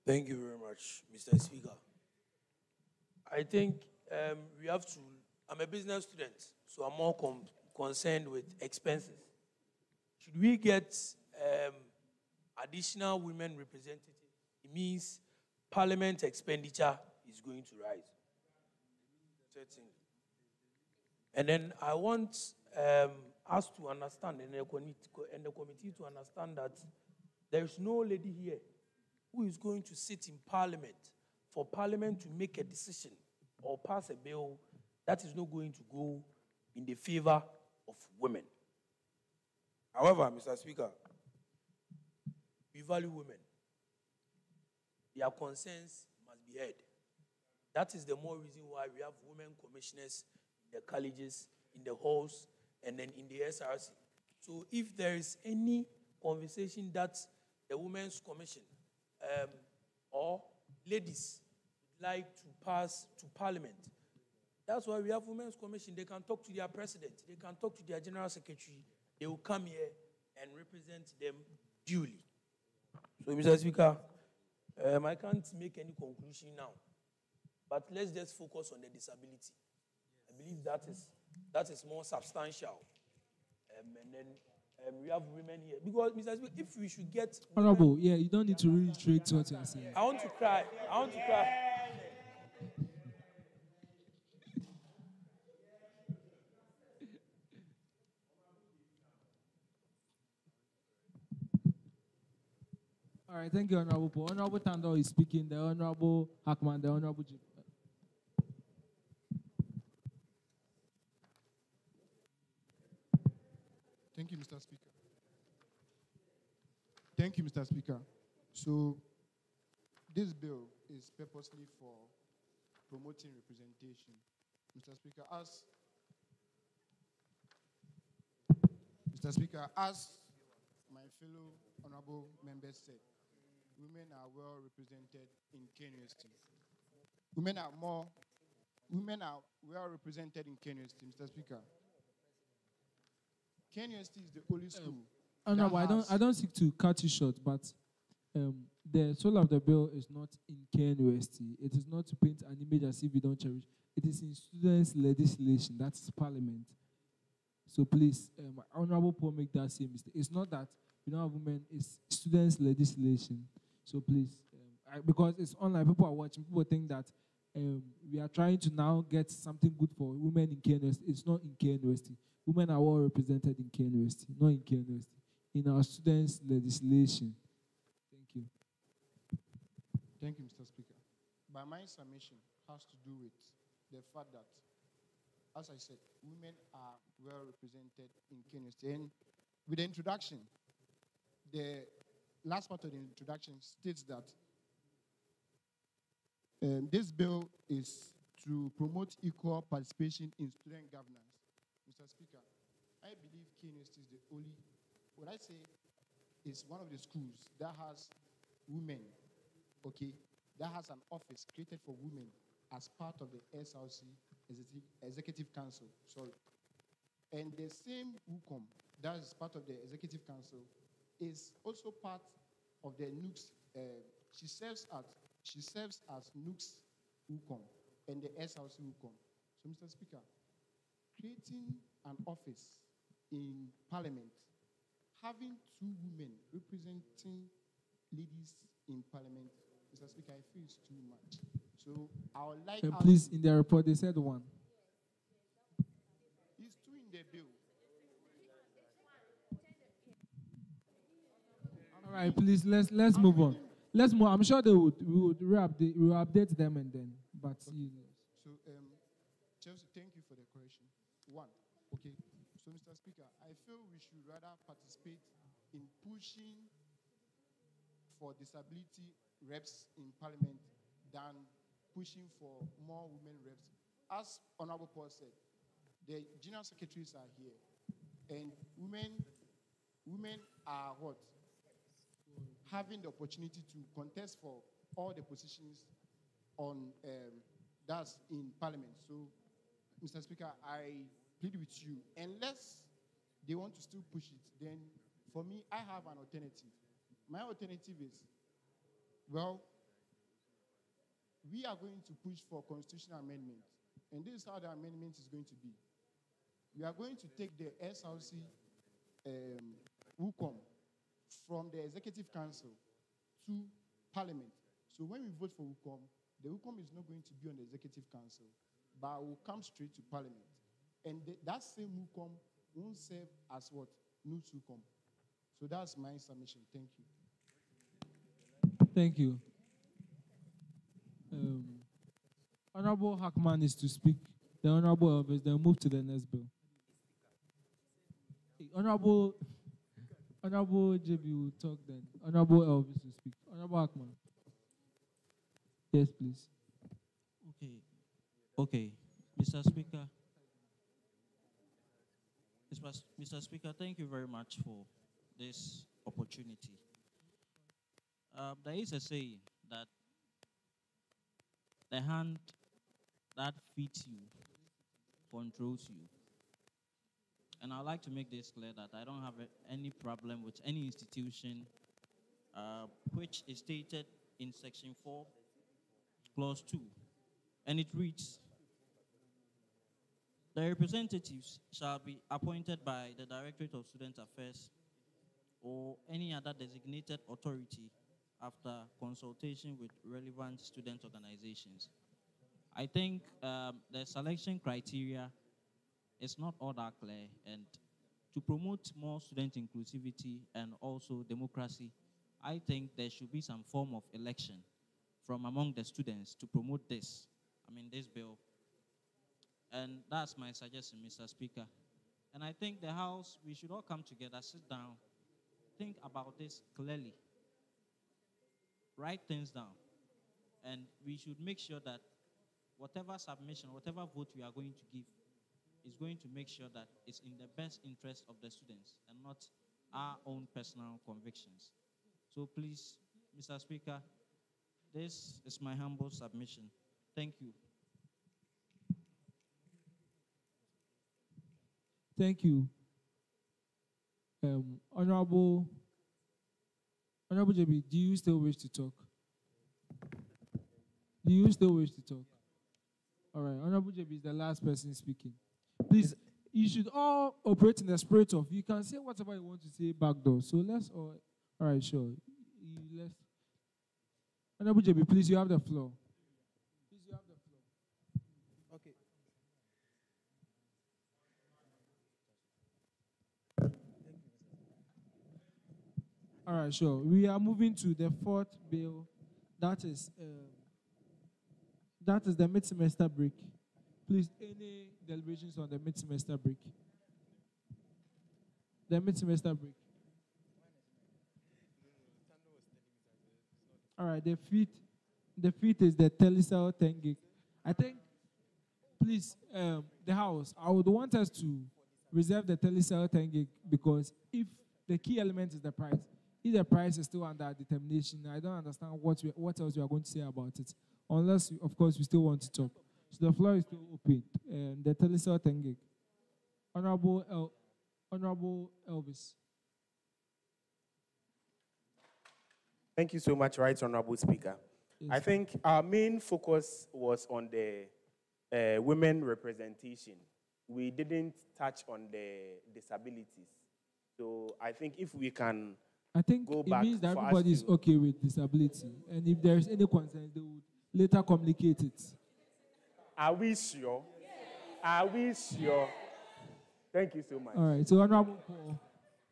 Thank you very much, Mr. Speaker. I think we have to, I'm a business student, so I'm more concerned with expenses. Should we get additional women representatives? It means Parliament expenditure is going to rise. Certainly. And then I want us to understand, and the committee to understand that there is no lady here who is going to sit in Parliament for Parliament to make a decision or pass a bill that is not going to go in the favor of women. However, Mr. Speaker, we value women. Their concerns must be heard. That is the more reason why we have women commissioners in the colleges, in the halls, and then in the SRC. So if there is any conversation that the Women's Commission or ladies would like to pass to Parliament, that's why we have Women's Commission. They can talk to their president. They can talk to their general secretary. They will come here and represent them duly. So, Mr. Speaker, I can't make any conclusion now. But let's just focus on the disability. I believe that is more substantial. And then we have women here. Because, Mr. Speaker, if we should get... Honorable, yeah, you don't need to reiterate what you're saying. I want to cry. I want to cry. All right, thank you, Honorable Paul. Honorable Tando is speaking. The Honorable Hackman, the Honorable Jim. Thank you, Mr. Speaker. Thank you, Mr. Speaker. So, this bill is purposely for promoting representation. Mr. Speaker, as my fellow honorable members said, women are well represented in KNUST. Women are well represented in KNUST, Mr. Speaker. KNUST is the only school. Honorable, I don't seek to cut you short, but the soul of the bill is not in KNUST. It is not to paint an image as if we don't cherish. It is in students' legislation. That's Parliament. So please, Honorable Paul, make that same mistake. It's not that we don't have women. It's students' legislation. So please, because it's online, people are watching. People think that we are trying to now get something good for women in KNUST. It's not in KNUST. Women are well represented in KNUST, not in KNUST. In our students' legislation. Thank you. Thank you, Mr. Speaker. By my summation has to do with the fact that, as I said, women are well represented in KNUST. And with the introduction, the last part of the introduction states that this bill is to promote equal participation in student governance. Mr. Speaker, I believe KNUST is the only, what I say is one of the schools that has women, okay, that has an office created for women as part of the SRC Executive Council, sorry. And the same WUCOM, that is part of the Executive Council, is also part of the NUCS. She serves as NUCS WUCOM and the SRC WUCOM. So, Mr. Speaker, creating an office in Parliament, having two women representing ladies in Parliament, Mr. Speaker, I feel it's too much. So I would like... please, in their report, they said one. It's two in the bill. All right, please, let's move on. Let's move. I'm sure we will update them and then, but... Okay. So, Chelsea, thank you for the correction. One, okay. So, Mr. Speaker, I feel we should rather participate in pushing for disability reps in Parliament than pushing for more women reps. As Honorable Paul said, the general secretaries are here, and women are what? Having the opportunity to contest for all the positions on that's in Parliament. So, Mr. Speaker, I plead with you, unless they want to still push it, then for me, I have an alternative. My alternative is, well, we are going to push for constitutional amendment, and this is how the amendment is going to be. We are going to take the SRC WUCOM from the Executive Council to Parliament. So when we vote for WUCOM, the WUCOM is not going to be on the Executive Council, but will come straight to Parliament. And that same WUCOM won't serve as what? Knust WUCOM. So that's my submission. Thank you. Thank you. Honorable Hackman is to speak. The Honorable Elvis, then move to the next bill. Honorable JB will talk then. Honorable Elvis will speak. Honorable Hackman. Yes, please. Okay. Mr. Speaker. Mr. Speaker, thank you very much for this opportunity. There is a saying that the hand that feeds you controls you. And I'd like to make this clear that I don't have any problem with any institution which is stated in Section 4, Clause 2. And it reads, the representatives shall be appointed by the Directorate of Student Affairs or any other designated authority after consultation with relevant student organizations. I think the selection criteria is not all that clear, and to promote more student inclusivity and also democracy, I think there should be some form of election from among the students to promote this, this bill. And that's my suggestion, Mr. Speaker. And I think the House, we should all come together, sit down, think about this clearly, write things down, and we should make sure that whatever submission, whatever vote we are going to give is going to make sure that it's in the best interest of the students and not our own personal convictions. So please, Mr. Speaker, this is my humble submission. Thank you. Thank you. Honorable JB, do you still wish to talk? Do you still wish to talk? All right, Honorable JB is the last person speaking. Please, you should all operate in the spirit of, you can say whatever you want to say back door. So let's all right, sure. Honorable JB, please, you have the floor. Please, you have the floor. Okay. All right, sure. We are moving to the fourth bill. That is the mid-semester break. Please, any deliberations on the mid-semester break? The mid-semester break. All right, the fifth is the telecell 10 gig. I think, please, the House, I would want us to reserve the telecell 10 gig because if the key element is the price, if the price is still under determination, I don't understand what else you are going to say about it, unless, of course, we still want to talk. So the floor is still open. The telecell 10 gig. Honorable Elvis. Thank you so much, Right Honorable Speaker. Yes. I think our main focus was on the women representation. We didn't touch on the disabilities. So I think if we can go back, it means that everybody is okay with disability. And if there is any concern, they would later communicate it. Are we sure? Are we sure? Thank you so much. All right. So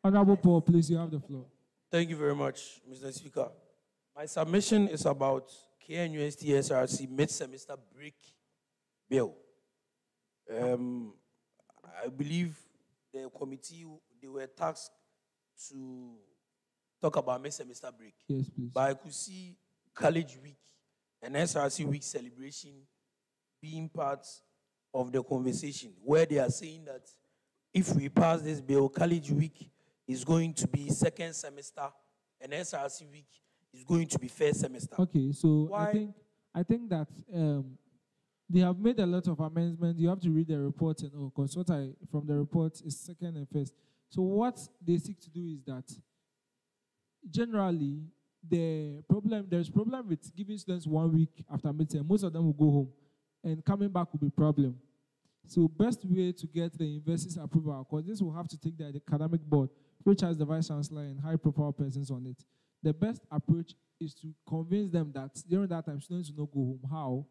Honorable Paul, please, you have the floor. Thank you very much, Mr. Speaker. My submission is about KNUST SRC mid-semester break bill. I believe the committee, they were tasked to talk about mid-semester break. Yes, please. But I could see College Week and SRC Week celebration being part of the conversation, where they are saying that if we pass this bill, College Week is going to be second semester, and SRC Week is going to be first semester. Okay, so Why? I think that they have made a lot of amendments. You have to read the report and all, because what I from the report is second and first. So what they seek to do is that generally there's problem with giving students 1 week after midterm. Most of them will go home, and coming back will be a problem. So best way to get the university's approval, because this will have to take the academic board, which has the vice chancellor and high-profile persons on it. The best approach is to convince them that during that time students will not go home. How?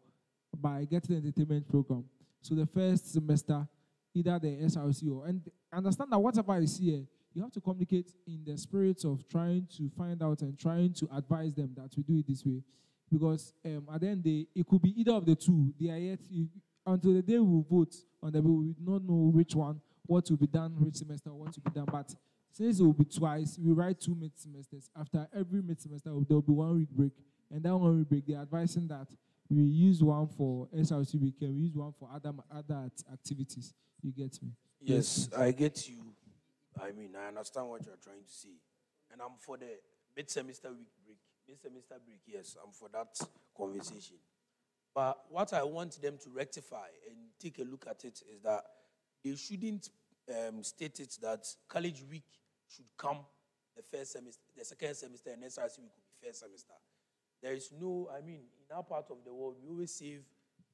By getting an entertainment program. So the first semester, either the SRC or, and understand that whatever is here, you have to communicate in the spirit of trying to find out and trying to advise them that we do it this way. Because at the end, it could be either of the two. They are yet, until the day we vote on the bill, we do not know which one, what will be done, which semester, what will be done. But since it will be twice, we write 2 mid-semesters. After every mid-semester, there will be 1 week break. And that 1 week break, they're advising that we use one for SRC week and we use one for other activities. You get me? Yes, I get you. I mean, I understand what you're trying to say. And I'm for the mid-semester week break. Mid-semester break, yes, I'm for that conversation. But what I want them to rectify and take a look at it is that they shouldn't state it that college week should come the first semester, the second semester, and SRC week will be first semester. There is no, I mean, in our part of the world, we always save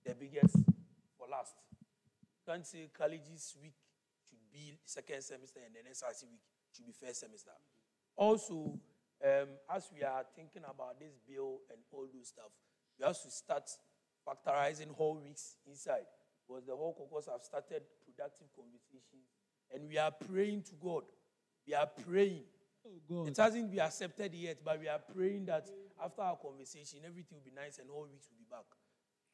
the biggest for last. You can't say college's week should be second semester and then SRC week should be first semester. Also, as we are thinking about this bill and all those stuff, we have to start factorizing whole weeks inside, because the whole caucus have started productive conversations, and we are praying to God. We are praying. Oh God. It hasn't been accepted yet, but we are praying that after our conversation, everything will be nice and whole weeks will be back.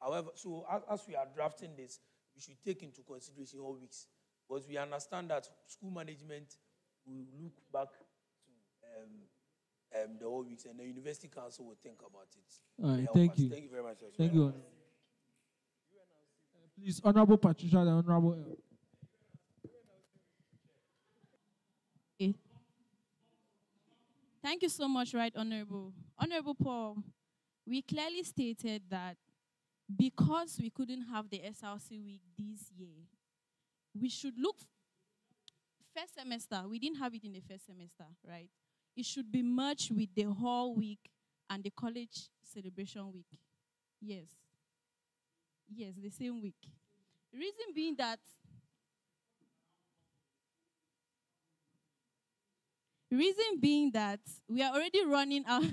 However, so as we are drafting this, we should take into consideration whole weeks, because we understand that school management will look back to the whole weeks, and the university council will think about it. All right, thank you. Thank you very much. Thank you. Please, Honorable Patricia and Honorable L. Okay. Thank you so much, Right Honorable. Honorable Paul, we clearly stated that because we couldn't have the SRC week this year, we should look first semester. We didn't have it in the first semester, right? It should be merged with the whole week and the college celebration week. Yes. Yes, the same week. Reason being that we are already running out.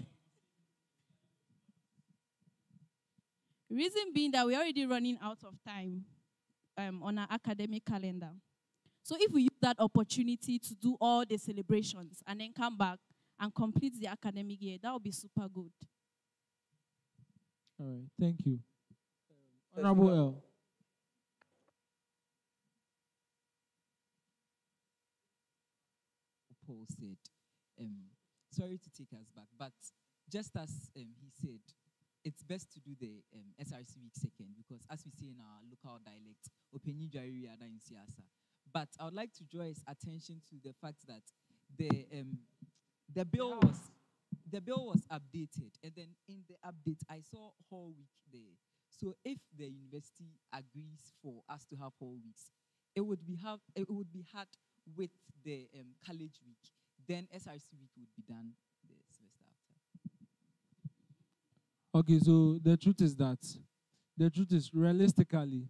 Reason being that we're already running out of time on our academic calendar. So if we use that opportunity to do all the celebrations and then come back and complete the academic year, that would be super good. All right, thank you. Honorable L. Paul said, sorry to take us back, but just as he said, it's best to do the SRC week second, because as we say in our local dialect, Openi Jari Ada in Siasa. But I would like to draw his attention to the fact that the bill was updated, and then in the update I saw whole week there. So if the university agrees for us to have whole weeks, it would be had with the college week. Then SRC week would be done the semester after. Okay, so the truth is realistically,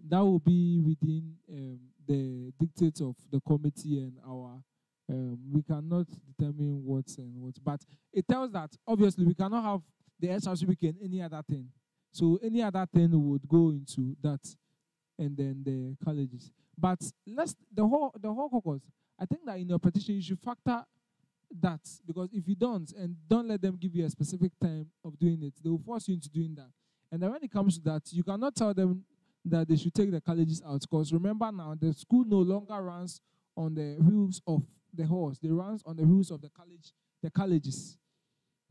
that will be within the dictates of the committee and our. We cannot determine what's and what, but it tells that obviously we cannot have the SRC week and any other thing. So any other thing would go into that, and then the colleges. But the whole caucus. I think that in your petition you should factor that, because if you don't let them give you a specific time of doing it, they will force you into doing that. And then when it comes to that, you cannot tell them that they should take the colleges out. Because remember now, the school no longer runs on the wheels of the horse. They runs on the wheels of the colleges.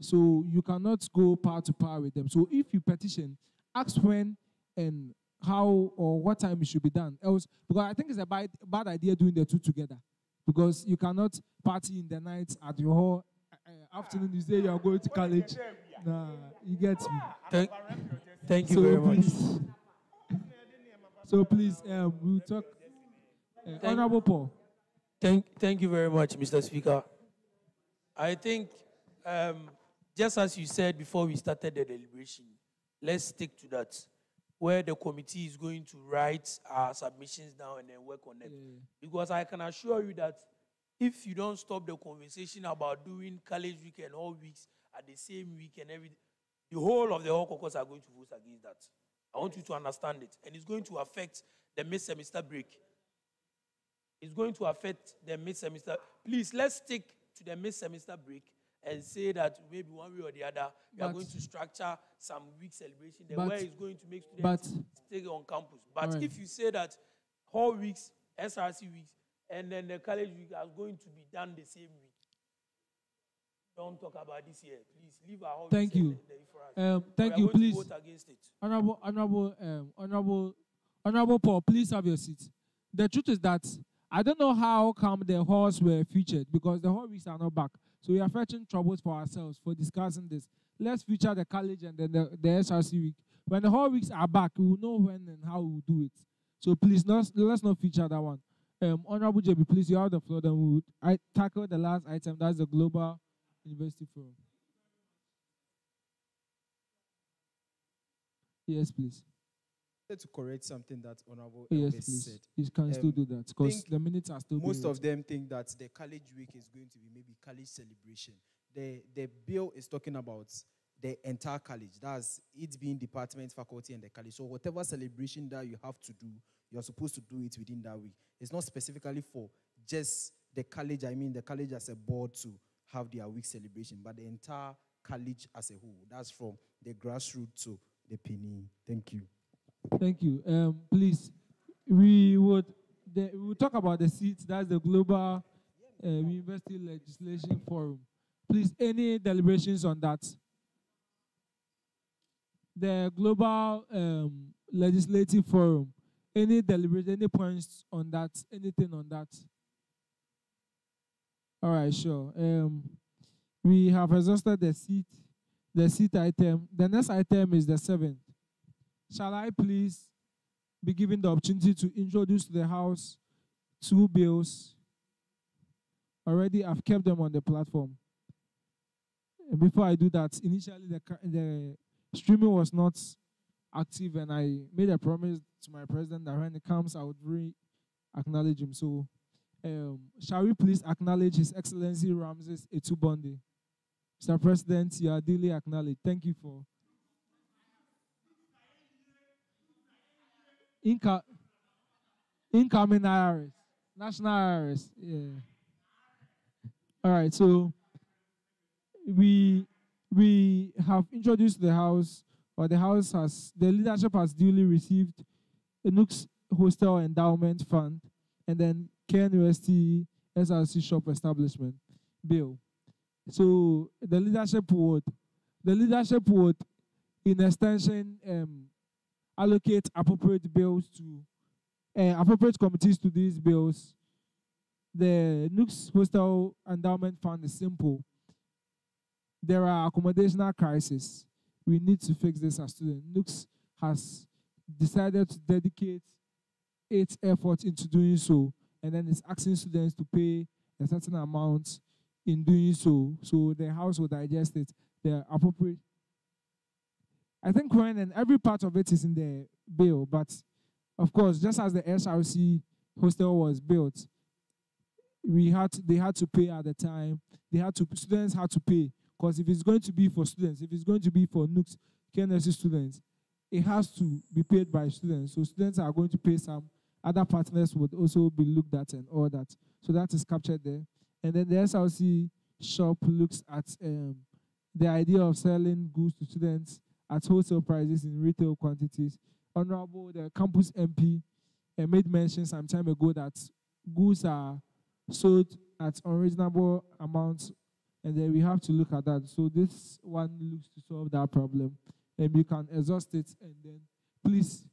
So you cannot go power to power with them. So if you petition, ask when and how or what time it should be done. Else, because I think it's a bad idea doing the two together. Because you cannot party in the night at your whole afternoon. You say you are going to college. Nah, you get me. Thank you very much. So please, we'll talk. Honorable Paul. Thank you very much, Mr. Speaker. I think, just as you said before we started the deliberation, let's stick to that, where the committee is going to write our submissions down and then work on it. Because I can assure you that if you don't stop the conversation about doing college week and all weeks at the same week and everything, the whole of the whole caucus are going to vote against that. I want you to understand it. And it's going to affect the mid-semester break. It's going to affect the mid-semester. Please, let's stick to the mid-semester break and say that maybe one way or the other, we are going to structure some week celebration there where it's going to make students stay on campus. But if you say that whole weeks, SRC weeks, and then the college week are going to be done the same week, don't talk about this year. Please leave our whole Thank you. Thank you. Please, vote against it. Honorable Paul, please have your seat. The truth is that I don't know how come the halls were featured because the whole weeks are not back. So we are fetching troubles for ourselves for discussing this. Let's feature the college and then the SRC week. When the whole weeks are back, we will know when and how we will do it. So please, let's not feature that one. Honorable JB, please, you have the floor. Then we will tackle the last item. That's the Global University Forum. Yes, please. To correct something that Honorable yes, Elvis please. said. You can still do that because the minutes are still. Most of them think that the college week is going to be maybe college celebration. The bill is talking about the entire college. That's it being department, faculty, and the college. So whatever celebration that you have to do, you're supposed to do it within that week. It's not specifically for just the college. I mean, the college as a board to have their week celebration, but the entire college as a whole. That's from the grassroots to the penny. Thank you. Thank you. Please, we will talk about the seats. That's the Global University Legislation Forum. Please, any deliberations on that? The Global Legislative Forum. Any deliberation, any points on that? Anything on that? All right, sure. We have exhausted the seat item. The next item is the 7th. Shall I please be given the opportunity to introduce to the House 2 bills? Already, I've kept them on the platform. And before I do that, initially the streaming was not active, and I made a promise to my president that when it comes, I would acknowledge him. So, shall we please acknowledge His Excellency Ramses Etubondi? Mr. President, you are duly acknowledged. Thank you for incoming IRS, national IRS. Yeah. All right. So we have introduced the House, or the leadership has duly received a Knust Hostel Endowment Fund and then KNUST SRC Shop Establishment Bill. So the leadership would, in extension, allocate appropriate bills to appropriate committees to these bills. The Knust Hostel Endowment Fund is simple. There are accommodational crises. We need to fix this as students. Knust has decided to dedicate its effort into doing so, and then it's asking students to pay a certain amount in doing so. So the House will digest it. The appropriate. I think when every part of it is in the bill, but of course, just as the SRC hostel was built, they had to pay at the time. Students had to pay, because if it's going to be for students, if it's going to be for Knust KNSC students, it has to be paid by students. So students are going to pay some. Other partners would also be looked at and all that. So that is captured there. And then the SRC shop looks at the idea of selling goods to students at wholesale prices in retail quantities Honorable, the campus MP, made mention some time ago that goods are sold at unreasonable amounts, and then we have to look at that. So this one looks to solve that problem, and we can exhaust it, and then please,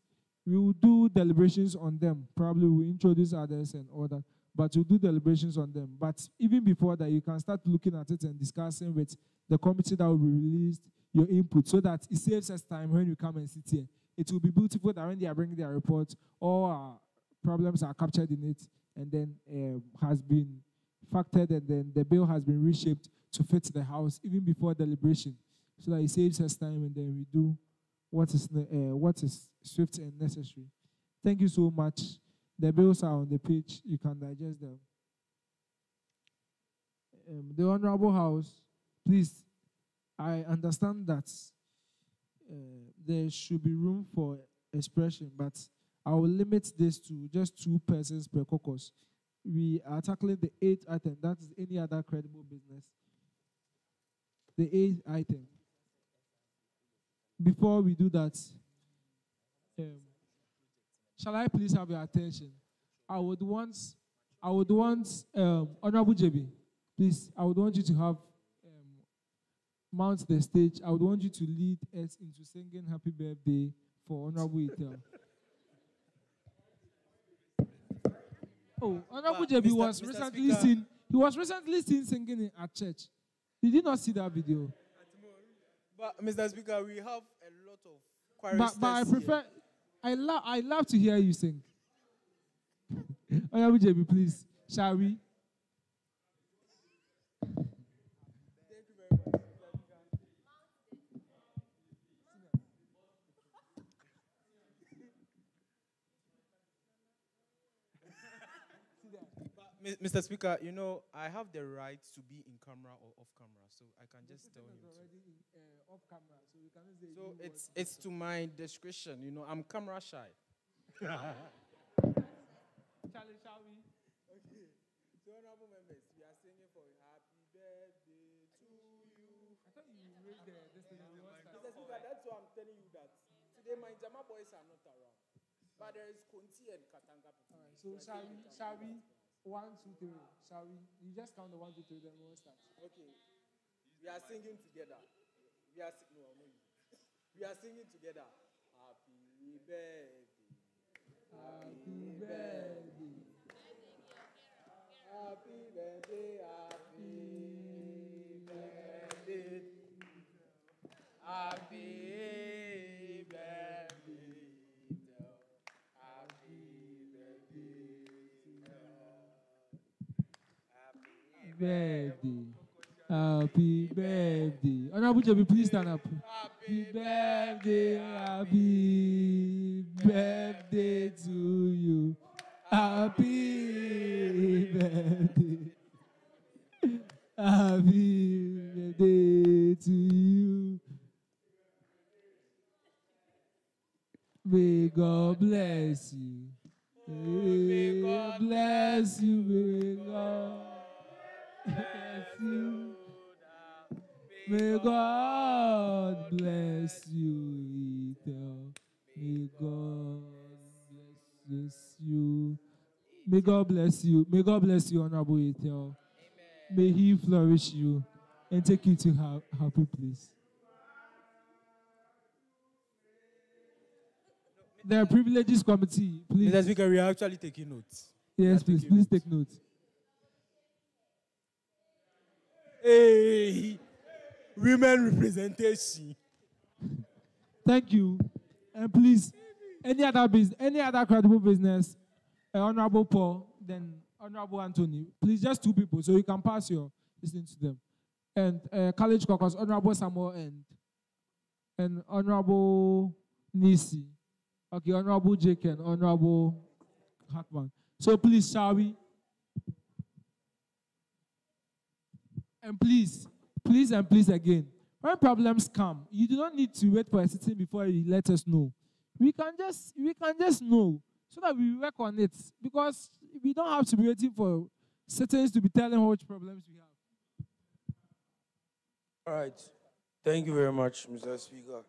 we will do deliberations on them. Probably we'll introduce others and all that, but we'll do deliberations on them. But even before that, you can start looking at it and discussing with the committee that will be released your input, so that it saves us time when you come and sit here. It will be beautiful that when they are bringing their report, all our problems are captured in it, and then has been factored, and then the bill has been reshaped to fit the House even before deliberation, so that it saves us time, and then we do what is swift and necessary. Thank you so much. The bills are on the page. You can digest them. The Honorable House, please, I understand that there should be room for expression, but I will limit this to just 2 persons per caucus. We are tackling the 8th item. That is any other credible business. The 8th item. Before we do that, shall I please have your attention? I would want Honorable JB, please, I would want you to have mount the stage. I would want you to lead us into singing Happy Birthday for Honorable Itel. Oh, Honorable JB was recently seen. He was recently seen singing at church. Did you not see that video? But Mr. Speaker, we have a lot of choristers but I prefer. I love to hear you sing. Honorable JB, please, shall we? Mr. Speaker, you know, I have the right to be in camera or off camera, so I can just tell him. Off camera, so you cannot say. So it's to my discretion, you know. I'm camera shy. Charlie, shall we? Okay. So, honorable members, we are singing for Happy Birthday to you. I thought you raised this thing. Mr. Speaker, that's why I'm telling you that today my Jama boys are not around, but there is Konti and Katanga people. All right. So shall we? 1, 2, 3. Shall we? You just count the 1, 2, 3, then we'll start. Okay. We are singing together. We are singing together. Happy birthday. Happy birthday. Happy birthday. Happy birthday. Happy birthday. Birthday. Happy birthday. Honorable JB, please stand up. Happy birthday. Happy birthday to you. Happy birthday. Happy birthday to you. May God bless you. May God bless you. May God bless you. May God bless you, Ethel. May God bless you. May God bless you. May God bless you, Honorable Ethel. May He flourish you and take you to a happy place. The Privileges Committee, please. Mr. Speaker, we are actually taking notes. Yes, please. Please take notes. Hey, women representation. Thank you. And please, any other credible business, Honorable Paul, then Honorable Anthony. Please, just 2 people, so you can pass your listening to them. And College Caucus, Honorable Samuel and Honorable Nisi. Okay, Honorable Jake and Honorable Hackman. So please, shall we? And please again, when problems come, you do not need to wait for a sitting before you let us know. We can just know so that we work on it, because we don't have to be waiting for sittings to be telling which problems we have. All right. Thank you very much, Mr. Speaker.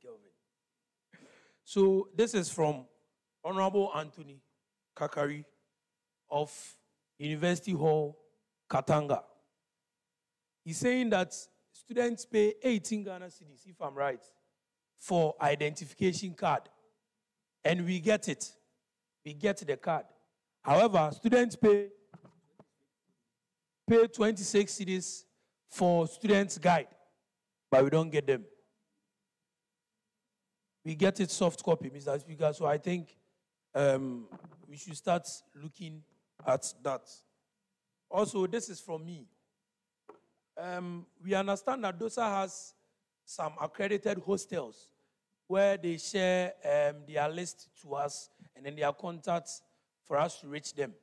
Kelvin. So this is from Honorable Anthony Kakari of University Hall, Katanga. He's saying that students pay 18 Ghana cedis, if I'm right, for identification card. And we get it. We get the card. However, students pay 26 cedis for students' guide, but we don't get them. We get it soft copy, Mr. Speaker, so I think we should start looking at that. Also, this is from me. We understand that DOSA has some accredited hostels where they share their list to us and then their contacts for us to reach them.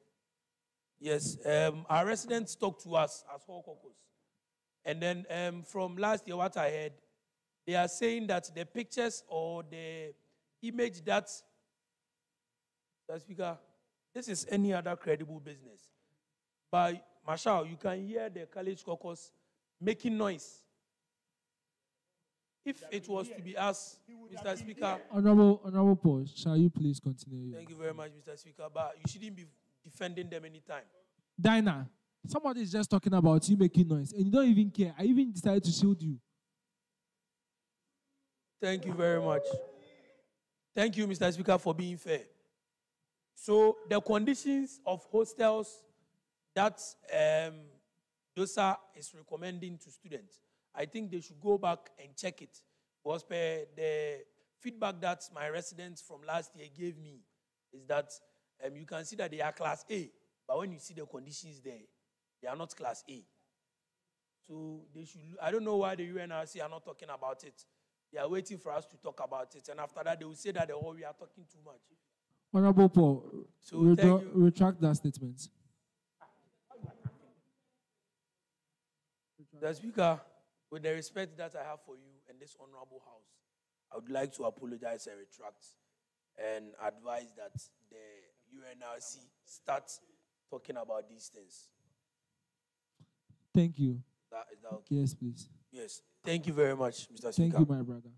Yes, our residents talk to us as Hall Caucus. And then from last year, what I heard, they are saying that the pictures or the image that, Mr. Speaker, this is any other credible business. But, Marshall, you can hear the college caucus making noise. If it was to be us, Mr. Speaker. Honorable Paul, shall you please continue? Thank you very much, Mr. Speaker, but you shouldn't be defending them anytime. Dinah, somebody is just talking about you making noise, and you don't even care. I even decided to shield you. Thank you very much. Thank you, Mr. Speaker, for being fair. So the conditions of hostels that DOSA is recommending to students, I think they should go back and check it. Because per the feedback that my residents from last year gave me is that you can see that they are class A, but when you see the conditions there, they are not class A. So they should, I don't know why the UNRC are not talking about it. They are waiting for us to talk about it. And after that, they will say that we are talking too much. Honorable Paul, so retract that statement. The Speaker, with the respect that I have for you and this honorable house, I would like to apologize and retract and advise that the UNRC starts talking about these things. Thank you. Is that okay? Yes, please. Yes. Thank you very much, Mr. Speaker. Thank you, my brother.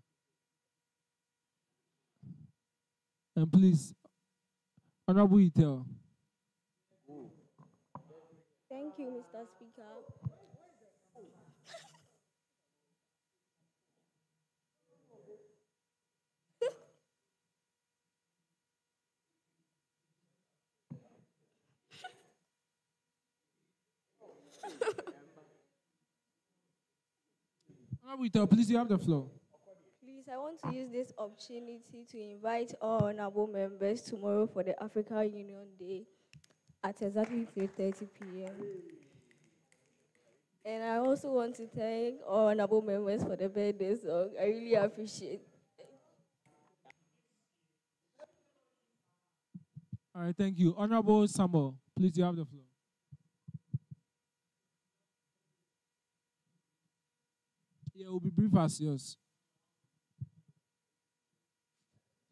And please, Honorable Itel. Thank you, Mr. Speaker. Honorable Itel, please, you have the floor. Please, I want to use this opportunity to invite all honorable members tomorrow for the African Union Day at exactly 3:30 p.m. And I also want to thank all honorable members for the birthday song. I really appreciate it. All right, thank you. Honorable Samuel, please, you have the floor. Yeah, it will be brief as yours.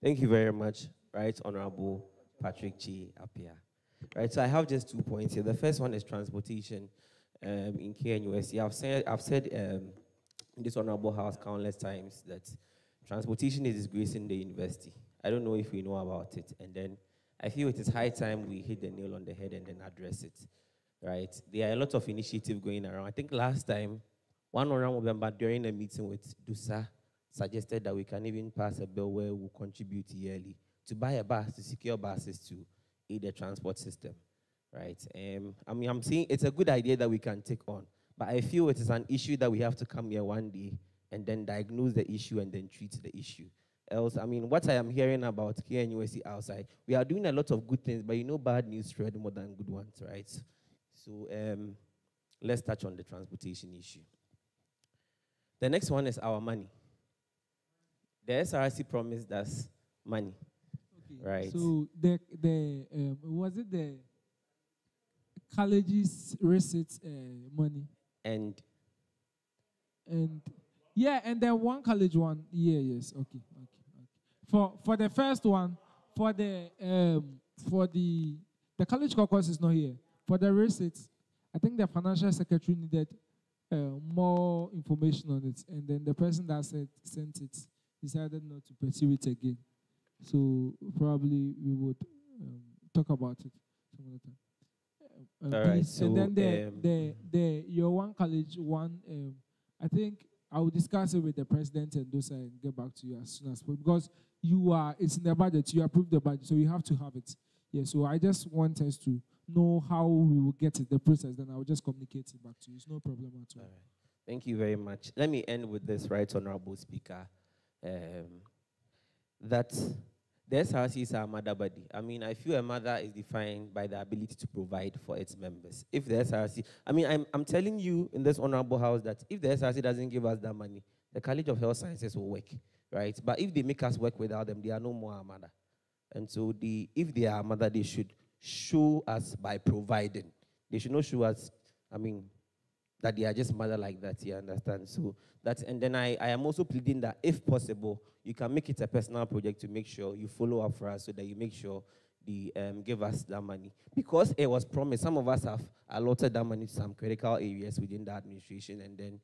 Thank you very much, right, Honorable Patrick G. Apia. Right, so I have just 2 points here. The first one is transportation in KNUST. I've said in this honorable house countless times that transportation is disgracing the university. I don't know if we know about it. And then I feel it is high time we hit the nail on the head and then address it, right? There are a lot of initiatives going around. I think last time, one honorable member during a meeting with DUSA suggested that we can even pass a bill where we'll contribute yearly to buy a bus, to secure buses to aid the transport system, right? I mean, I'm saying it's a good idea that we can take on, but I feel it is an issue that we have to come here one day and then diagnose the issue and then treat the issue. Else, I mean, what I am hearing about KNUST outside, we are doing a lot of good things, but you know bad news spread more than good ones, right? So let's touch on the transportation issue. The next one is our money. The SRC promised us money, right? So was it the college's receipt money? And yeah, and then one college one. Yeah, yes, okay. For the first one, for the college caucus is not here. For the receipts, I think the financial secretary needed more information on it, and then the person that sent it decided not to pursue it again. So probably we would talk about it some other time. All right, Please. And so, then your one college one, I think I will discuss it with the president and those and get back to you as soon as possible because it's in the budget. You approved the budget, so you have to have it. Yeah. So I just want us to know how we will get it, the process. Then I will just communicate it back to you. It's no problem at all. All right. Thank you very much. Let me end with this, right, Honorable Speaker. That the SRCs are mother body. I mean, I feel a mother is defined by the ability to provide for its members. If the SRC, I mean, I'm telling you in this honorable house that if the SRC doesn't give us that money, the College of Health Sciences will work, right? But if they make us work without them, they are no more our mother. And so if they are our mother, they should show us by providing. They should not show us, that they are just mother like that, you understand? So and then I am also pleading that if possible, you can make it a personal project to make sure you follow up for us so that you make sure they give us that money. Because it was promised, some of us have allotted that money to some critical areas within the administration, and then,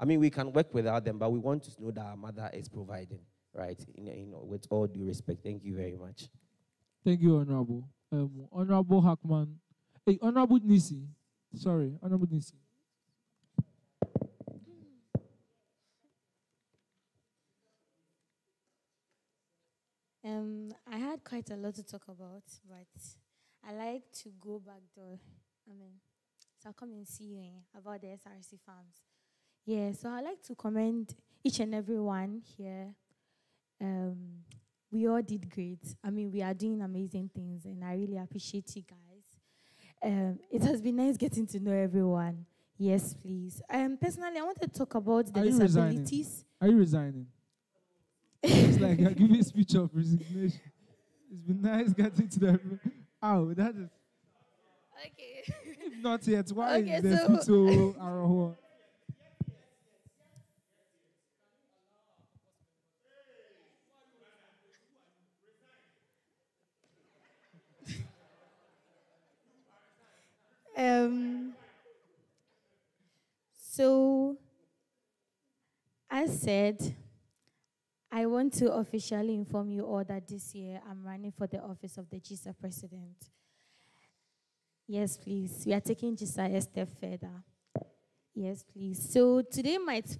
we can work without them, but we want to know that our mother is providing, right? With all due respect. Thank you very much. Thank you, Honorable. Honorable Hackman. Hey, Honorable Nisi. Sorry, Honorable Nisi. I had quite a lot to talk about, but I like to go back door. So I'll come and see you about the SRC farms. Yeah, so I'd like to commend each and every one here. We all did great. We are doing amazing things, and I really appreciate you guys. It has been nice getting to know everyone. Yes, please. Personally, I want to talk about the disabilities. Are you resigning? It's like I give you a speech of resignation. It's been nice getting to the. Oh, that is. Okay. Not yet. Why Okay, is the speech so arrogant? So, as said, I want to officially inform you all that this year I'm running for the office of the GISA president. Yes, please. We are taking GISA a step further. Yes, please. So today might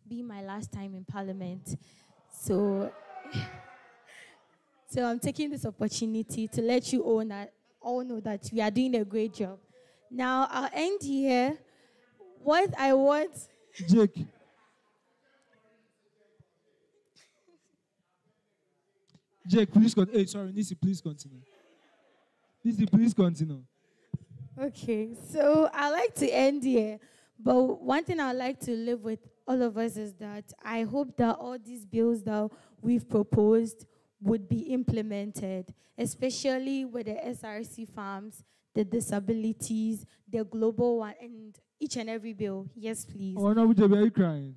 be my last time in Parliament. So, so I'm taking this opportunity to let you all know that we are doing a great job. Now, I'll end here. What I want... Jake. Jake, please continue. Hey, sorry, Nisi, please continue. Nisi, please continue. Okay, so I like to end here. But one thing I like to leave with all of us is that I hope that all these bills that we've proposed would be implemented, especially with the SRC farms, the disabilities, the global one, and each and every bill. Yes, please. Oh, no, are you crying?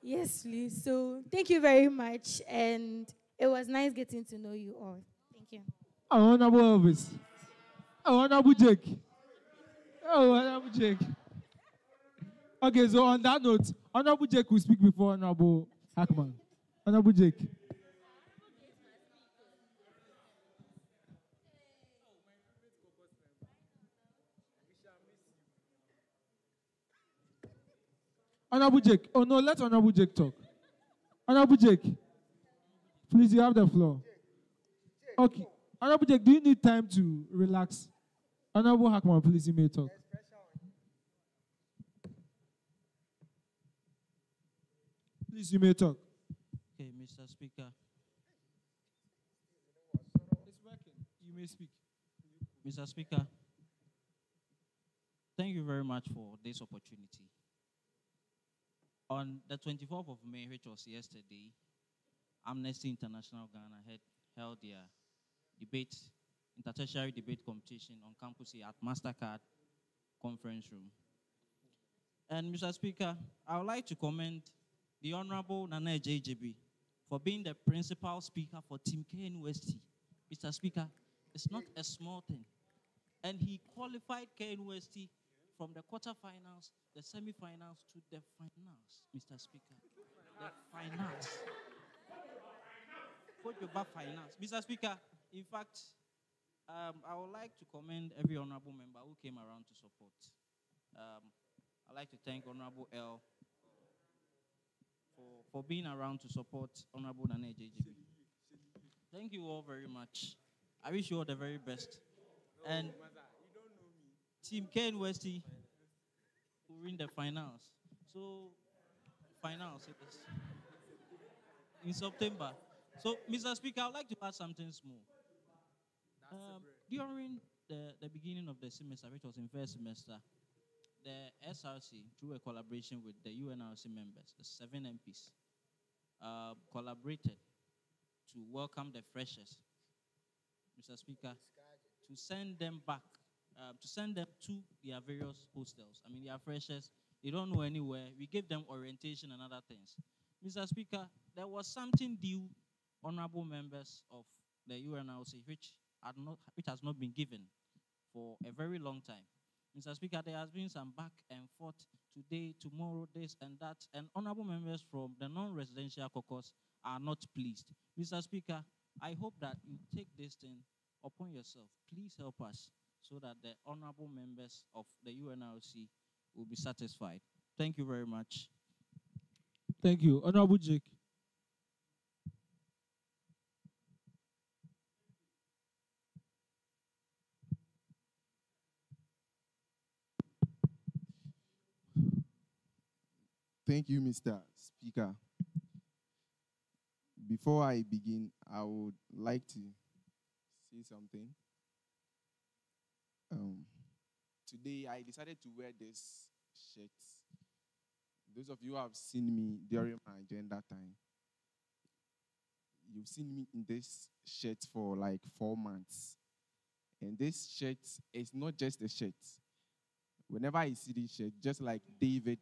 Yes, please. So thank you very much, and it was nice getting to know you all. Thank you. Honorable Elvis. Honorable Jake. Honorable Jake. Okay, so on that note, Honorable Jake will speak before Honorable Hackman. Honorable Jake. Honorable Jake. Oh no, let Honorable Jake talk. Honorable Jake. Please, you have the floor. Okay. Honorable Jake, do you need time to relax? Honorable Hackman, please, you may talk. Please, you may talk. Okay, Mr. Speaker. It's working. You may speak. Mr. Speaker, thank you very much for this opportunity. On the 24th of May, which was yesterday, Amnesty International Ghana held their intertertiary debate competition on campus here at MasterCard conference room. And Mr. Speaker, I would like to commend the Honorable Nana JJB for being the principal speaker for Team KNUST. Mr. Speaker, it's not a small thing. And he qualified KNUST from the quarterfinals, the semifinals to the finals, Mr. Speaker. The finals. Coach Yoba finals. Mr. Speaker, in fact, I would like to commend every honorable member who came around to support. I'd like to thank Honorable L for being around to support Honorable Nane JJB. Thank you all very much. I wish you all the very best. And Team Ken Westy will win the finals. So, finals it is in September. So, Mr. Speaker, I'd like to add something small. During the beginning of the semester, which was in first semester, the SRC, through a collaboration with the UNRC members, the 7 MPs, collaborated to welcome the freshers, Mr. Speaker, to send them back, to send them to their various hostels. I mean, they are freshers, they don't know anywhere. We gave them orientation and other things. Mr. Speaker, there was something due honorable members of the UNRC which has not been given for a very long time. Mr. Speaker, there has been some back and forth today, tomorrow, this and that, and honorable members from the non-residential caucus are not pleased. Mr. Speaker, I hope that you take this thing upon yourself. Please help us so that the honorable members of the UNRC will be satisfied. Thank you very much. Thank you. Honorable Jake. Thank you, Mr. Speaker. Before I begin, I would like to say something. Today, I decided to wear this shirt. Those of you who have seen me during my agenda time, you've seen me in this shirt for like 4 months. And this shirt is not just a shirt. Whenever I see this shirt, just like David,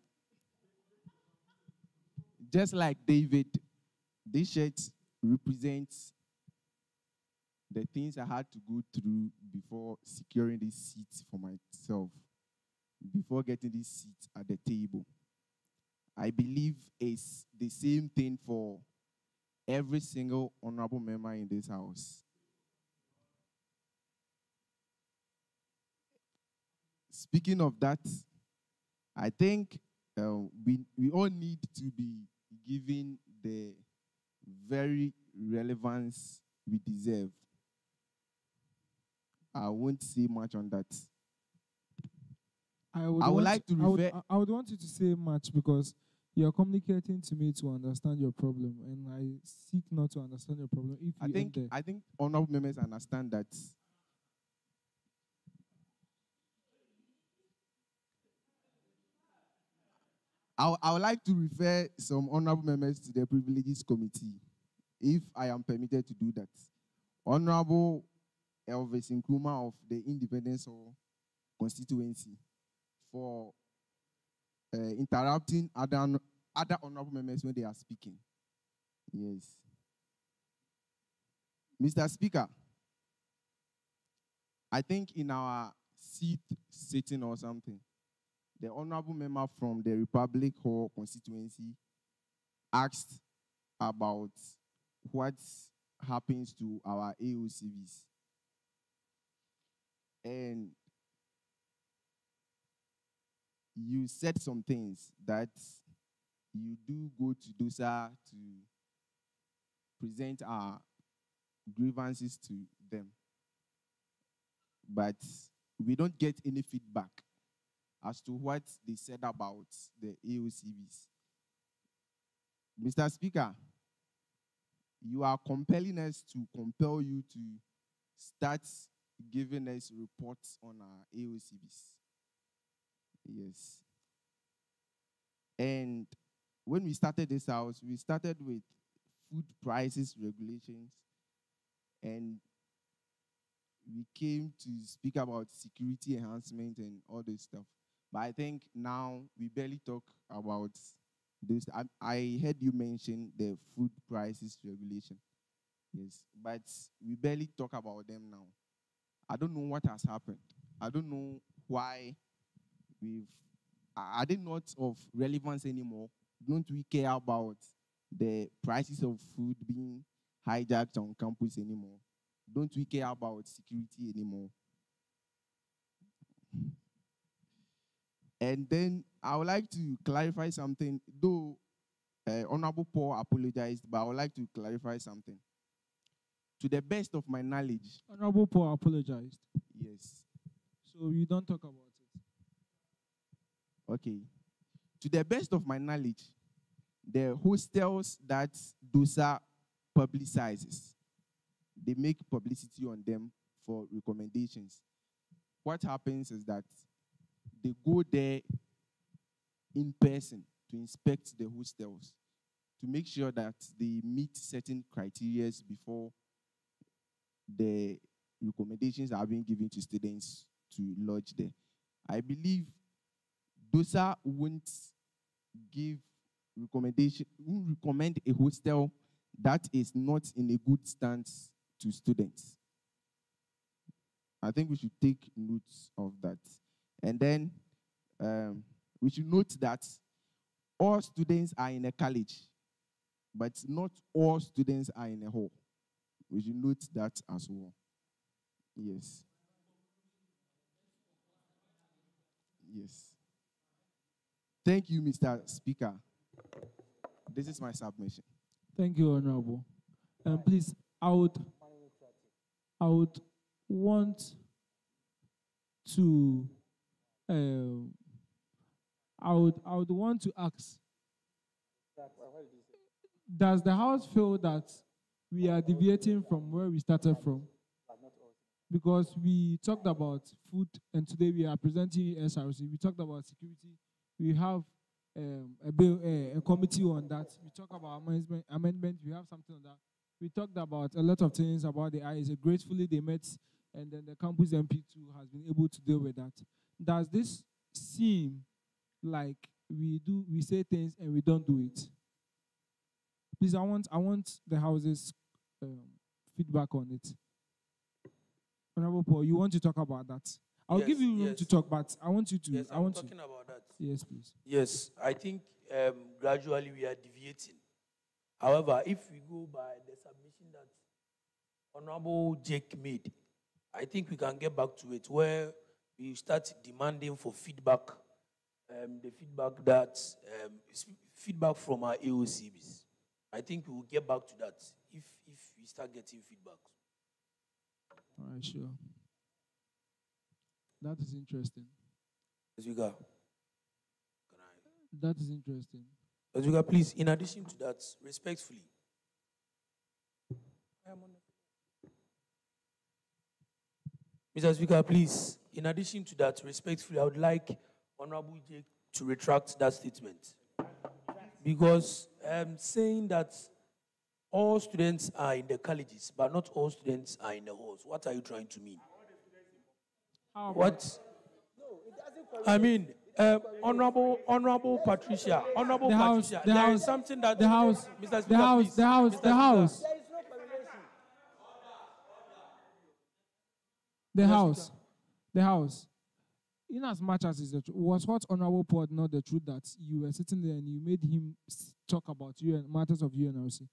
this shirt represents the things I had to go through before securing this seat for myself, before getting this seat at the table. I believe it's the same thing for every single honorable member in this house. Speaking of that, I think we all need to be given the very relevance we deserve. I won't say much on that. I would want you to say much because you're communicating to me to understand your problem, and I seek not to understand your problem. I think honorable members understand that. I would like to refer some honorable members to the Privileges Committee, if I am permitted to do that. Honorable Elvis Nkrumah of the Independence Hall constituency for interrupting other honorable members when they are speaking. Yes. Mr. Speaker, I think in our seat sitting or something, the honorable member from the Republic Hall constituency asked about what happens to our AOCVs. And you said some things that you do go to DOSA to present our grievances to them. But we don't get any feedback as to what they said about the AOCVs. Mr. Speaker, you are compelling us to compel you to start giving us reports on our AOCVs. Yes. And when we started this house, we started with food prices regulations, and we came to speak about security enhancement and all this stuff. But I think now we barely talk about this. I heard you mention the food prices regulation. Yes, but we barely talk about them now. I don't know what has happened. I don't know why are they not of relevance anymore? Don't we care about the prices of food being hijacked on campus anymore? Don't we care about security anymore? And then I would like to clarify something, though Honorable Paul apologized, but I would like to clarify something. To the best of my knowledge. Honorable Paul apologized. Yes. So you don't talk about it. Okay. To the best of my knowledge, the hostels that DOSA publicizes, they make publicity on them for recommendations. What happens is that they go there in person to inspect the hostels to make sure that they meet certain criteria before the recommendations are being given to students to lodge there. I believe DOSA won't recommend a hostel that is not in a good stance to students. I think we should take note of that. And then we should note that all students are in a college, but not all students are in a hall. We should note that as well. Yes. Yes. Thank you, Mr. Speaker. This is my submission. Thank you, Honorable. Please, I would want to I would want to ask, does the House feel that we are deviating from where we started from? Because we talked about food, and today we are presenting SRC. We talked about security. We have a bill, a committee on that. We talk about amendment. We have something on that. We talked about a lot of things about the ISA. Gratefully, they met, and then the campus MP2 has been able to deal with that. Does this seem like we say things and we don't do it? Please, I want the House's feedback on it. Honorable Paul, you want to talk about that? I'll give you room to talk, but I want you to. Yes, I'm talking about that. Yes, please. Yes, I think gradually we are deviating. However, if we go by the submission that Honorable Jake made, I think we can get back to it where we start demanding for feedback, the feedback that feedback from our AOCBs. I think we will get back to that if we start getting feedback. All right, sure. That is interesting. As we go. That is interesting. As we go, please, in addition to that, respectfully. Mr. Speaker, please, in addition to that, respectfully, I would like Honorable Jake to retract that statement. Because saying that all students are in the colleges, but not all students are in the halls, what are you trying to mean? What? I mean, Honorable Patricia, Honorable Patricia, there is something that the House, Mr. Speaker, the House. In as much as it's the truth, was what Honorable Paul not the truth that you were sitting there and you made him talk about matters of UNLC?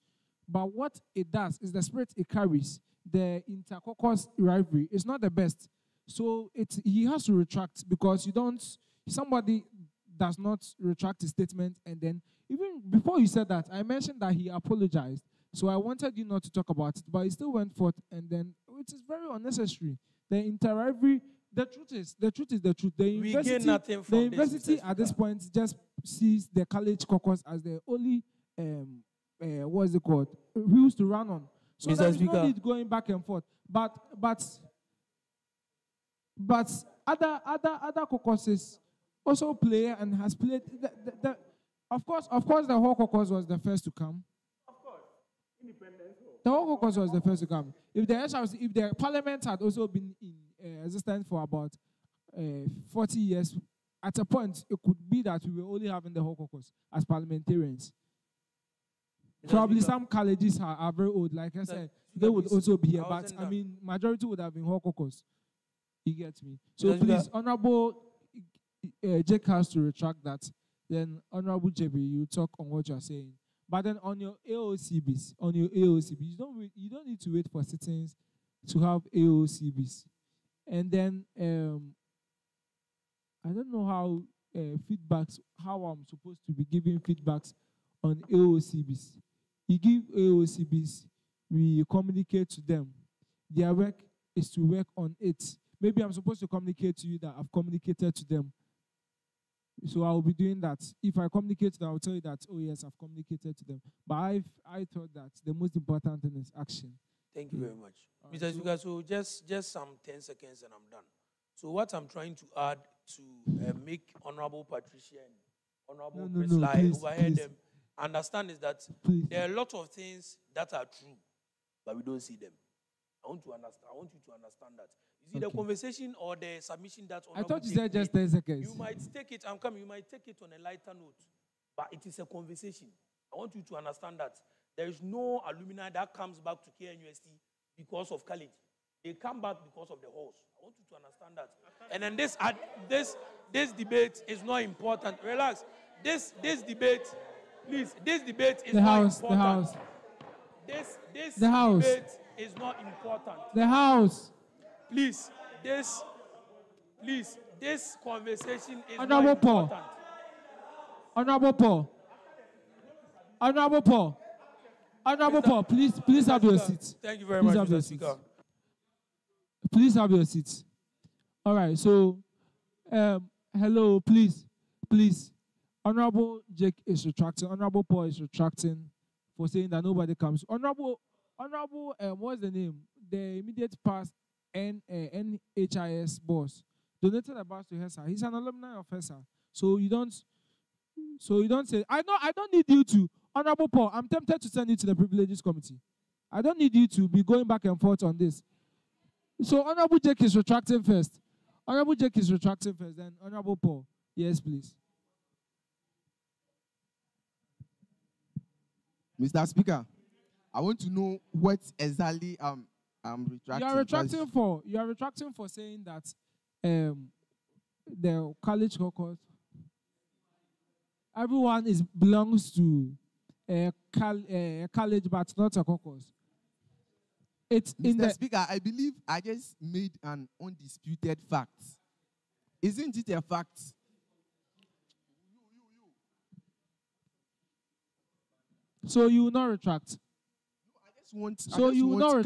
But what it does is the spirit it carries, the intercaucus rivalry, is not the best. So he has to retract, because somebody does not retract his statement. And then even before you said that, I mentioned that he apologized. So I wanted you not to talk about it, but he still went forth, and then it is very unnecessary. The inter-rivalry, the truth is the truth. The university at this point just sees the college caucus as the only what is it called, wheels to run on. So there's no need going back and forth. But other caucuses also play and has played. Of course, the whole caucus was the first to come. Of course, independence. The whole caucus was the first to come. If the parliament had also been in existence for about 40 years, at a point it could be that we were only having the whole caucus as parliamentarians. Probably some colleges are very old. Like I said, they would also be here. But I mean, majority would have been whole caucus. You get me? So please, Honorable, Jake has to retract that. Then Honorable JB, you talk on what you are saying. But then on your AOCBs, you don't need to wait for sittings to have AOCBs. And then I don't know how how I'm supposed to be giving feedbacks on AOCBs. You give AOCBs, we communicate to them. Their work is to work on it. Maybe I'm supposed to communicate to you that I've communicated to them. So I'll be doing that. If I communicate to them, I'll tell you that, oh yes, I've communicated to them. But I thought that the most important thing is action. Thank you very much. Mr. Speaker, so just some 10 seconds and I'm done. So what I'm trying to add to make Honorable Patricia and Honorable Presley overhead them understand is that there are a lot of things that are true, but we don't see them. I want you to understand that. You see, the conversation or the submission that I thought you said just 10 seconds. You might take it, I'm coming, you might take it on a lighter note, but it is a conversation. I want you to understand that there is no alumni that comes back to KNUST because of college. They come back because of the halls. I want you to understand that. And then this debate is not important. Relax. This debate, please, this debate is not important. The House. This the House. Debate is not important. The House. Please, this conversation is Honorable not important. Paul. Honorable Paul. Honorable Paul. Honorable Paul, please have your seat. Thank you very much, Mr. Speaker. Please have your seat. All right, so, hello, please. Honorable Jake is retracting. Honorable Paul is retracting for saying that nobody comes. Honorable, what's the name? The immediate past NHIS boss donated a bus to HESA. He's an alumni of HESA. So you don't say, I don't need you to. Honorable Paul, I'm tempted to send you to the Privileges Committee. I don't need you to be going back and forth on this. So Honorable Jake is retracting first. Then Honorable Paul. Yes, please. Mr. Speaker, I want to know what exactly I'm retracting. You are retracting for saying that the college caucus, everyone belongs to a college, but not a caucus. It's Mr. Speaker, I believe I just made an undisputed fact. Isn't it a fact? So you will not retract.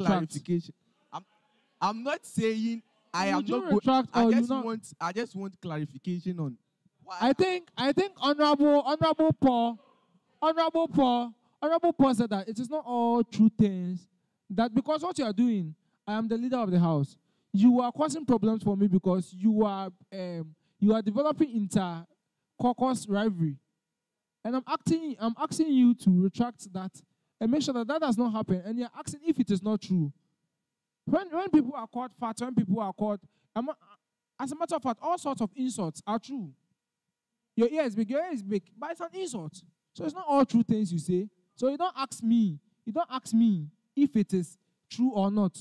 Clarification. I'm not saying I am not retract I just want clarification on why. I think Honorable Paul said that it is not all true things. That because what you are doing, I am the leader of the House. You are causing problems for me because you are developing inter-caucus rivalry. And I'm asking you to retract that and make sure that does not happen. And you're asking if it is not true. When people are called fat, when people are called, as a matter of fact, all sorts of insults are true. Your ear is big, but it's an insult. So it's not all true things you say. So you don't ask me if it is true or not.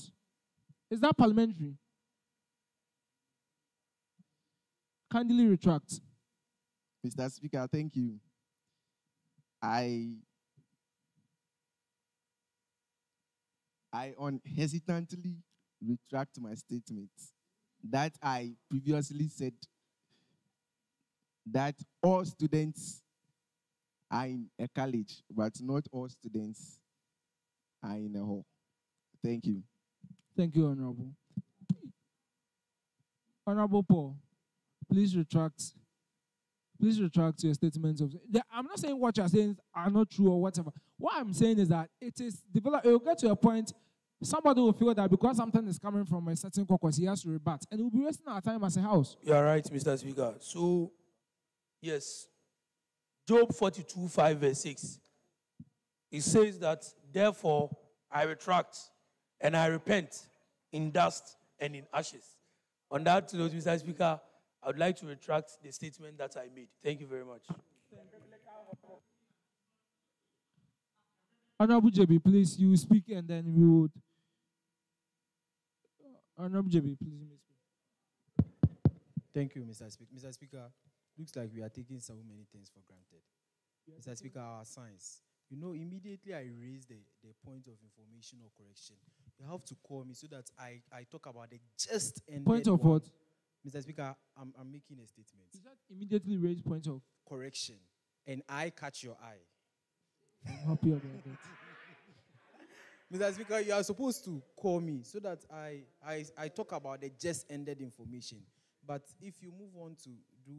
Is that parliamentary? Kindly retract. Mr. Speaker, thank you. I unhesitantly retract my statement that I previously said that all students are in a college, but not all students are in a hall. Thank you. Thank you, Honorable. Honorable Paul, please retract your statements. I'm not saying what you're saying are not true or whatever. What I'm saying is that it will get to a point, somebody will feel that because something is coming from a certain caucus, he has to rebut. And we'll be wasting our time as a House. You're right, Mr. Speaker. So, yes, Job 42:5 verse 6. It says that, therefore, I retract and I repent in dust and in ashes. On that note, Mr. Speaker, I would like to retract the statement that I made. Thank you very much. Honorable JB, please, you speak and then we would. Honorable JB, please, you may speak. Thank you, Mr. Speaker. Mr. Speaker, looks like we are taking so many things for granted. Mr. Speaker, our science. You know, immediately I raise the point of information or correction. You have to call me so that I talk about the just ended Point of one. what? Mr. Speaker, I'm making a statement. Is that immediately raise point of correction, and I catch your eye. I'm happy about that. Mr. Speaker, you are supposed to call me so that I talk about the just ended information. But if you move on to do...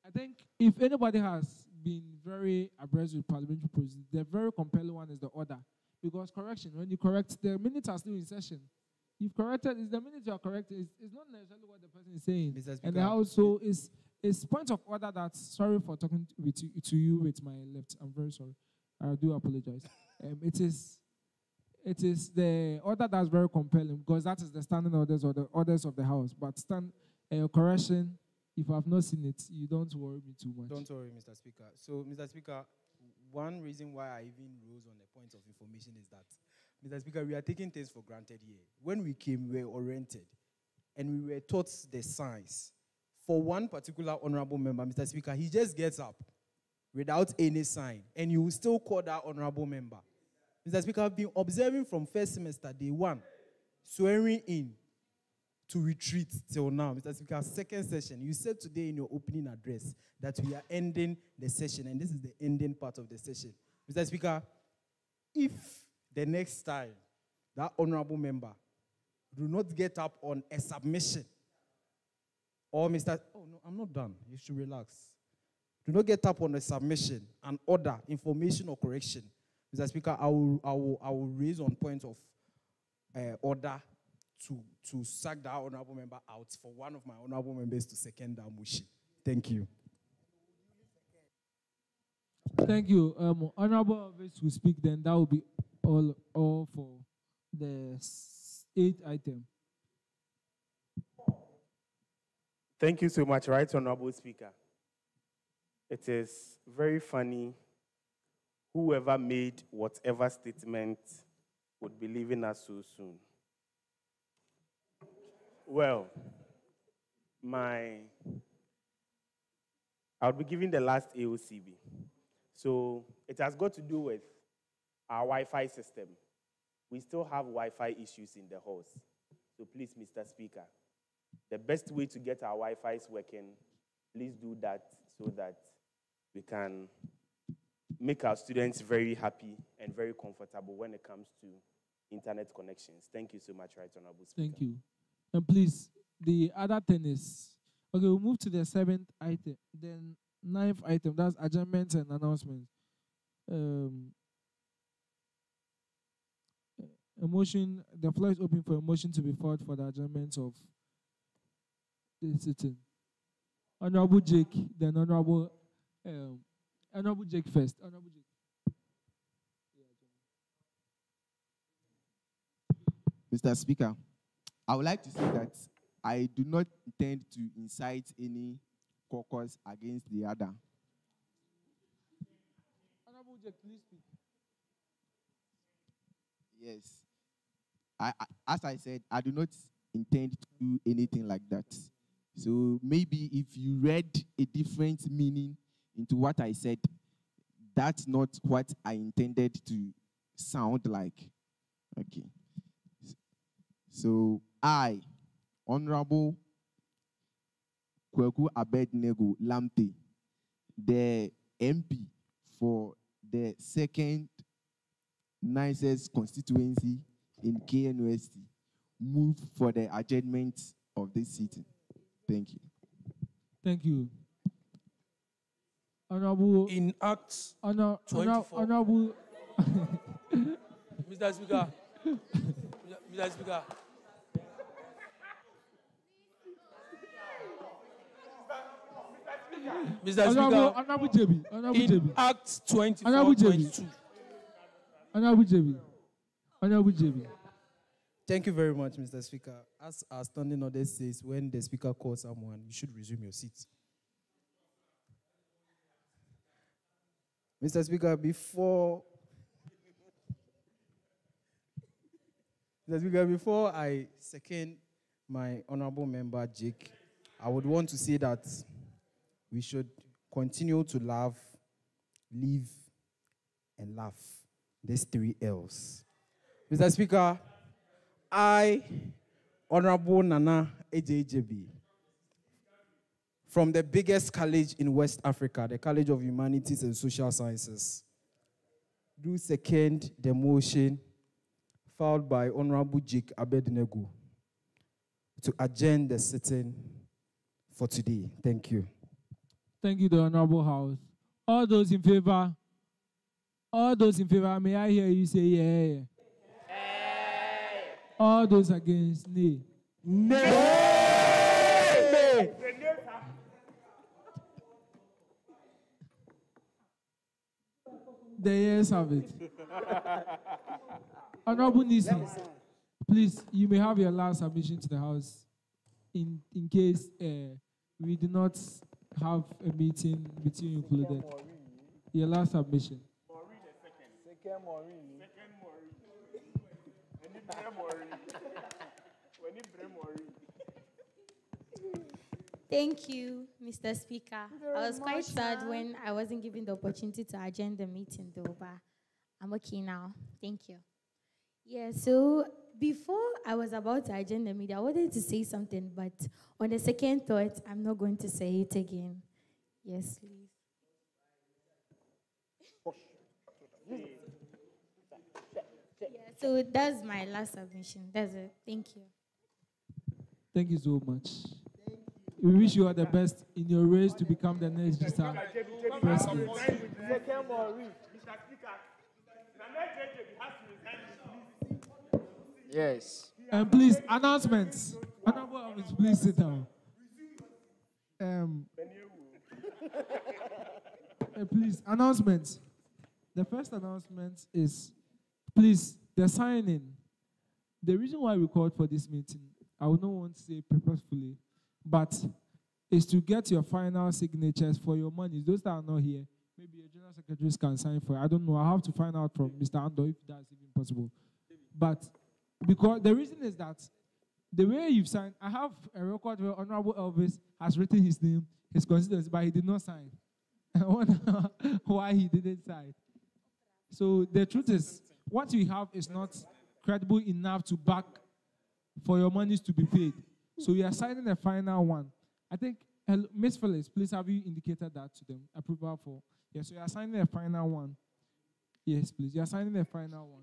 I think if anybody has been very abreast with parliamentary procedure, the very compelling one is the order. Because correction, when you correct, the minutes are still in session. You've corrected, it's the minute you are correcting, it's not necessarily what the person is saying. Mr. Speaker, and also it's point of order that, sorry for talking to you with my left. I'm very sorry. I do apologize. It is the order that's very compelling because that is the standing orders or the orders of the House. But correction, if I have not seen it, you don't worry me too much. Don't worry, Mr. Speaker. So, Mr. Speaker, one reason why I even rose on the point of information is that, Mr. Speaker, we are taking things for granted here. When we came, we were oriented, and we were taught the science. For one particular honorable member, Mr. Speaker, he just gets up without any sign, and you will still call that honorable member. Mr. Speaker, I've been observing from first semester, day one, swearing in to retreat till now. Mr. Speaker, second session, you said today in your opening address that we are ending the session, and this is the ending part of the session. Mr. Speaker, if the next time that honorable member do not get up on a submission, or Mr. Oh, no, I'm not done. You should relax. Do not get up on a submission, an order, information, or correction. Mr. Speaker, I will raise on point of order to sack that honorable member out for one of my honorable members to second that motion. Thank you. Thank you. Honorable members who speak, then that will be all for the 8th item. Thank you so much, Right Honorable Speaker. It is very funny. Whoever made whatever statement would be leaving us so soon. Well, I'll be giving the last AOCB. So it has got to do with our Wi-Fi system. We still have Wi-Fi issues in the halls. So please, Mr. Speaker, the best way to get our Wi-Fi's working, please do that so that we can make our students very happy and very comfortable when it comes to internet connections. Thank you so much, Right Honorable Speaker. Thank you. And please, the other thing is, okay, we'll move to the 7th item. Then 9th item, that's adjournments and announcements. A motion, the floor is open for a motion to be filed for the adjournment of the sitting. Honorable Jake, then Honorable Jake first. Honorable Jake. Mr. Speaker, I would like to say that I do not intend to incite any caucus against the other. Honorable Jake, please speak. Yes. As I said, I do not intend to do anything like that. So maybe if you read a different meaning into what I said, that's not what I intended to sound like. Okay. So I, Honorable Kweku Abednego Lamte, the MP for the 2nd NEIZER constituency in KNUST, move for the adjournment of this sitting. Thank you. Thank you. Honorable in Acts 24. Honorable Mr. Speaker. Mr. Speaker. Mr. Speaker. Honorable JB. Honorable in JB. Acts 24, Honorable JB. 22. Honorable JB. Honorable JB. Thank you very much, Mr. Speaker. As our standing order says, when the Speaker calls someone, you should resume your seat. Mr. Speaker, before I second my honorable member, Jake, I would want to say that we should continue to love, live, and laugh. These 3 L's. Mr. Speaker, I, Honorable Nana AJJB, from the biggest college in West Africa, the College of Humanities and Social Sciences, do second the motion filed by Honorable Jake Abednego to adjourn the sitting for today. Thank you. Thank you, the Honorable House. All those in favor, may I hear you say yeah? All those against, nay. Nay. The years have it. Honorable Nisi, please, you may have your last submission to the House in case we do not have a meeting with you included. Your last submission. Thank you, Mr. Speaker. I was quite sad when I wasn't given the opportunity to adjourn the meeting, though, but I'm okay now. Thank you. Yeah, so before I was about to adjourn the meeting, I wanted to say something, but on the second thought, I'm not going to say it again. Yes, please. Yeah, so that's my last submission. That's it. Thank you. Thank you so much. We wish you all the best in your race to become the next president. Yes. And please, announcements. Honorable Office, please sit down. Please, announcements. The first announcement is, please, the signing. The reason why we called for this meeting, I would not want to say purposefully, but is to get your final signatures for your monies. Those that are not here, maybe your general secretaries can sign for it. I don't know. I have to find out from Mr. Ando if that's even possible. But because the reason is that the way you've signed, I have a record where Honorable Elvis has written his name, his constituency, but he did not sign. I wonder why he didn't sign. So the truth is, what you have is not credible enough to back for your monies to be paid. So you are signing the final one. I think, Ms. Phyllis, please have you indicated that to them? Approval for. Yes, so you are signing the final one. Yes, please. You are signing the final one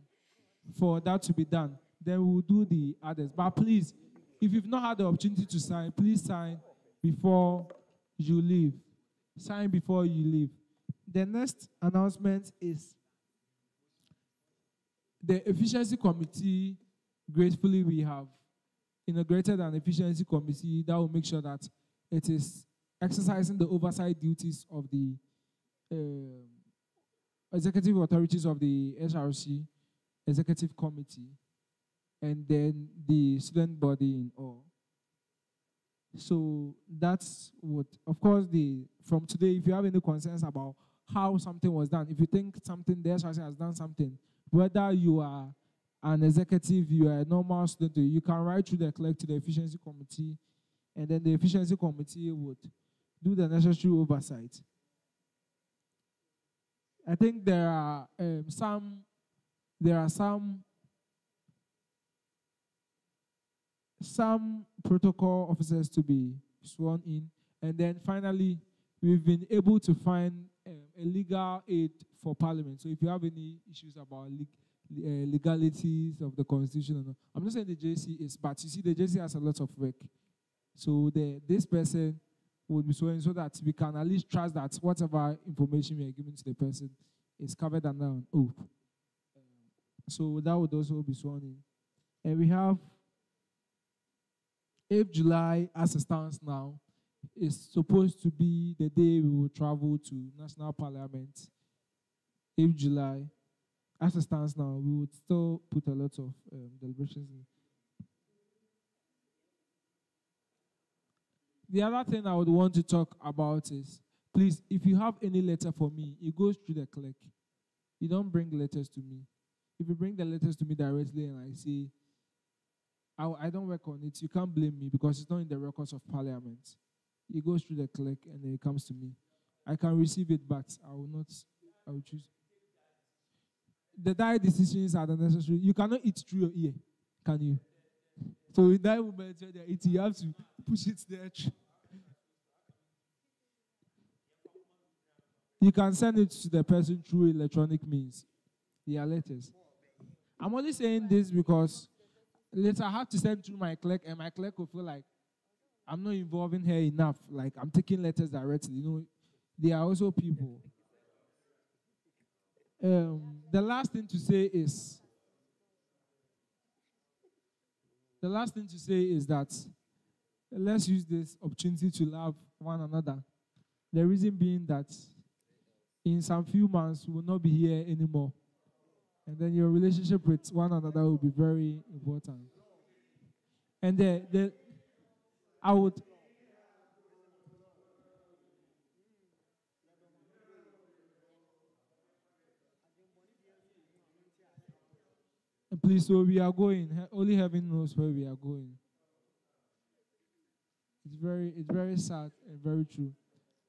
for that to be done. Then we will do the others. But please, if you've not had the opportunity to sign, please sign before you leave. Sign before you leave. The next announcement is the Efficiency Committee. Gratefully, we have inaugurated an Efficiency Committee that will make sure that it is exercising the oversight duties of the executive authorities of the SRC Executive Committee, and then the student body in all. So that's what, of course, from today, if you have any concerns about how something was done, if you think something, the SRC has done something, whether you are an executive, you are a normal student, you can write through the clerk to the Efficiency Committee, and then the Efficiency Committee would do the necessary oversight. I think there are some protocol officers to be sworn in, and then finally, we've been able to find a legal aid for Parliament. So if you have any issues about legalities of the Constitution, I'm not saying the JC is, but you see, the JC has a lot of work. So this person would be sworn in so that we can at least trust that whatever information we are giving to the person is covered under an oath. So that would also be sworn in. And we have 8th July, as it stands now, is supposed to be the day we will travel to National Parliament. 8th July, as it stands now, we would still put a lot of deliberations in. The other thing I would want to talk about is, please, if you have any letter for me, it goes through the clerk. You don't bring letters to me. If you bring the letters to me directly and I say, I don't work on it, you can't blame me because it's not in the records of Parliament. It goes through the clerk and then it comes to me. I can receive it, but I will not. I will choose. The diet decisions are the necessary. You cannot eat through your ear, can you? So in that moment when they're eating, you have to push it there. You can send it to the person through electronic means. They are letters. I'm only saying this because later I have to send through my clerk, and my clerk will feel like I'm not involving her enough. Like I'm taking letters directly. You know, they are also people. The last thing to say is that let's use this opportunity to love one another. The reason being that in some few months we will not be here anymore. And then your relationship with one another will be very important. And I would please, so we are going. Only heaven knows where we are going. It's very sad and very true.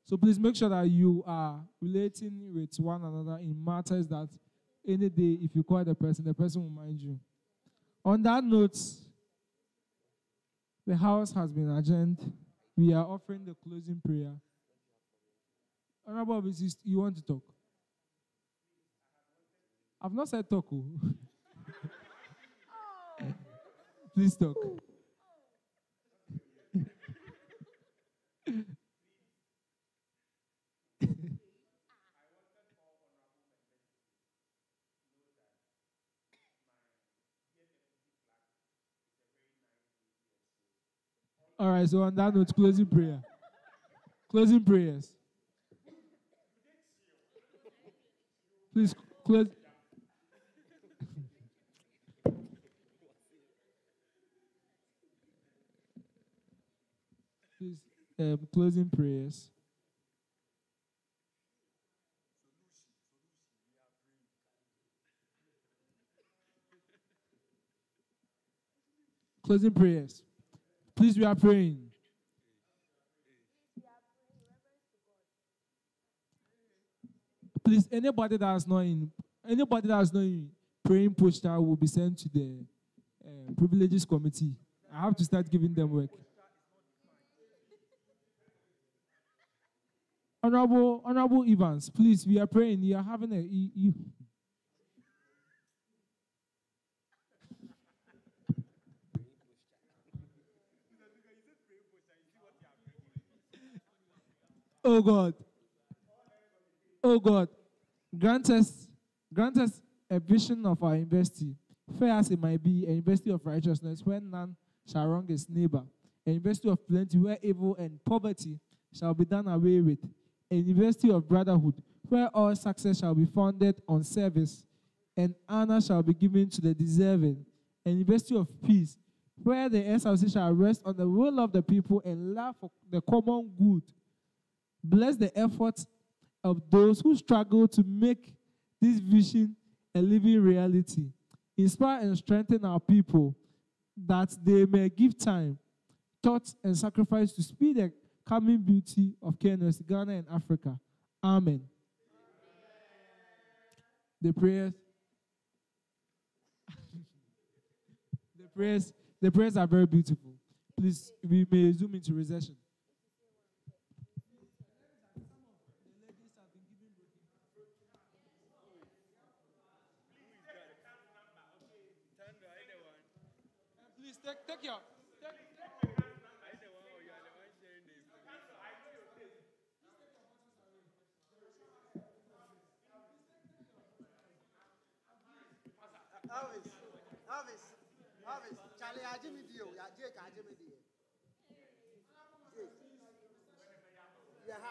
So please make sure that you are relating with one another in matters that any day, if you call the person will mind you. On that note, the house has been adjourned. We are offering the closing prayer. Honorable Mrs., you want to talk? I've not said talk. Please talk. All right, so on that note, closing prayer. Closing prayers. Please close. Please, closing prayers. Closing prayers. Please, we are praying. Please, anybody that's not in praying posture will be sent to the privileges committee. I have to start giving them work. Honorable Evans, please, we are praying. You are having a Oh God. Oh God. Grant us a vision of our university, fair as it might be, a university of righteousness where none shall wrong his neighbor, a university of plenty where evil and poverty shall be done away with, a university of brotherhood where all success shall be founded on service and honor shall be given to the deserving, a university of peace where the SRC shall rest on the will of the people and love for the common good. Bless the efforts of those who struggle to make this vision a living reality. Inspire and strengthen our people that they may give time, thought, and sacrifice to speed the coming beauty of Knust, Ghana, and Africa. Amen. The prayers are very beautiful. Please, we may zoom into recession. Please take your. Charlie, I Jimmy Dio, Jake, I Jimmy Dio.